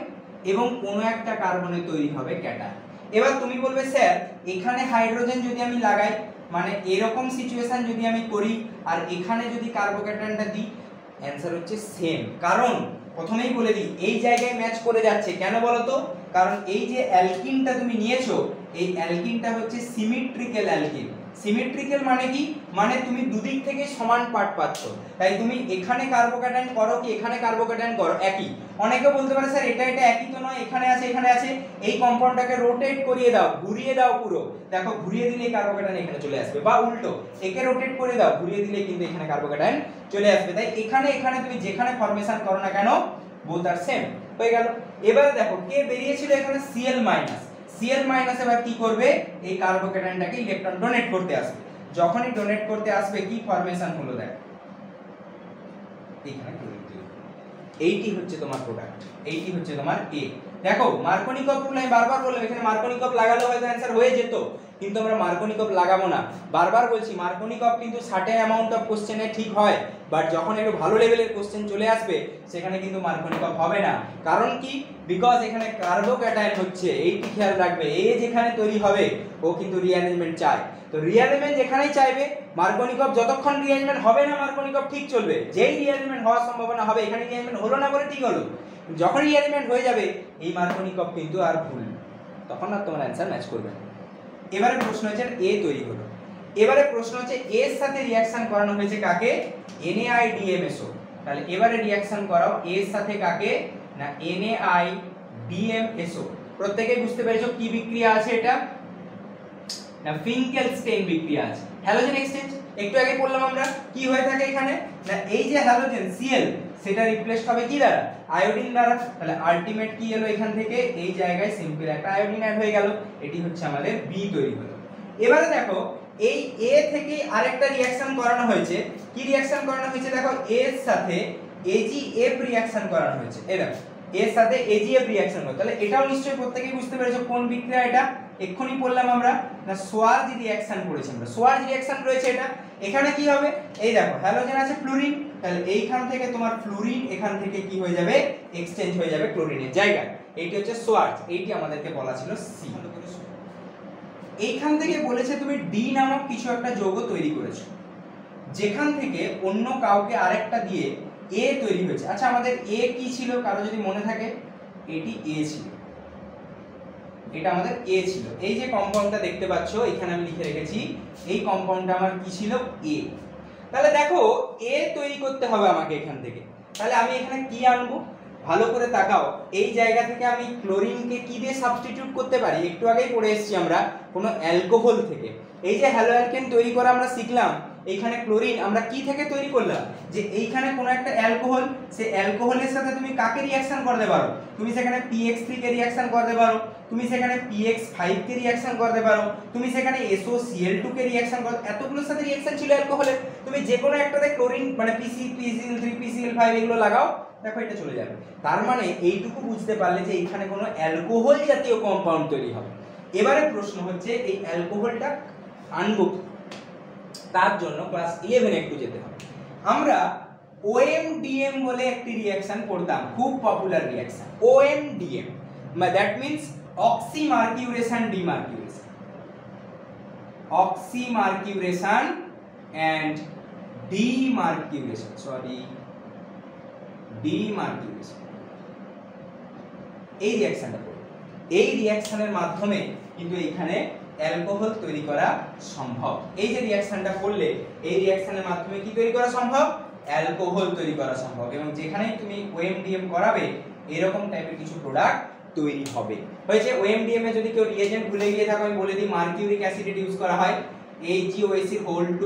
এবং কোনো একটা কার্বনে তৈরি হবে ক্যাটায়ন। এবার তুমি বলবে স্যার এখানে হাইড্রোজেন যদি আমি লাগাই, মানে এরকম সিচুয়েশন যদি আমি করি, আর এখানে যদি কার্বোক্যাটায়নটা দিই, অ্যান্সার হচ্ছে সেম। কারণ প্রথমেই বলে দিই এই জায়গায় ম্যাচ করে যাচ্ছে, কেন বলো তো, কারণ এই যে অ্যালকিনটা তুমি নিয়েছো, এই অ্যালকিনটা হচ্ছে সিমেট্রিক্যাল অ্যালকিন। সিমেট্রিক্যাল মানে কি, মানে তুমি দুদিক থেকে সমান পার্ট পাচ্ছ, তাই তুমি এখানে কার্বোক্যাটায়ন করো কি এখানে কার্বোক্যাটায়ন করো একই। অনেকে বলতে পারে স্যার এটা এটা একই তো নয়, এখানে আছে এখানে আছে, এই কম্পাউন্ডটাকে রোটেট করিয়ে দাও, ঘুরিয়ে দাও পুরো, দেখো ঘুরিয়ে দিলে কার্বোক্যাটায়ন এখানে চলে আসবে, বা উল্টো একে রোটেট করে দাও, ঘুরিয়ে দিলে কিন্তু এখানে কার্বোক্যাটায়ন চলে আসবে। তাই এখানে এখানে তুমি যেখানে ফরমেশন করো না কেন, বোথ আর সেম হয়ে গেল। এবার দেখো কে বেরিয়েছিল এখানে, Cl মাইনাস। Cl মাইনাস এবার কি করবে, এই কার্বোক্যাটায়নটাকে ইলেকট্রন ডোনেট করতে আসবে। যখনই ডোনেট করতে আসবে কি ফরমেশন হলো, দেখো এখানে এইটি হচ্ছে তোমার প্রোডাক্ট, এইটি হচ্ছে তোমার এ। দেখো মার্কোনিকভ রুল আমি বারবার বললাম, এখানে মার্কোনিকভ লাগালে হয়তো অ্যান্সার হয়ে যেত, কিন্তু আমরা মার্কোনিকভ লাগাবো না। বারবার বলছি মার্কোনিকভ কিন্তু সার্টেন অ্যামাউন্ট অফ কোশ্চেনে ঠিক হয়, বাট যখন একটু ভালো লেভেলের কোশ্চেন চলে আসবে সেখানে কিন্তু মার্কোনিকভ হবে না। কারণ কি, বিকজ এখানে কার্বোক্যাটায়ন হচ্ছে, এইটি খেয়াল রাখবে, এ যেখানে তৈরি হবে ও কিন্তু রিঅ্যারেঞ্জমেন্ট চায়। তো রিঅ্যারেঞ্জমেন্ট যেখানেই চাইবে, মার্কোনিকভ যতক্ষণ রিঅ্যারেঞ্জমেন্ট হবে না মার্কোনিকভ ঠিক চলবে। যেই রিঅ্যারেঞ্জমেন্ট হওয়ার সম্ভাবনা হবে, এখানে রিঅ্যারেঞ্জমেন্ট হলো না বলে ঠিক হলো, যখন রিঅ্যারেঞ্জমেন্ট হয়ে যাবে এই মার্কোনিকভ কিন্তু আর ভুল, তখন আর তোমার অ্যান্সার ম্যাচ করবে না। এবারে প্রশ্ন হচ্ছে এ তৈরি হলো, এবারে প্রশ্ন হচ্ছে এর সাথে রিঅ্যাকশন করানো হয়েছে কাকে, NaIDMSO। তাহলে এবারে রিঅ্যাকশন করাও এর সাথে কাকে না, NaIDMSO। প্রত্যেকেই বুঝতে পেরেছো কি বিক্রিয়া আছে এটা না, ফিঙ্কেলস্টেইন বিক্রিয়া আছে, হ্যালোজেন এক্সচেঞ্জ। একটু আগে বললাম আমরা কি হয়ে থাকে এখানে না, এই যে হ্যালোজেন Cl সেটা রিপ্লেসড হবে কি দ্বারা, আয়োডিন দ্বারা। তাহলে আলটিমেট কি এলো এখান থেকে, এই জায়গায় সিম্পল একটা আয়োডিন অ্যাড হয়ে গেল, এটি হচ্ছে আমাদের বি তৈরি হলো। এবারে দেখো এই এ থেকে আরেকটা রিঅ্যাকশন করানো হয়েছে, কি রিঅ্যাকশন করানো হয়েছে দেখো, এর সাথে AgF রিঅ্যাকশন করানো হয়েছে। এই দেখো এর সাথে AgF রিঅ্যাকশন হলো, তাহলে এটাও নিশ্চয়ই প্রত্যেকেই বুঝতে পেরেছো কোন বিক্রিয়া এটা, এক্ষুনি বললাম আমরা না, সোয়ার্জ রিঅ্যাকশন করেছি আমরা, সোয়ার্জ রিঅ্যাকশন রয়েছে এটা। এখানে কি হবে, এই দেখো হ্যালোজেন আছে ফ্লুরিন, তাহলে এইখান থেকে তোমার ফ্লুরিন এখান থেকে কি হয়ে যাবে, এক্সচেঞ্জ হয়ে যাবে ক্লোরিনের জায়গায়। এইটি হচ্ছে সোয়ার্জ, এইটি আমাদেরকে বলা ছিল সি। এইখান থেকে বলেছে তুমি ডি নামক কিছু একটা যৌগ তৈরি করেছো, যেখান থেকে অন্য কাউকে আরেকটা দিয়ে এ তৈরি হয়েছে। আচ্ছা আমাদের এ কি ছিল, কারো যদি মনে থাকে, এটি এ ছিল, এটা আমাদের এ ছিল। এই যে কম্পাউন্ডটা দেখতে পাচ্ছ এখানে আমি লিখে রেখেছি, এই কম্পাউন্ডটা আমার কি ছিল, এ। তাহলে দেখো এ তৈরি করতে হবে আমাকে এখান থেকে, তাহলে আমি এখানে কি আনবো, ভালো করে তাকাও। এই জায়গা থেকে আমি ক্লোরিনকে কি দিয়ে সাবস্টিটিউট করতে পারি, একটু আগেই পড়ে এসেছি আমরা, কোনো অ্যালকোহল থেকে। এই যে হ্যালো অ্যালকেন তৈরি করা আমরা শিখলাম, এইখানে ক্লোরিন আমরা কি থেকে তৈরি করলাম, যে এইখানে কোনো একটা অ্যালকোহল, সেই অ্যালকোহলের সাথে তুমি কাকে রিঅ্যাকশন করতে পারো, তুমি সেখানে PX3 কে রিঅ্যাকশন করতে পারো, তুমি সেখানে PX5 কে রিঅ্যাকশন করতে পারো, তুমি সেখানে SOCl2 কে রিঅ্যাকশন করতে, এতগুলোর সাথে রিঅ্যাকশন ছিল অ্যালকোহলের, তুমি যে কোনো একটাতে ক্লোরিন মানে PCl3 PCl5 এগুলো লাগাও, দেখো এটা চলে যাবে। তার মানে এইটুকু বুঝতে পারলে যে এইখানে কোনো অ্যালকোহল জাতীয় কম্পাউন্ড তৈরি হবে। এবারে প্রশ্ন হচ্ছে এই অ্যালকোহলটা আনবো, তার জন্য ক্লাস 11 একটু যেতে হবে। আমরা OMDM বলে একটি রিঅ্যাকশন পড়তাম, খুব popular reaction OMDM, that means oxymercuration demercuration, oxymercuration and demercuration, demercuration. এই রিঅ্যাকশনটা পড়ো, এই রিঅ্যাকশনের মাধ্যমে কিন্তু এখানে অ্যালকোহল তৈরি করা সম্ভব। এই যে রিঅ্যাকশনটা করলে এই রিঅ্যাকশনের মাধ্যমে কি তৈরি করা সম্ভব, অ্যালকোহল তৈরি করা সম্ভব। এবং যেখানেই তুমি OMDM করাবে এরকম টাইপের কিছু প্রোডাক্ট তৈরি হবে। হয়েছে। OMDM এ যদি কেউ রিয়েজেন্ট ভুলে গিয়ে থাকো আমি বলে দিই, মার্কিউরিক অ্যাসিডেট ইউজ করা হয় HgOAc2,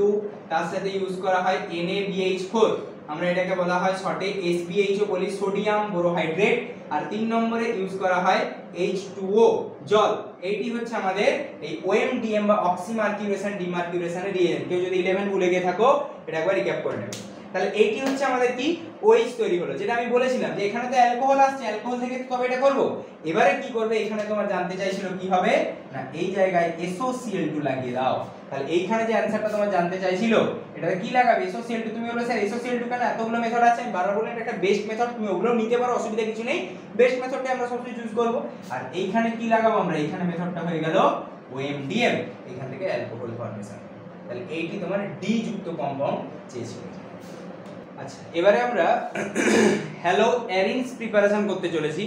তার সাথে ইউজ করা হয় NaBH4, আমরা এটাকে বলা হয় শর্টে SBH ও বলি, সোডিয়াম বোরোহাইড্রেট। আর 3 নম্বরে ইউজ করা হয় H2O, জল। এইটি হচ্ছে আমাদের এই OMDM বা অক্সিমার্কিউরেশন ডিমার্কিউরেশনের রিয়েজেন্ট। কেউ যদি 11 ভুলে গিয়ে থাকো এটা একবার রিক্যাপ করে নেবে। তাহলে এইটি হচ্ছে আমাদের কি OH তৈরি হলো, যেটা আমি বলেছিলাম যে এখানে তো অ্যালকোহল আসছে, অ্যালকোহল থেকে তবে এটা করব। এবারে কি করবে, এখানে তোমার জানতে চাইছিল কি হবে না, এই জায়গায় SOCl2 লাগিয়ে দাও। তাহলে এইখানে যে অ্যানসারটা তোমার জানতে চাইছিল এটাতে কি লাগাবে, SOCl2। তুমি বলবে স্যার SOCl2 কেন, এতগুলো মেথড আছে। আমি বারবার বললাম এটা একটা বেস্ট মেথড, তুমি ওগুলো নিতে পারো, অসুবিধা কিছু নেই। বেস্ট মেথডটা আমরা সবসময় চুজ করব। আর এইখানে কি লাগাবো আমরা, এইখানে মেথডটা হয়ে গেল OMDM, এখান থেকে অ্যালকোহল ফর্মেশন। তাহলে এইটি তোমার ডি যুক্ত কম্পাউন্ড চেয়েছিল। আচ্ছা, এবারে আমরা হ্যালো অ্যারিনস প্রিপারেশন করতে চলেছি।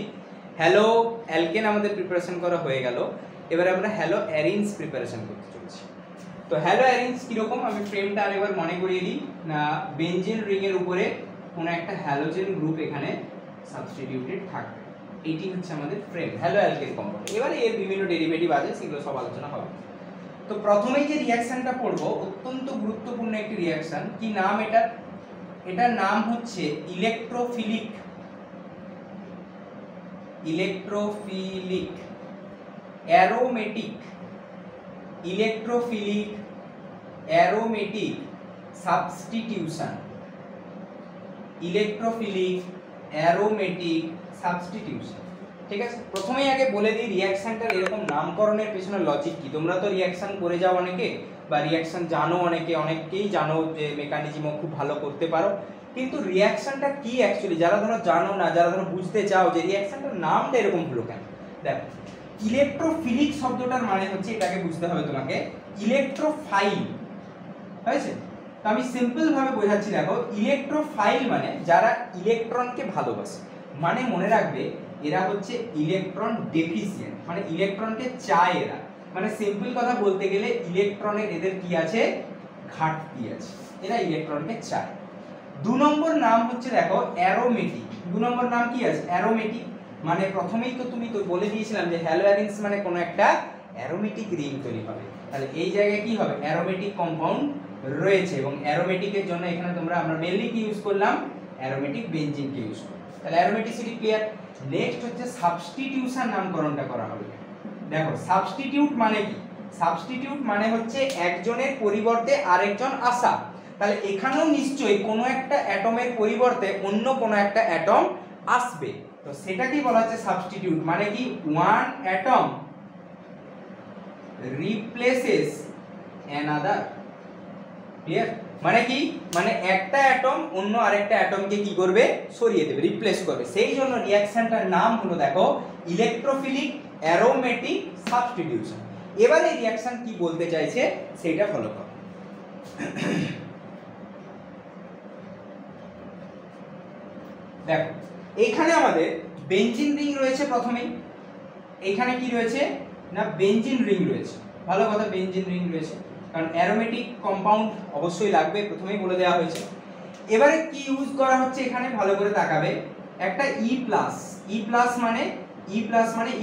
হ্যালো অ্যালকেন আমাদের প্রিপারেশন করা হয়ে গেল, এবারে আমরা হ্যালো অ্যারিনস প্রিপারেশন করতে চলেছি। তো হ্যালো অ্যারিনস কিরকম, আমি ফ্রেমটা আরেকবার মনে করিয়ে দিই না, বেনজিন রিং এর উপরে কোনো একটা হ্যালোজেন গ্রুপ এখানে সাবস্টিটিউটেড থাকবে, এইটি হচ্ছে আমাদের ফ্রেম হ্যালো অ্যালকেন কম্পাউন্ড। এবারে এর বিভিন্ন ডেরিভেটিভ আছে, সেগুলো সব আলোচনা হবে। তো প্রথমেই যে রিঅ্যাকশনটা পড়বো অত্যন্ত গুরুত্বপূর্ণ একটি রিঅ্যাকশন, কি নাম এটা, এটার নাম হচ্ছে ইলেকট্রোফিলিক অ্যারোমেটিক সাবস্টিটিউশন। ঠিক আছে, প্রথমেই আগে বলে দিই রিঅ্যাকশনটার এরকম নামকরণের পেছনে লজিক কি। তোমরা তো রিঅ্যাকশন করে যাও অনেকে, বা রিঅ্যাকশন জানো অনেকেই জানো যে মেকানিজমও খুব ভালো করতে পারো, কিন্তু রিঅ্যাকশনটা কি অ্যাকচুয়ালি যারা ধরো জানো না, যারা ধরো বুঝতে চাও যে রিঅ্যাকশনটার নামটা এরকম হলো কেন। দেখো, ইলেকট্রোফিলিক শব্দটার মানে হচ্ছে, এটাকে বুঝতে হবে তোমাকে, ইলেকট্রোফাইল। হয়েছে, তো আমি সিম্পল ভাবে বোঝাচ্ছি। দেখো, ইলেকট্রোফাইল মানে যারা ইলেকট্রনকে ভালোবাসে, মানে মনে রাখবে এরা হচ্ছে ইলেকট্রন ডেফিসিয়েন্ট, মানে ইলেকট্রনকে চায় এরা, মানে সিম্পল কথা বলতে গেলে ইলেকট্রনের এদের কি আছে, ঘাটতি আছে, এরা ইলেকট্রনকে চায়। 2 নম্বর নাম হচ্ছে দেখো অ্যারোমেটিক। 2 নম্বর নাম কি আছে, অ্যারোমেটিক। মানে প্রথমেই তো তুমি তো বলে দিয়েছিলাম যে হ্যালো অ্যারিনস মানে কোনো একটা অ্যারোমেটিক রিং তৈরি হবে, তাহলে এই জায়গায় কি হবে, অ্যারোমেটিক কম্পাউন্ড রয়েছে। এবং অ্যারোমেটিকের জন্য এখানে আমরা মেইনলি কি ইউজ করলাম, অ্যারোমেটিক বেনজিনকে ইউজ করলাম। তাহলে অ্যারোমেটিসিটি ক্লিয়ার। নেক্সট হচ্ছে সাবস্টিটিউশন নামকরণটা করা হবে। দেখো, সাবস্টিটিউট মানে কি, সাবস্টিটিউট মানে হচ্ছে একজনের পরিবর্তে আরেকজন আসা। তাহলে এখানেও নিশ্চয়ই কোনো একটা অ্যাটমের পরিবর্তে অন্য কোনো একটা অ্যাটম আসবে, তো সেটাকেই বলা হচ্ছে সাবস্টিটিউট। মানে কি, one atom replaces another. Clear, মানে কি, মানে একটা অ্যাটম অন্য আরেকটা অ্যাটমকে কি করবে, সরিয়ে দেবে, রিপ্লেস করবে। সেই জন্য রিঅ্যাকশনটার নাম হলো দেখো ইলেকট্রোফিলিক অ্যারোমেটিক সাবস্টিটিউশন। এবারে এই রিঅ্যাকশন কি বলতে চাইছে সেটা ফলো করো। দেখো, এইখানে আমাদের বেনজিন রিং রয়েছে প্রথমেই, এইখানে কি রয়েছে না, বেনজিন রিং রয়েছে। ভালো কথা, বেনজিন রিং রয়েছে, কারণ অ্যারোমেটিক কম্পাউন্ড অবশ্যই লাগবে, প্রথমেই বলে দেওয়া হয়েছে। এবারে কি ইউজ করা হচ্ছে এখানে, ভালো করে তাকাবে, একটা ই প্লাস মানে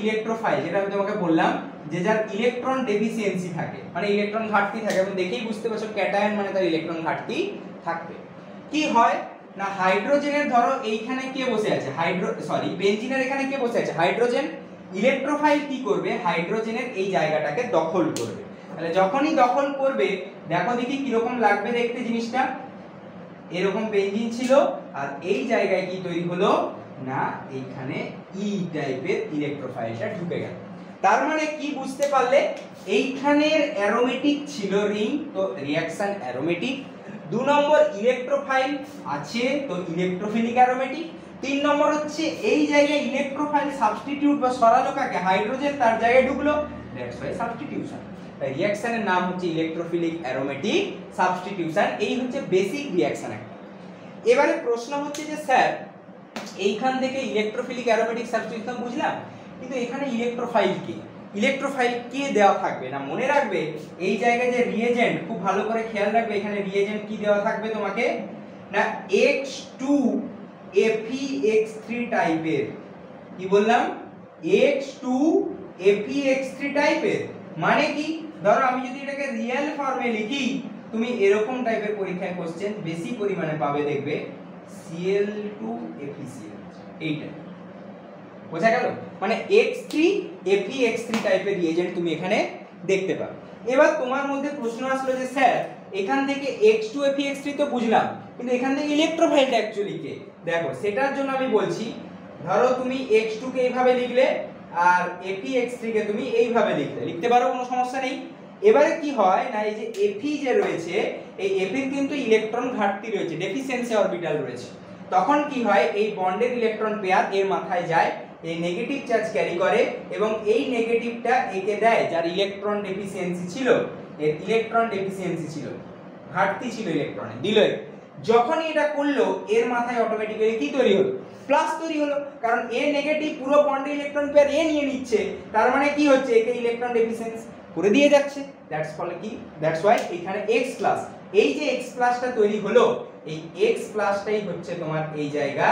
ইলেকট্রোফাইল, যেটা আমি তোমাকে বললাম যে যার ইলেকট্রন ডেফিসিয়েন্সি থাকে, মানে ইলেকট্রন ঘাটতি থাকে, এবং দেখেই বুঝতে পারছো ক্যাটায়ন মানে তার ইলেকট্রন ঘাটতি থাকবে। কি হয় না, হাইড্রোজেনের ধরো এইখানে কে বসে আছে, বেনজিনের এখানে কে বসে আছে, হাইড্রোজেন। ইলেকট্রোফাইল কি করবে, হাইড্রোজেনের এই জায়গাটাকে দখল করবে। তাহলে যখনই দখল করবে, দেখো দেখি কিরকম লাগবে দেখতে জিনিসটা, এরকম বেনজিন ছিল, আর এই জায়গায় কি তৈরি হলো না, এইখানে ই টাইপের ইলেকট্রোফাইলটা ঢুকে গেল। তার মানে কি বুঝতে পারলে, এইখানের অ্যারোমেটিক ছিল রিং, তো রিঅ্যাকশন অ্যারোমেটিক। 2 নম্বর ইলেকট্রোফাইল আছে, তো ইলেকট্রোফিলিক অ্যারোমেটিক। 3 নম্বর হচ্ছে এই জায়গায় ইলেকট্রোফাইল সাবস্টিটিউট বা সরালো কাকে, হাইড্রোজেন, তার জায়গায় ঢুকলো, দ্যাটস ওয়াই সাবস্টিটিউশন। তাই রিঅ্যাকশনের নাম হচ্ছে ইলেকট্রোফিলিক অ্যারোমেটিক সাবস্টিটিউশন। এই হচ্ছে বেসিক রিঅ্যাকশন একটা। এবারে প্রশ্ন হচ্ছে যে স্যার এইখান থেকে ইলেকট্রোফিলিক অ্যারোমেটিক সাবস্টিটিউশন বুঝলাম, কিন্তু এখানে ইলেকট্রোফাইল কে দেওয়া থাকবে না, মনে রাখবে এই জায়গায় যে রিয়েজেন্ট, খুব ভালো করে খেয়াল রাখবে, এখানে রিয়েজেন্ট কি দেওয়া থাকবে তোমাকে না, H2 Fe X3 টাইপের, কি বললাম, H2Fe(X3) টাইপের। মানে কি, ধরো আমি যদি এটাকে রিয়েল ফর্মে লিখি, তুমি এরকম টাইপের পরীক্ষায় কোশ্চেন বেশি পরিমাণে পাবে, দেখবে Cl2FeCl, এইটা বোঝা গেল। মানে X3Fe(X3) টাইপের রিয়েজেন্ট তুমি এখানে দেখতে পাবে। এবার তোমার মধ্যে প্রশ্ন আসলো যে স্যার এখান থেকে H2Fe(X3) তো বুঝলাম, কিন্তু এখান থেকে ইলেকট্রোফাইলটা অ্যাকচুয়ালি কে? দেখো সেটার জন্য আমি বলছি, ধরো তুমি H2 কে এইভাবে লিখলে আর Fe(X3) কে তুমি এইভাবে লিখতে পারো, কোনো সমস্যা নেই। এবারে কি হয় না, এই যে Fe যে রয়েছে, এই Fe এর কিন্তু ইলেকট্রন ঘাটতি রয়েছে, ডেফিসিয়েন্সি অরবিটাল রয়েছে। তখন কি হয়, এই বন্ডের ইলেকট্রন পেয়ার এর মাথায় যায়, এই নেগেটিভ চার্জ ক্যারি করে এবং এই নেগেটিভটা একে দেয় যার ইলেকট্রন ডেফিসিয়েন্সি ছিল, এর ইলেকট্রন ডেফিসিয়েন্সি ছিল, ঘাটতি ছিল ইলেকট্রনে, দিল। যখনই এটা করলো এর মাথায় অটোমেটিক্যালি কি তৈরি হলো? প্লাস তৈরি হলো, কারণ এ নেগেটিভ পুরো বন্ডের ইলেকট্রন পেয়ার এ নিয়ে নিচ্ছে, তার মানে কি হচ্ছে, একে ইলেকট্রন ডেফিসিয়েন্সি করে দিয়ে যাচ্ছে। দ্যাটস ফলে কি, দ্যাটস ওয়াই এখানে X প্লাস, এই যে X প্লাসটা তৈরি হলো, এই X প্লাসটাই হচ্ছে তোমার এই জায়গা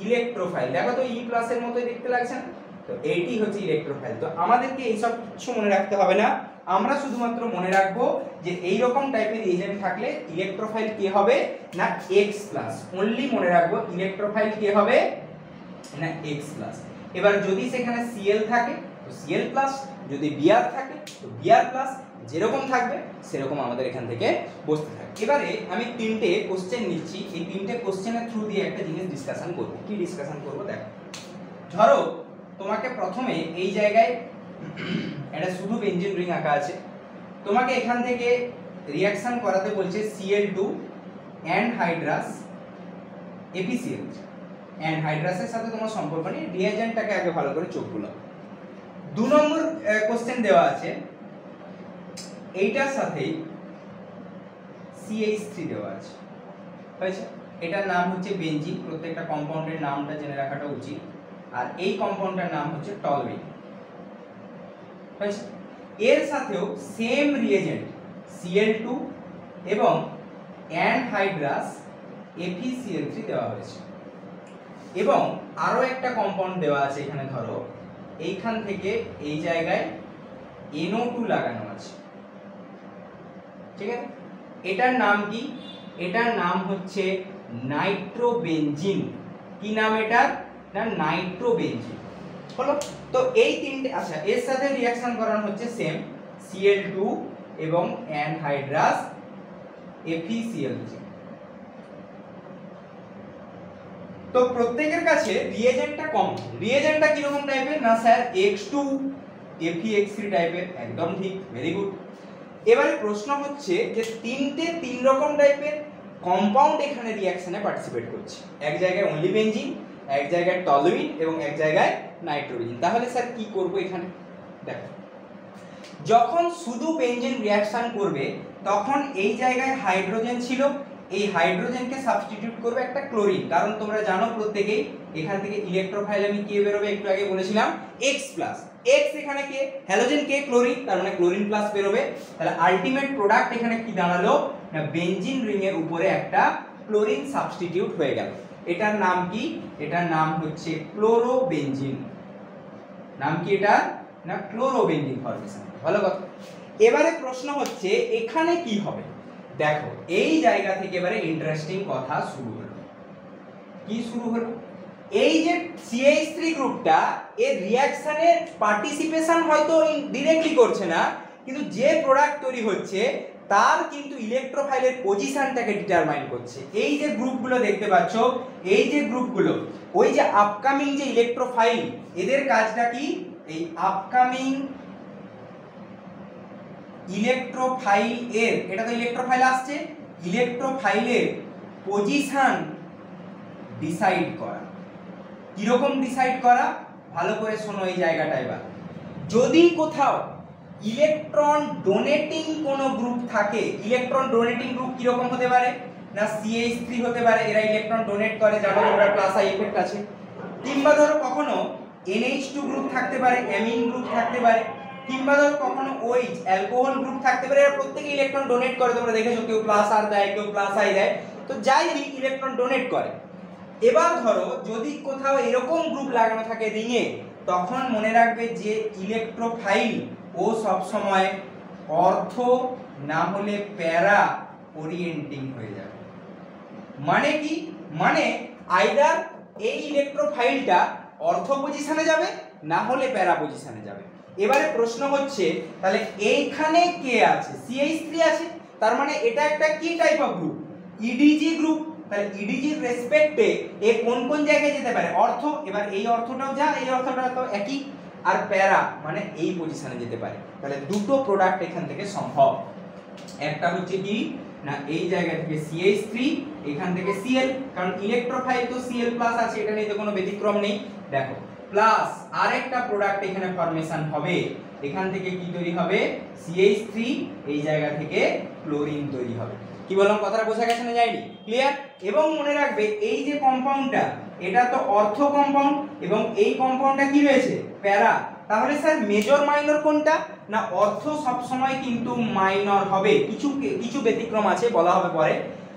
ইলেকট্রোফাইল। দেখো তো E প্লাসের মতোই দেখতে লাগছে না? তো এইটি হচ্ছে ইলেকট্রোফাইল। তো আমাদেরকে এইসব কিছু মনে রাখতে হবে না, আমরা শুধুমাত্র মনে রাখবো যে এই রকম টাইপের এজেন্ট থাকলে ইলেকট্রোফাইল কে হবে না X প্লাস। অনলি মনে রাখবো ইলেকট্রোফাইল কে হবে না X প্লাস। এবার যদি সেখানে Cl থাকে তো Cl প্লাস, যদি Br থাকে তো Br প্লাস, যেরকম থাকবে সেরকম আমাদের এখান থেকে বসতে থাকে। এবারে আমি তিনটে কোশ্চেন নিচ্ছি, এই তিনটে কোশ্চেনের থ্রু দিয়ে একটা জিনিস ডিসকাশন করব। কি ডিসকাশন করব দেখো, ধরো তোমাকে প্রথমে এই জায়গায় একটা শুধু বেঞ্জিন রিং আঁকা আছে, তোমাকে এখান থেকে রিঅ্যাকশন করাতে বলছে Cl2 অ্যানহাইড্রাস FeCl। অ্যানহাইড্রাসের সাথে তোমার সম্পর্ক নেই, রিঅ্যাজেন্টটাকে আগে ভালো করে চোখ বুলাও। 2 নম্বর কোশ্চেন দেওয়া আছে, এইটার সাথে CH3 দেওয়া আছে, হয়েছে? এটার নাম হচ্ছে বেঞ্জিন, প্রত্যেকটা কম্পাউন্ডের নামটা জেনে রাখাটা উচিত। আর এই কম্পাউন্ডটার নাম হচ্ছে টলুইন, হয়েছে? এর সাথেও সেম রিয়েজেন্ট Cl2 এবং অ্যানহাইড্রাস FeCl3 দেওয়া হয়েছে, এবং আরো একটা কম্পাউন্ড দেওয়া আছে এখানে। ধরো এইখান থেকে এই জায়গায় NO2 লাগানো আছে, ঠিক আছে? এটার নাম কি? এটার নাম হচ্ছে নাইট্রোবেনজিন। কি নাম এটার? না নাইট্রোবেনজিন হলো। তো এই তিনটে, আচ্ছা এর সাথে রিঅ্যাকশন করানো হচ্ছে সেম Cl2 এবং অ্যানহাইড্রাস FeCl3। তো প্রত্যেকের কাছে রিয়েজেন্টটা কম। রিয়েজেন্টটা কি রকম টাইপের? না স্যার H2Fe(X3) টাইপের, একদম ঠিক, ভেরি গুড। এবারে প্রশ্ন হচ্ছে যে তিন রকম টাইপের কম্পাউন্ড এখানে রিঅ্যাকশনে পার্টিসিপেট করছে, এক জায়গায় অনলি বেনজিন, এক জায়গায় টলুইন এবং এক জায়গায় নাইট্রোবেনজিন। তাহলে স্যার কি করব এখানে? দেখো, যখন শুধু বেনজিন রিঅ্যাকশন করবে তখন এই জায়গায় হাইড্রোজেন ছিল, এই হাইড্রোজেনকে সাবস্টিটিউট করবে একটা ক্লোরিন, কারণ তোমরা জানো প্রত্যেকেই এখান থেকে ইলেকট্রোফাইল আমি কি বেরোবে, একটু আগে বলেছিলাম X প্লাস। X এখানে কে? হ্যালোজেন, কে? ক্লোরিন, তার মানে ক্লোরিন প্লাস বেরোবে। তাহলে আলটিমেট প্রোডাক্ট এখানে কি দাঁড়ালো না বেনজিন রিং এর উপরে একটা ক্লোরিন সাবস্টিটিউট হয়ে গেল। এটার নাম কি? এটার নাম হচ্ছে ক্লোরোবেনজিন। নাম কি এটা? না ক্লোরোবেনজিন ফর্মেশন। ভালো কথা। এবারে প্রশ্ন হচ্ছে এখানে কি হবে? দেখো এই জায়গা থেকে এবারে ইন্টারেস্টিং কথা শুরু হলো। কি শুরু হলো? এই যে CH3 গ্রুপটা এর রিঅ্যাকশনে পার্টিসিপেশন হয়তো ডাইরেক্টলি করছে না, কিন্তু যে প্রোডাক্ট তৈরি হচ্ছে তার কিন্তু ইলেকট্রোফাইলের পজিশনটাকে ডিটারমাইন করছে। এই যে গ্রুপগুলো দেখতে পাচ্ছ, এই যে গ্রুপগুলো, ওই যে আপকামিং যে ইলেকট্রোফাইল, এদের কাজটা কি? এই আপকামিং ইলেকট্রোফাইল এর, এটা তো ইলেকট্রোফাইল আসছে, ইলেকট্রোফাইলের পজিশন ডিসাইড করা। কিরকম ডিসাইড করা? ভালো করে শোনো এই জায়গাটা। এবার যদি কোথাও ইলেকট্রন ডোনেটিং কোনো গ্রুপ থাকে, ইলেকট্রন ডোনেটিং গ্রুপ কিরকম হতে পারে? না CH3 হতে পারে, এরা ইলেকট্রন ডোনেট করে, জানো তোমরা প্লাস আই ইফেক্ট আছে। কিংবা ধরো কখনো NH2 গ্রুপ থাকতে পারে, অ্যামিন গ্রুপ থাকতে পারে, কিংবা ধরো কখনো OH অ্যালকোহল গ্রুপ থাকতে পারে, এরা প্রত্যেকে ইলেকট্রন ডোনেট করে, তোমরা দেখেছো, কেউ প্লাস আর দেয়, কেউ প্লাস আই দেয়, তো যাই দিক ইলেকট্রন ডোনেট করে। এবার ধরো যদি কোথাও এরকম গ্রুপ লাগানো থাকে রিংয়ে, তখন মনে রাখবে যে ইলেকট্রোফাইল ও সবসময় অর্থ না হলে প্যারা ওরিয়েন্টিং হয়ে যাবে। মানে কি, মানে আইদার এই ইলেকট্রোফাইলটা অর্থ পজিশনে যাবে না হলে প্যারা পজিশনে যাবে। এবারে প্রশ্ন হচ্ছে তাহলে এইখানে কে আছে, CH3 আছে, তার মানে এটা একটা কি টাইপ অফ গ্রুপ, ইডিজি গ্রুপ। তাহলে ইডিজির রেসপেক্টে এ কোন কোন জায়গায় যেতে পারে, অর্থ, এবার এই অর্থটাও যা, এই অর্থটা তো একই, আর প্যারা মানে এই পজিশনে যেতে পারে। তাহলে দুটো প্রোডাক্ট এখান থেকে সম্ভব, একটা হচ্ছে কি না এই জায়গা থেকে CH3, এখান থেকে Cl, কারণ ইলেকট্রোফাইল তো Cl+ আছে, এটা নিয়ে তো কোনো ব্যতিক্রম নেই। দেখো প্লাস আরেকটা প্রোডাক্ট এখানে ফরমেশন হবে, এখান থেকে কি তৈরি হবে, CH3, এই জায়গা থেকে ক্লোরিন তৈরি হবে। কি বললাম, কথাটা বোঝা গেছে না যায়নি, ক্লিয়ার? এবং মনে রাখবে এই যে কম্পাউন্ডটা এটা তো অর্থ কম্পাউন্ড এবং এই কম্পাউন্ডটা কি রয়েছে, প্যারা। তাহলে স্যার মেজর মাইনর কোনটা না, অর্থ সব সময় কিন্তু মাইনর হবে, কিছু কিছু ব্যতিক্রম আছে বলা হবে পরে,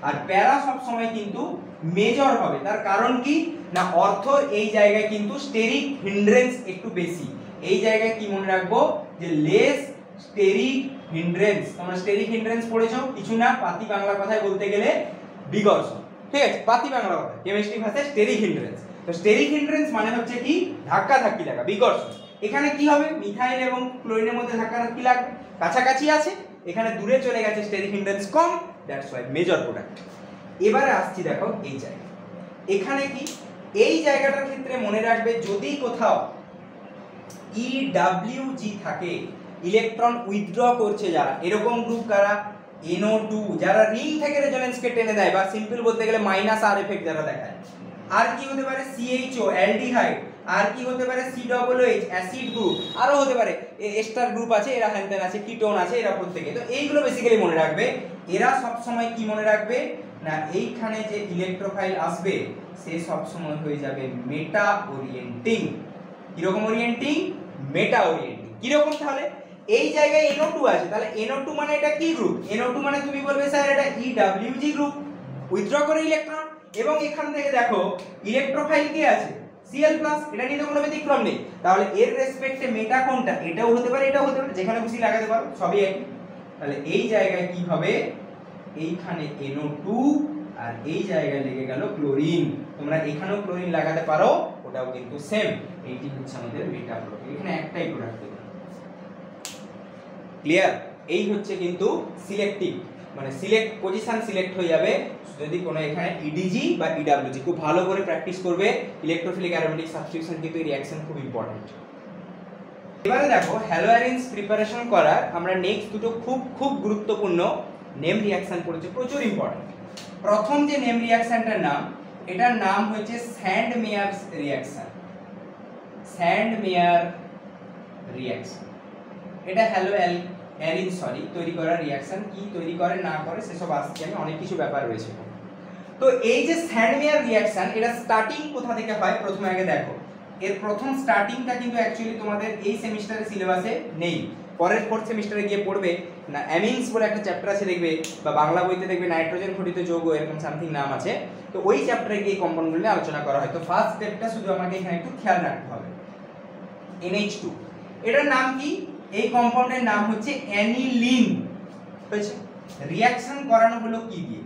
আর প্যারা সব সময় কিন্তু মেজর হবে। তার কারণ কি না, অর্থ এই জায়গায় কিন্তু স্টেরিক হিন্ড্রেন্স একটু বেশি, এই জায়গায় কি মনে রাখবো যে লেস স্টেরিক হিন্ড্রেন্স। তোমরা স্টেরিক হিন্ড্রেন্স পড়েছো, কিছু না, পাতি বাংলা কথায় বলতে গেলে বিঘর্ষণ, ঠিক আছে, পাতি বাংলা কথা, কেমিস্ট্রি ভাষায় স্টেরিক হিন্ড্রেন্স। তো স্টেরিক হিন্ড্রেন্স মানে হচ্ছে কি ধাক্কা ধাক্কি লাগা, বিঘর্ষণ। এখানে কি হবে, মিথাইল এবং ক্লোরিনের মধ্যে ধাক্কা ধাক্কি লাগবে, কাছাকাছি আছে, এখানে দূরে চলে গেছে, steric hindrance com, that's why major product. এবারে আসছি দেখো এই জায়গা, এখানে কি এই জায়গাটার ক্ষেত্রে মনে রাখবে যদি কোথাও EWG থাকে, ইলেকট্রন উইথড্র করছে যারা, এরকম গ্রুপ কারা, NO2, যারা রিং থেকে রেজোনেন্সকে টেনে দেয়, বা সিম্পল বলতে গেলে -R এফেক্ট যারা দেখায়। আর কি হতে পারে, CHO অ্যালডিহাইড, আর কি হতে পারে COOH অ্যাসিড গ্রুপ, আরো হতে পারে এস্টার গ্রুপ আছে, এরা হ্যানতেন আছে, কিটোন আছে, এরা প্রত্যেকে। তো এইগুলো বেসিক্যালি মনে রাখবে। এরা সব সময় কি মনে রাখবে না, এইখানে যে ইলেকট্রোফাইল আসবে সে সব সময় হয়ে যাবে মেটা ওরিয়েন্টিং। কিরকম ওরিয়েন্টিং, মেটা ওরিয়েন্টিং। কিরকম, তাহলে এই জায়গায় NO2 আছে, তাহলে NO2 মানে এটা কি গ্রুপ, NO2 মানে তুমি বলবে স্যার এটা EWG গ্রুপ, উইথড্র করে ইলেকট্রন। এবং এখান থেকে দেখো ইলেকট্রোফাইল কি আছে, Cl+, এটা নিয়ে তো কোনো ব্যতিক্রম নেই। তাহলে এর রেসপেক্টে মেটা কোনটা, এটাও হতে পারে, এটাও হতে পারে, যেখানে খুশি লাগাতে পারো, সবই একই। তাহলে এই জায়গায় কি হবে, এইখানে NO2 আর এই জায়গায় লেগে গেল ক্লোরিন। তোমরা এখানেও ক্লোরিন লাগাতে পারো, ওটাও কিন্তু সেম। এইটি হচ্ছে আমাদের মেটা প্রোডাক্ট, এখানে একটাই প্রোডাক্ট দেব, ক্লিয়ার? এই হচ্ছে কিন্তু সিলেক্টিভ, মানে সিলেক্ট পজিশন সিলেক্ট হয়ে যাবে যদি কোনো এখানে EDG বা EWG। খুব ভালো করে প্র্যাকটিস করবে, ইলেকট্রোফিলিক অ্যারোমেটিক সাবস্টিটিউশন কিন্তু এই রিঅ্যাকশন খুব ইম্পর্টেন্ট। এবারে দেখো হ্যালোয়ারিনস প্রিপারেশন করার আমরা নেক্সট দুটো খুব খুব গুরুত্বপূর্ণ নেম রিঅ্যাকশন পড়েছে, প্রচুর ইম্পর্টেন্ট। প্রথম যে নেম রিঅ্যাকশনটার নাম, এটার নাম হচ্ছে স্যান্ডমেয়ারস রিঅ্যাকশন। স্যান্ডমেয়ার রিঅ্যাকশন, এটা হ্যালোয়ারিন তৈরি করার রিঅ্যাকশন। কি তৈরি করে না করে সেসব আসছে, আমি অনেক কিছু ব্যাপার রয়েছে। তো এই যে স্যান্ডমেয়ার রিঅ্যাকশন, এটা স্টার্টিং কোথা থেকে হয় প্রথমে আগে দেখো। এর প্রথম স্টার্টিংটা কিন্তু অ্যাকচুয়ালি তোমাদের এই সেমিস্টারের সিলেবাসে নেই, পরের 4th সেমিস্টারে গিয়ে পড়বে না। অ্যামিনস বলে একটা চ্যাপ্টার আছে দেখবে, বা বাংলা বইতে দেখবে নাইট্রোজেন ঘটিত যৌগ এরকম সামথিং নাম আছে। তো ওই চ্যাপ্টারে গিয়ে কম্পাউন্ডগুলো নিয়ে আলোচনা করা হয়। তো ফার্স্ট স্টেপটা শুধু আমাকে এখানে একটু খেয়াল রাখতে হবে, NH2। এটার নাম কি, এই কম্পাউন্ডের নাম হচ্ছে অ্যানিলিন। হয়েছে, রিঅ্যাকশন করানো হলো কি দিয়ে,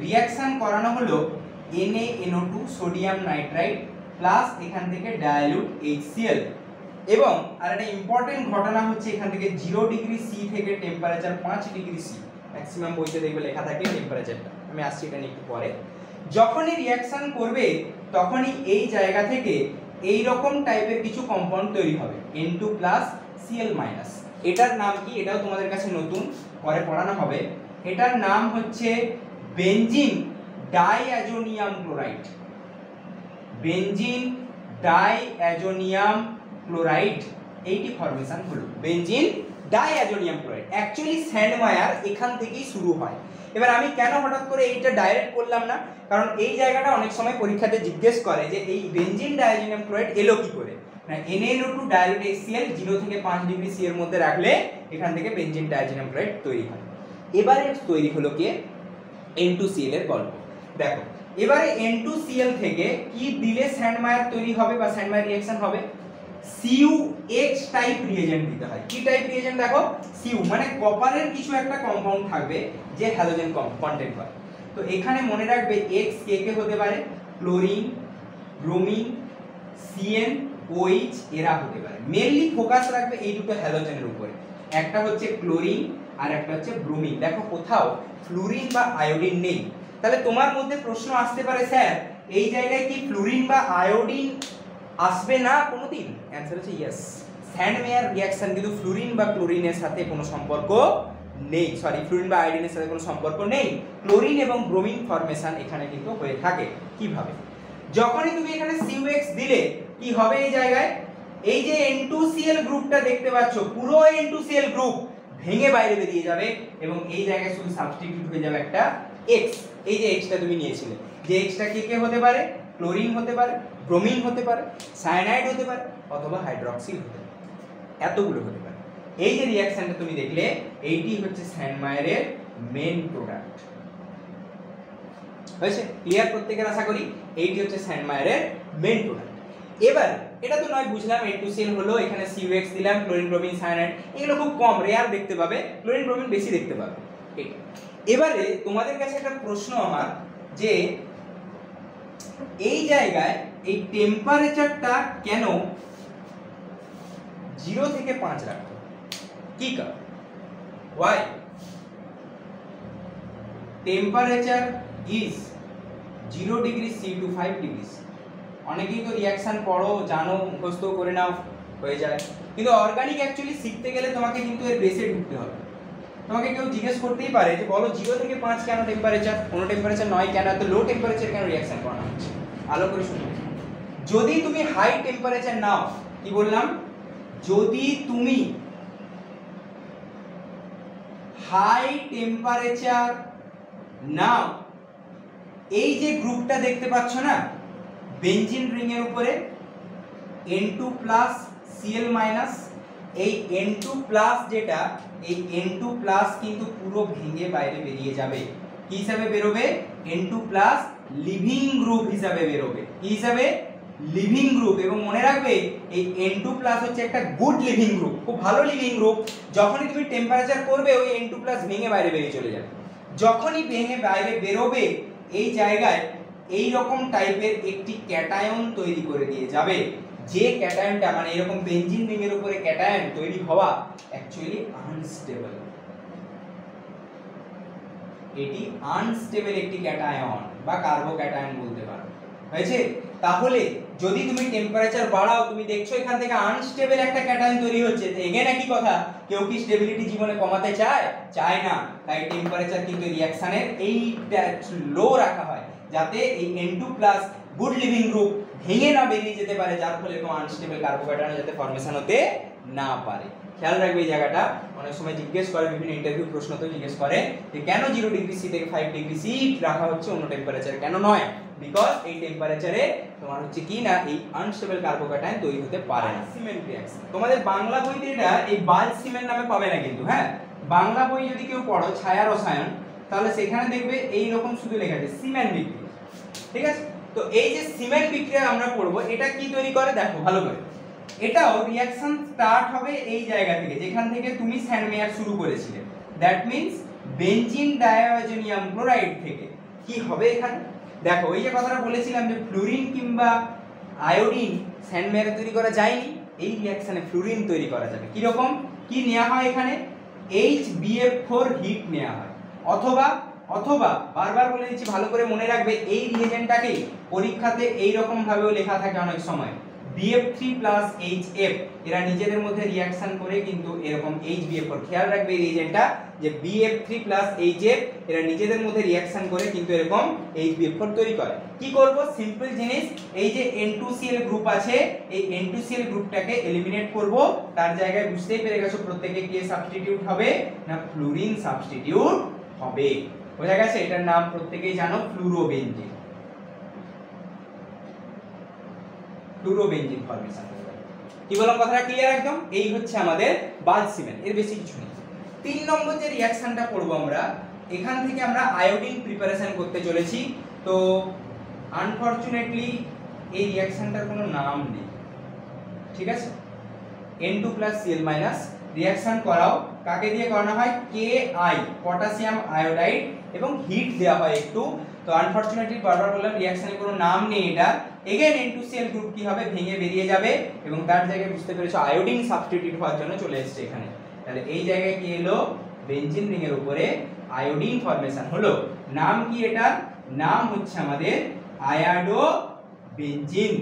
রিঅ্যাকশন করানো হলো NaNO2 সোডিয়াম নাইট্রাইট প্লাস এখান থেকে ডাইলিউট HCl। এবং আর একটা ইম্পর্টেন্ট ঘটনা হচ্ছে এখান থেকে 0 ডিগ্রি সি থেকে টেম্পারেচার 5 ডিগ্রি সি, ম্যাক্সিমাম বইতে দেখবে লেখা থাকে টেম্পারেচারটা, আমি আসছি এটা নিয়ে একটু পরে। যখনই রিঅ্যাকশন করবে তখনই এই জায়গা থেকে এই রকম টাইপের কিছু কম্পাউন্ড তৈরি হবে, N2 Cl-। এটার নাম কি, এটাও তোমাদের কাছে নতুন, পরে পড়ানো হবে। এটার নাম হচ্ছে বেনজিন ডাইঅ্যাজোনিয়াম ক্লোরাইড। বেনজিন ডাইঅ্যাজোনিয়াম ক্লোরাইড, এইটি ফরমেশন হলো বেনজিন ডাইঅ্যাজোনিয়াম ক্লোরাইড। অ্যাকচুয়ালি স্যান্ডমায়ার এখান থেকেই শুরু হয়। এবার আমি কেন হঠাৎ করে এইটা ডাইরেক্ট করলাম না, কারণ এই জায়গাটা অনেক সময় পরীক্ষাতে জিজ্ঞেস করে যে এই বেনজিন ডাইঅ্যাজোনিয়াম ক্লোরাইড এলো কি করে। না, NaNO2 ডাইলিউট HCl 0 থেকে 5 ডিগ্রি সি এর মধ্যে রাখলে এখান থেকে বেনজিন ডাইঅ্যাজোনিয়াম ক্লোরাইড তৈরি হয়। এবারে তৈরি হলো কি N2Cl এর গল্প। দেখো এবারে N2Cl থেকে কি দিলে স্যান্ডমায়ার তৈরি হবে বা স্যান্ডমায়ার রিঅ্যাকশন হবে, CuH টাইপ রিএজেন্ট দিতে হয়। কি টাইপ রিএজেন্ট দেখো, Cu মানে কপারের কিছু একটা কম্পাউন্ড থাকবে যে হ্যালোজেন কন্টেন্ট হয়। তো এখানে মনে রাখবে X কে কে হতে পারে, ক্লোরিন, ব্রোমিন, Cn, OH এরা হতে পারে। মেইনলি ফোকাস রাখবে এই দুটো হ্যালোজেনের উপরে, একটা হচ্ছে ক্লোরিন আর একটা হচ্ছে ব্রোমিন। দেখো কোথাও ফ্লুরিন বা আয়োডিন নেই। তাহলে তোমার মধ্যে প্রশ্ন আসতে পারে, স্যার এই জায়গায় কি ফ্লুরিন বা আয়োডিন আসবে না কোনোদিন? অ্যান্সার হচ্ছে ইয়েস। স্যান্ডমেয়ার রিঅ্যাকশন কিন্তু ফ্লুরিন বা ক্লোরিনের সাথে কোনো সম্পর্ক নেই, সরি ফ্লুরিন বা আয়োডিনের সাথে কোনো সম্পর্ক নেই। ক্লোরিন এবং ব্রোমিন ফর্মেশন এখানে কিন্তু হয়ে থাকে। কিভাবে? যখনই তুমি এখানে CuX দিলে কি হবে এই জায়গায়, এই যে N2Cl গ্রুপটা দেখতে পাচ্ছ, পুরো N2Cl গ্রুপ ভেঙে বাইরে বেরিয়ে যাবে এবং এই জায়গায় শুধু সাবস্টিটিউট হয়ে যাবে একটা X। এই যে Xটা তুমি নিয়েছিলে, যে Xটা কে কে হতে পারে, ক্লোরিন হতে পারে, ব্রোমিন হতে পারে, সায়ানাইড হতে পারে, অথবা হাইড্রক্সিল হতে পারে, এতগুলো হতে পারে। এই যে রিঅ্যাকশনটা তুমি দেখলে, এইটি হচ্ছে স্যান্ডমায়ারের মেইন প্রোডাক্ট। হয়েছে? ক্লিয়ার প্রত্যেকের আশা করি? এইটি হচ্ছে স্যান্ডমায়ারের মেইন প্রোডাক্ট। এবার এটা তো নয় বুঝলাম, N2Cl হলো, এখানে CuX দিলাম, ক্লোরিন, ব্রোমিন, সায়ানাইড, এগুলো খুব কম রেয়ার দেখতে পাবে, ক্লোরিন, ব্রোমিন বেশি দেখতে পাবে। ঠিক। এবারে তোমাদের কাছে একটা প্রশ্ন আমার, যে এই জায়গায় এই টেম্পারেচারটা কেন 0 থেকে 5 রাখতে? কি কারণ? why temperature is 0 degree C to 5 degree C? অনেকেই তো রিঅ্যাকশন পড়ো, জানো, মুখস্থ করে নাও, হয়ে যায়। কিন্তু অর্গানিক অ্যাকচুয়ালি শিখতে গেলে তোমাকে কিন্তু এর বেসে ঢুকতে হবে। তোমাকে কেউ জিজ্ঞেস করতেই পারে যে বলো 0 থেকে 5 কেন টেম্পারেচার, কোনো টেম্পারেচার নয় কেন, এত লো টেম্পারেচার কেন রিঅ্যাকশন করানো হচ্ছে? ভালো করে শুনো। যদি তুমি হাই টেম্পারেচার নাও, কি বললাম, যদি তুমি হাই টেম্পারেচার নাও, এই যে গ্রুপটা দেখতে পাচ্ছ না বেঞ্জিন রিং এর উপরে, N2 প্লাস Cl মাইনাস, এই N2 প্লাস যেটা, এই N2 প্লাস কিন্তু পুরো ভেঙে বাইরে বেরিয়ে যাবে। কি হিসাবে বেরোবে? N2 প্লাস লিভিং গ্রুপ হিসাবে বেরোবে। কি হিসাবে? Living group. এবং মনে রাখবে এই N2 প্লাস হচ্ছে একটা গুড লিভিং গ্রুপ, খুব ভালো লিভিং গ্রুপ। যখনই তুমি টেম্পারেচার করবে ওই N2 প্লাস ভেঙে বাইরে বেরিয়ে চলে যাবে। যখনই ভেঙে বাইরে বেরোবে এই জায়গায় এই রকম টাইপের একটি ক্যাটায়ন তৈরি করে দিয়ে যাবে, যে ক্যাটায়নটা মানে এরকম বেঞ্জিন রিং এর উপরে ক্যাটায়ন তৈরি হওয়া অ্যাকচুয়ালি আনস্টেবল। এটি আনস্টেবল একটি ক্যাটায়ন বা কার্বোক্যাটায়ন বলতে পারো। হয়েছে? তাহলে যদি তুমি টেম্পারেচার বাড়াও, তুমি দেখছো এখান থেকে আনস্টেবল একটা ক্যাটায়ন তৈরি হচ্ছে, তো এগেন একই কথা, কেউ কি স্টেবিলিটি জীবনে কমাতে চায়? চায় না। তাই টেম্পারেচার কিন্তু রিঅ্যাকশনের এইটা লো রাখা হয়, যাতে এই N2 plus good living group ভেঙে না বেরিয়ে যেতে পারে, যার ফলে কোনো আনস্টেবল কার্বোক্যাটায়ন যাতে ফর্মেশন হতে না পারে। খেয়াল রাখবে এই জায়গাটা। অনেক সময় জিজ্ঞেস করে, বিভিন্ন ইন্টারভিউ প্রশ্নতেও জিজ্ঞেস করে যে কেন 0 ডিগ্রি সি থেকে 5 ডিগ্রি সি রাখা হচ্ছে, অন্য টেম্পারেচার কেন নয়? বিকজ এই টেম্পারেচারে তোমার হচ্ছে কি না, এই আনস্টেবল কার্বোক্যাটায়ন তৈরি হতে পারে না। সিমেন্ট রিঅ্যাকশন তোমাদের বাংলা বইতে এটা এই বাল্ক সিমেন্ট নামে পাবে না কিন্তু। হ্যাঁ, বাংলা বই যদি কেউ পড়ো ছায়া রসায়ন, তাহলে সেখানে দেখবে এই রকম শুধু লেখা আছে সিমেন্ট বিক্রিয়া। ঠিক আছে? তো এই যে সিমেন্ট বিক্রিয়া আমরা পড়বো, এটা কি তৈরি করে দেখো ভালো করে। এটাও রিঅ্যাকশন স্টার্ট হবে এই জায়গা থেকে, যেখান থেকে তুমি স্যান্ডমেয়ার শুরু করেছিলে। দ্যাট মিন্স বেঞ্জিন ডাইওজেনিয়াম ক্লোরাইড থেকে কি হবে এখানে দেখো, ওই যে কথাটা বলেছিলাম যে ফ্লুরিন কিংবা আয়োডিন স্যান্ডমেয়ারে তৈরি করা যায়নি, এই রিঅ্যাকশনে ফ্লুরিন তৈরি করা যাবে। কি রকম কি নেওয়া হয় এখানে? HBF4 হিট নেওয়া হয়, অথবা অথবা বারবার বলে দিচ্ছি ভালো করে মনে রাখবে, এই রিএজেন্টটাকে পরীক্ষাতে এই রকম ভাবেও লেখা থাকে অনেক সময়, BF3 প্লাস HF, এরা নিজেদের মধ্যে রিঅ্যাকশন করে কিন্তু এরকম HBF4। খেয়াল রাখবে এই রিএজেন্টটা যে BF3 প্লাস HF, এরা নিজেদের মধ্যে রিঅ্যাকশন করে কিন্তু এরকম HBF4 তৈরি করে। কি করব? সিম্পল জিনিস, এই যে N2Cl গ্রুপ আছে, এই N2Cl গ্রুপটাকে এলিমিনেট করব। তার জায়গায় বুঝতেই পেরে গেছো প্রত্যেকে কি সাবস্টিটিউট হবে না ফ্লুরিন সাবস্টিটিউট হবে। বোঝা গেছে? এটার নাম প্রত্যেকেই জানো, ফ্লুরোবেনজিন। ফ্লুরোবেনজিন ফর্মেশন। কি বললাম কথাটা ক্লিয়ার একদম? এই হচ্ছে আমাদের বাল্ক সিমেন্ট, এর বেশি কিছু নেই। 3 নম্বর যে রিঅ্যাকশনটা করব আমরা, এখান থেকে আমরা আয়োডিন প্রিপারেশন করতে চলেছি। তো আনফরচুনেটলি এই রিঅ্যাকশনটার কোনো নাম নেই। ঠিক আছে, N2 + Cl- রিঅ্যাকশন করাও, কাকে দিয়ে করানো হয়, Ki পটাশিয়াম আয়োডাইড, এবং হিট দেওয়া হয় একটু। তো আনফরচুনেটলি বারবার বললাম রিঅ্যাকশনের কোনো নাম নেই এটা। এগেন N2Cl গ্রুপ কি হবে, ভেঙে বেরিয়ে যাবে, এবং তার জায়গায় বুঝতে পেরেছো আয়োডিন সাবস্টিটিউট হওয়ার জন্য চলে এসেছে এখানে। তাহলে এই জায়গায় কি এলো, বেনজিন রিং এর উপরে আয়োডিন ফরমেশন হলো। নাম কি এটা, নাম হচ্ছে আমাদের আয়াডো বেনজিন।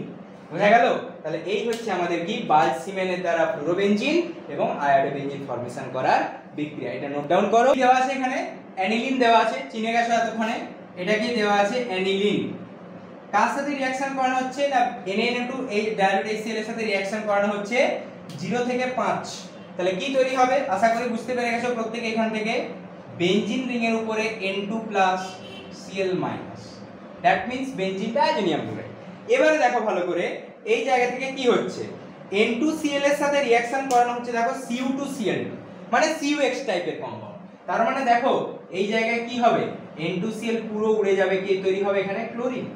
বোঝা গেল? তাহলে এই হচ্ছে আমাদের কি, বালসিমেনের দ্বারা ফ্লুরোবেনজিন এবং আয়োডো বেনজিন ফরমেশন করার বিক্রিয়া। এটা নোট ডাউন করো। দেওয়া আছে এখানে অ্যানিলিন দেওয়া আছে, চিনে গেছো এতক্ষণে, এটা কি দেওয়া আছে, অ্যানিলিন। কার সাথে রিঅ্যাকশন করানো হচ্ছে না, NaNO2 এই ডায়োড HCl এর সাথে রিঅ্যাকশন করানো হচ্ছে 0 থেকে 5। তাহলে কি তৈরি হবে, আশা করি বুঝতে পেরে গেছো প্রত্যেকে এখান থেকে, বেনজিন রিং এর উপরে N2 + Cl-, দ্যাট মিন্স বেনজিনটা অ্যাজোনিয়াম ক্লোরাইড। এবারে দেখো ভালো করে, এই জায়গা থেকে কি হচ্ছে, N2Cl এর সাথে রিঅ্যাকশন করানো হচ্ছে দেখো Cu2Cl2, মানে CuX টাইপের কম্পাউন্ড। তার মানে দেখো এই জায়গায় কি হবে, N2Cl পুরো উড়ে যাবে, কি তৈরি হবে এখানে, ক্লোরিন।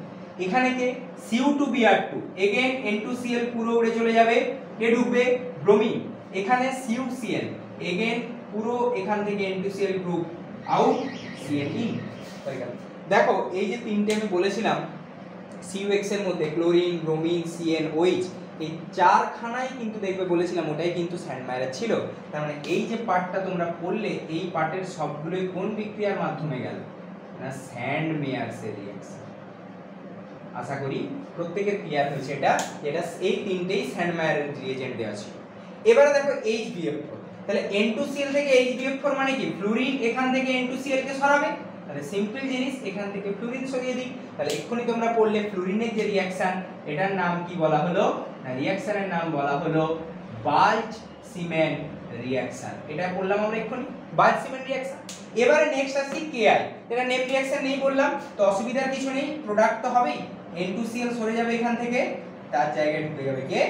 এখানে কে, Cu2Br2, এগেইন N2Cl পুরো উড়ে চলে যাবে, কে ঢুকবে, ব্রোমিন। এখানে CuCl, এগেইন পুরো এখান থেকে N2Cl group out, Cl in হয়ে গেল। দেখো এই যে তিনটে আমি বলেছিলাম CuX এর মধ্যে, ক্লোরিন, ব্রোমিন, CnOH, এই চারখানাই কিন্তু দেখবে বলেছিলাম ওটাই কিন্তু স্যান্ডমায়ারের ছিল। তার মানে এই যে পার্টটা তোমরা পড়লে, এই পার্টের সবগুলোই কোন বিক্রিয়ার মাধ্যমে গেল না, স্যান্ডমেয়ারসের রিঅ্যাকশন। আশা করি প্রত্যেকের ক্লিয়ার হয়েছে এটা, এটা এই তিনটেই স্যান্ডমায়ারের রিএজেন্ট দেওয়া ছিল। এবারে দেখো HbF4, তাহলে N2Cl থেকে HbF4 মানে কি, ফ্লুরিন এখান থেকে N2Cl কে সরাবে, তাহলে সিম্পল জিনিস, এখান থেকে ফ্লুরিন সরিয়ে দিই। তাহলে এক্ষুনি তোমরা পড়লে ফ্লুরিনের যে রিঅ্যাকশন, এটার নাম কি বলা হলো না, রিঅ্যাকশনের নাম বলা হলো বাল্জ-সিমেন রিঅ্যাকশন। এটা বললাম আমরা এক্ষুনি, বাল্জ-সিমেন রিঅ্যাকশন। এবারে নেক্সট আসছি Ki, এটা নেম রিঅ্যাকশন নেই বললাম, তো অসুবিধার কিছু নেই, প্রোডাক্ট তো হবেই, N2Cl সরে যাবে এখান থেকে, তার জায়গায় ঢুকে যাবে কে,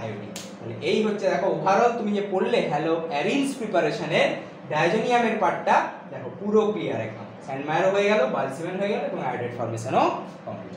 আয়োডিন। তাহলে এই হচ্ছে দেখো ওভারঅল তুমি যে পড়লে হ্যালো অ্যারিনস প্রিপারেশনের ডায়োজোনিয়ামের পার্টটা দেখো পুরো ক্লিয়ার, একদম স্যান্ডমায়ারও হয়ে গেল, বালসিমেন হয়ে গেল, এবং আয়োডাইড ফরমেশনও কমপ্লিট।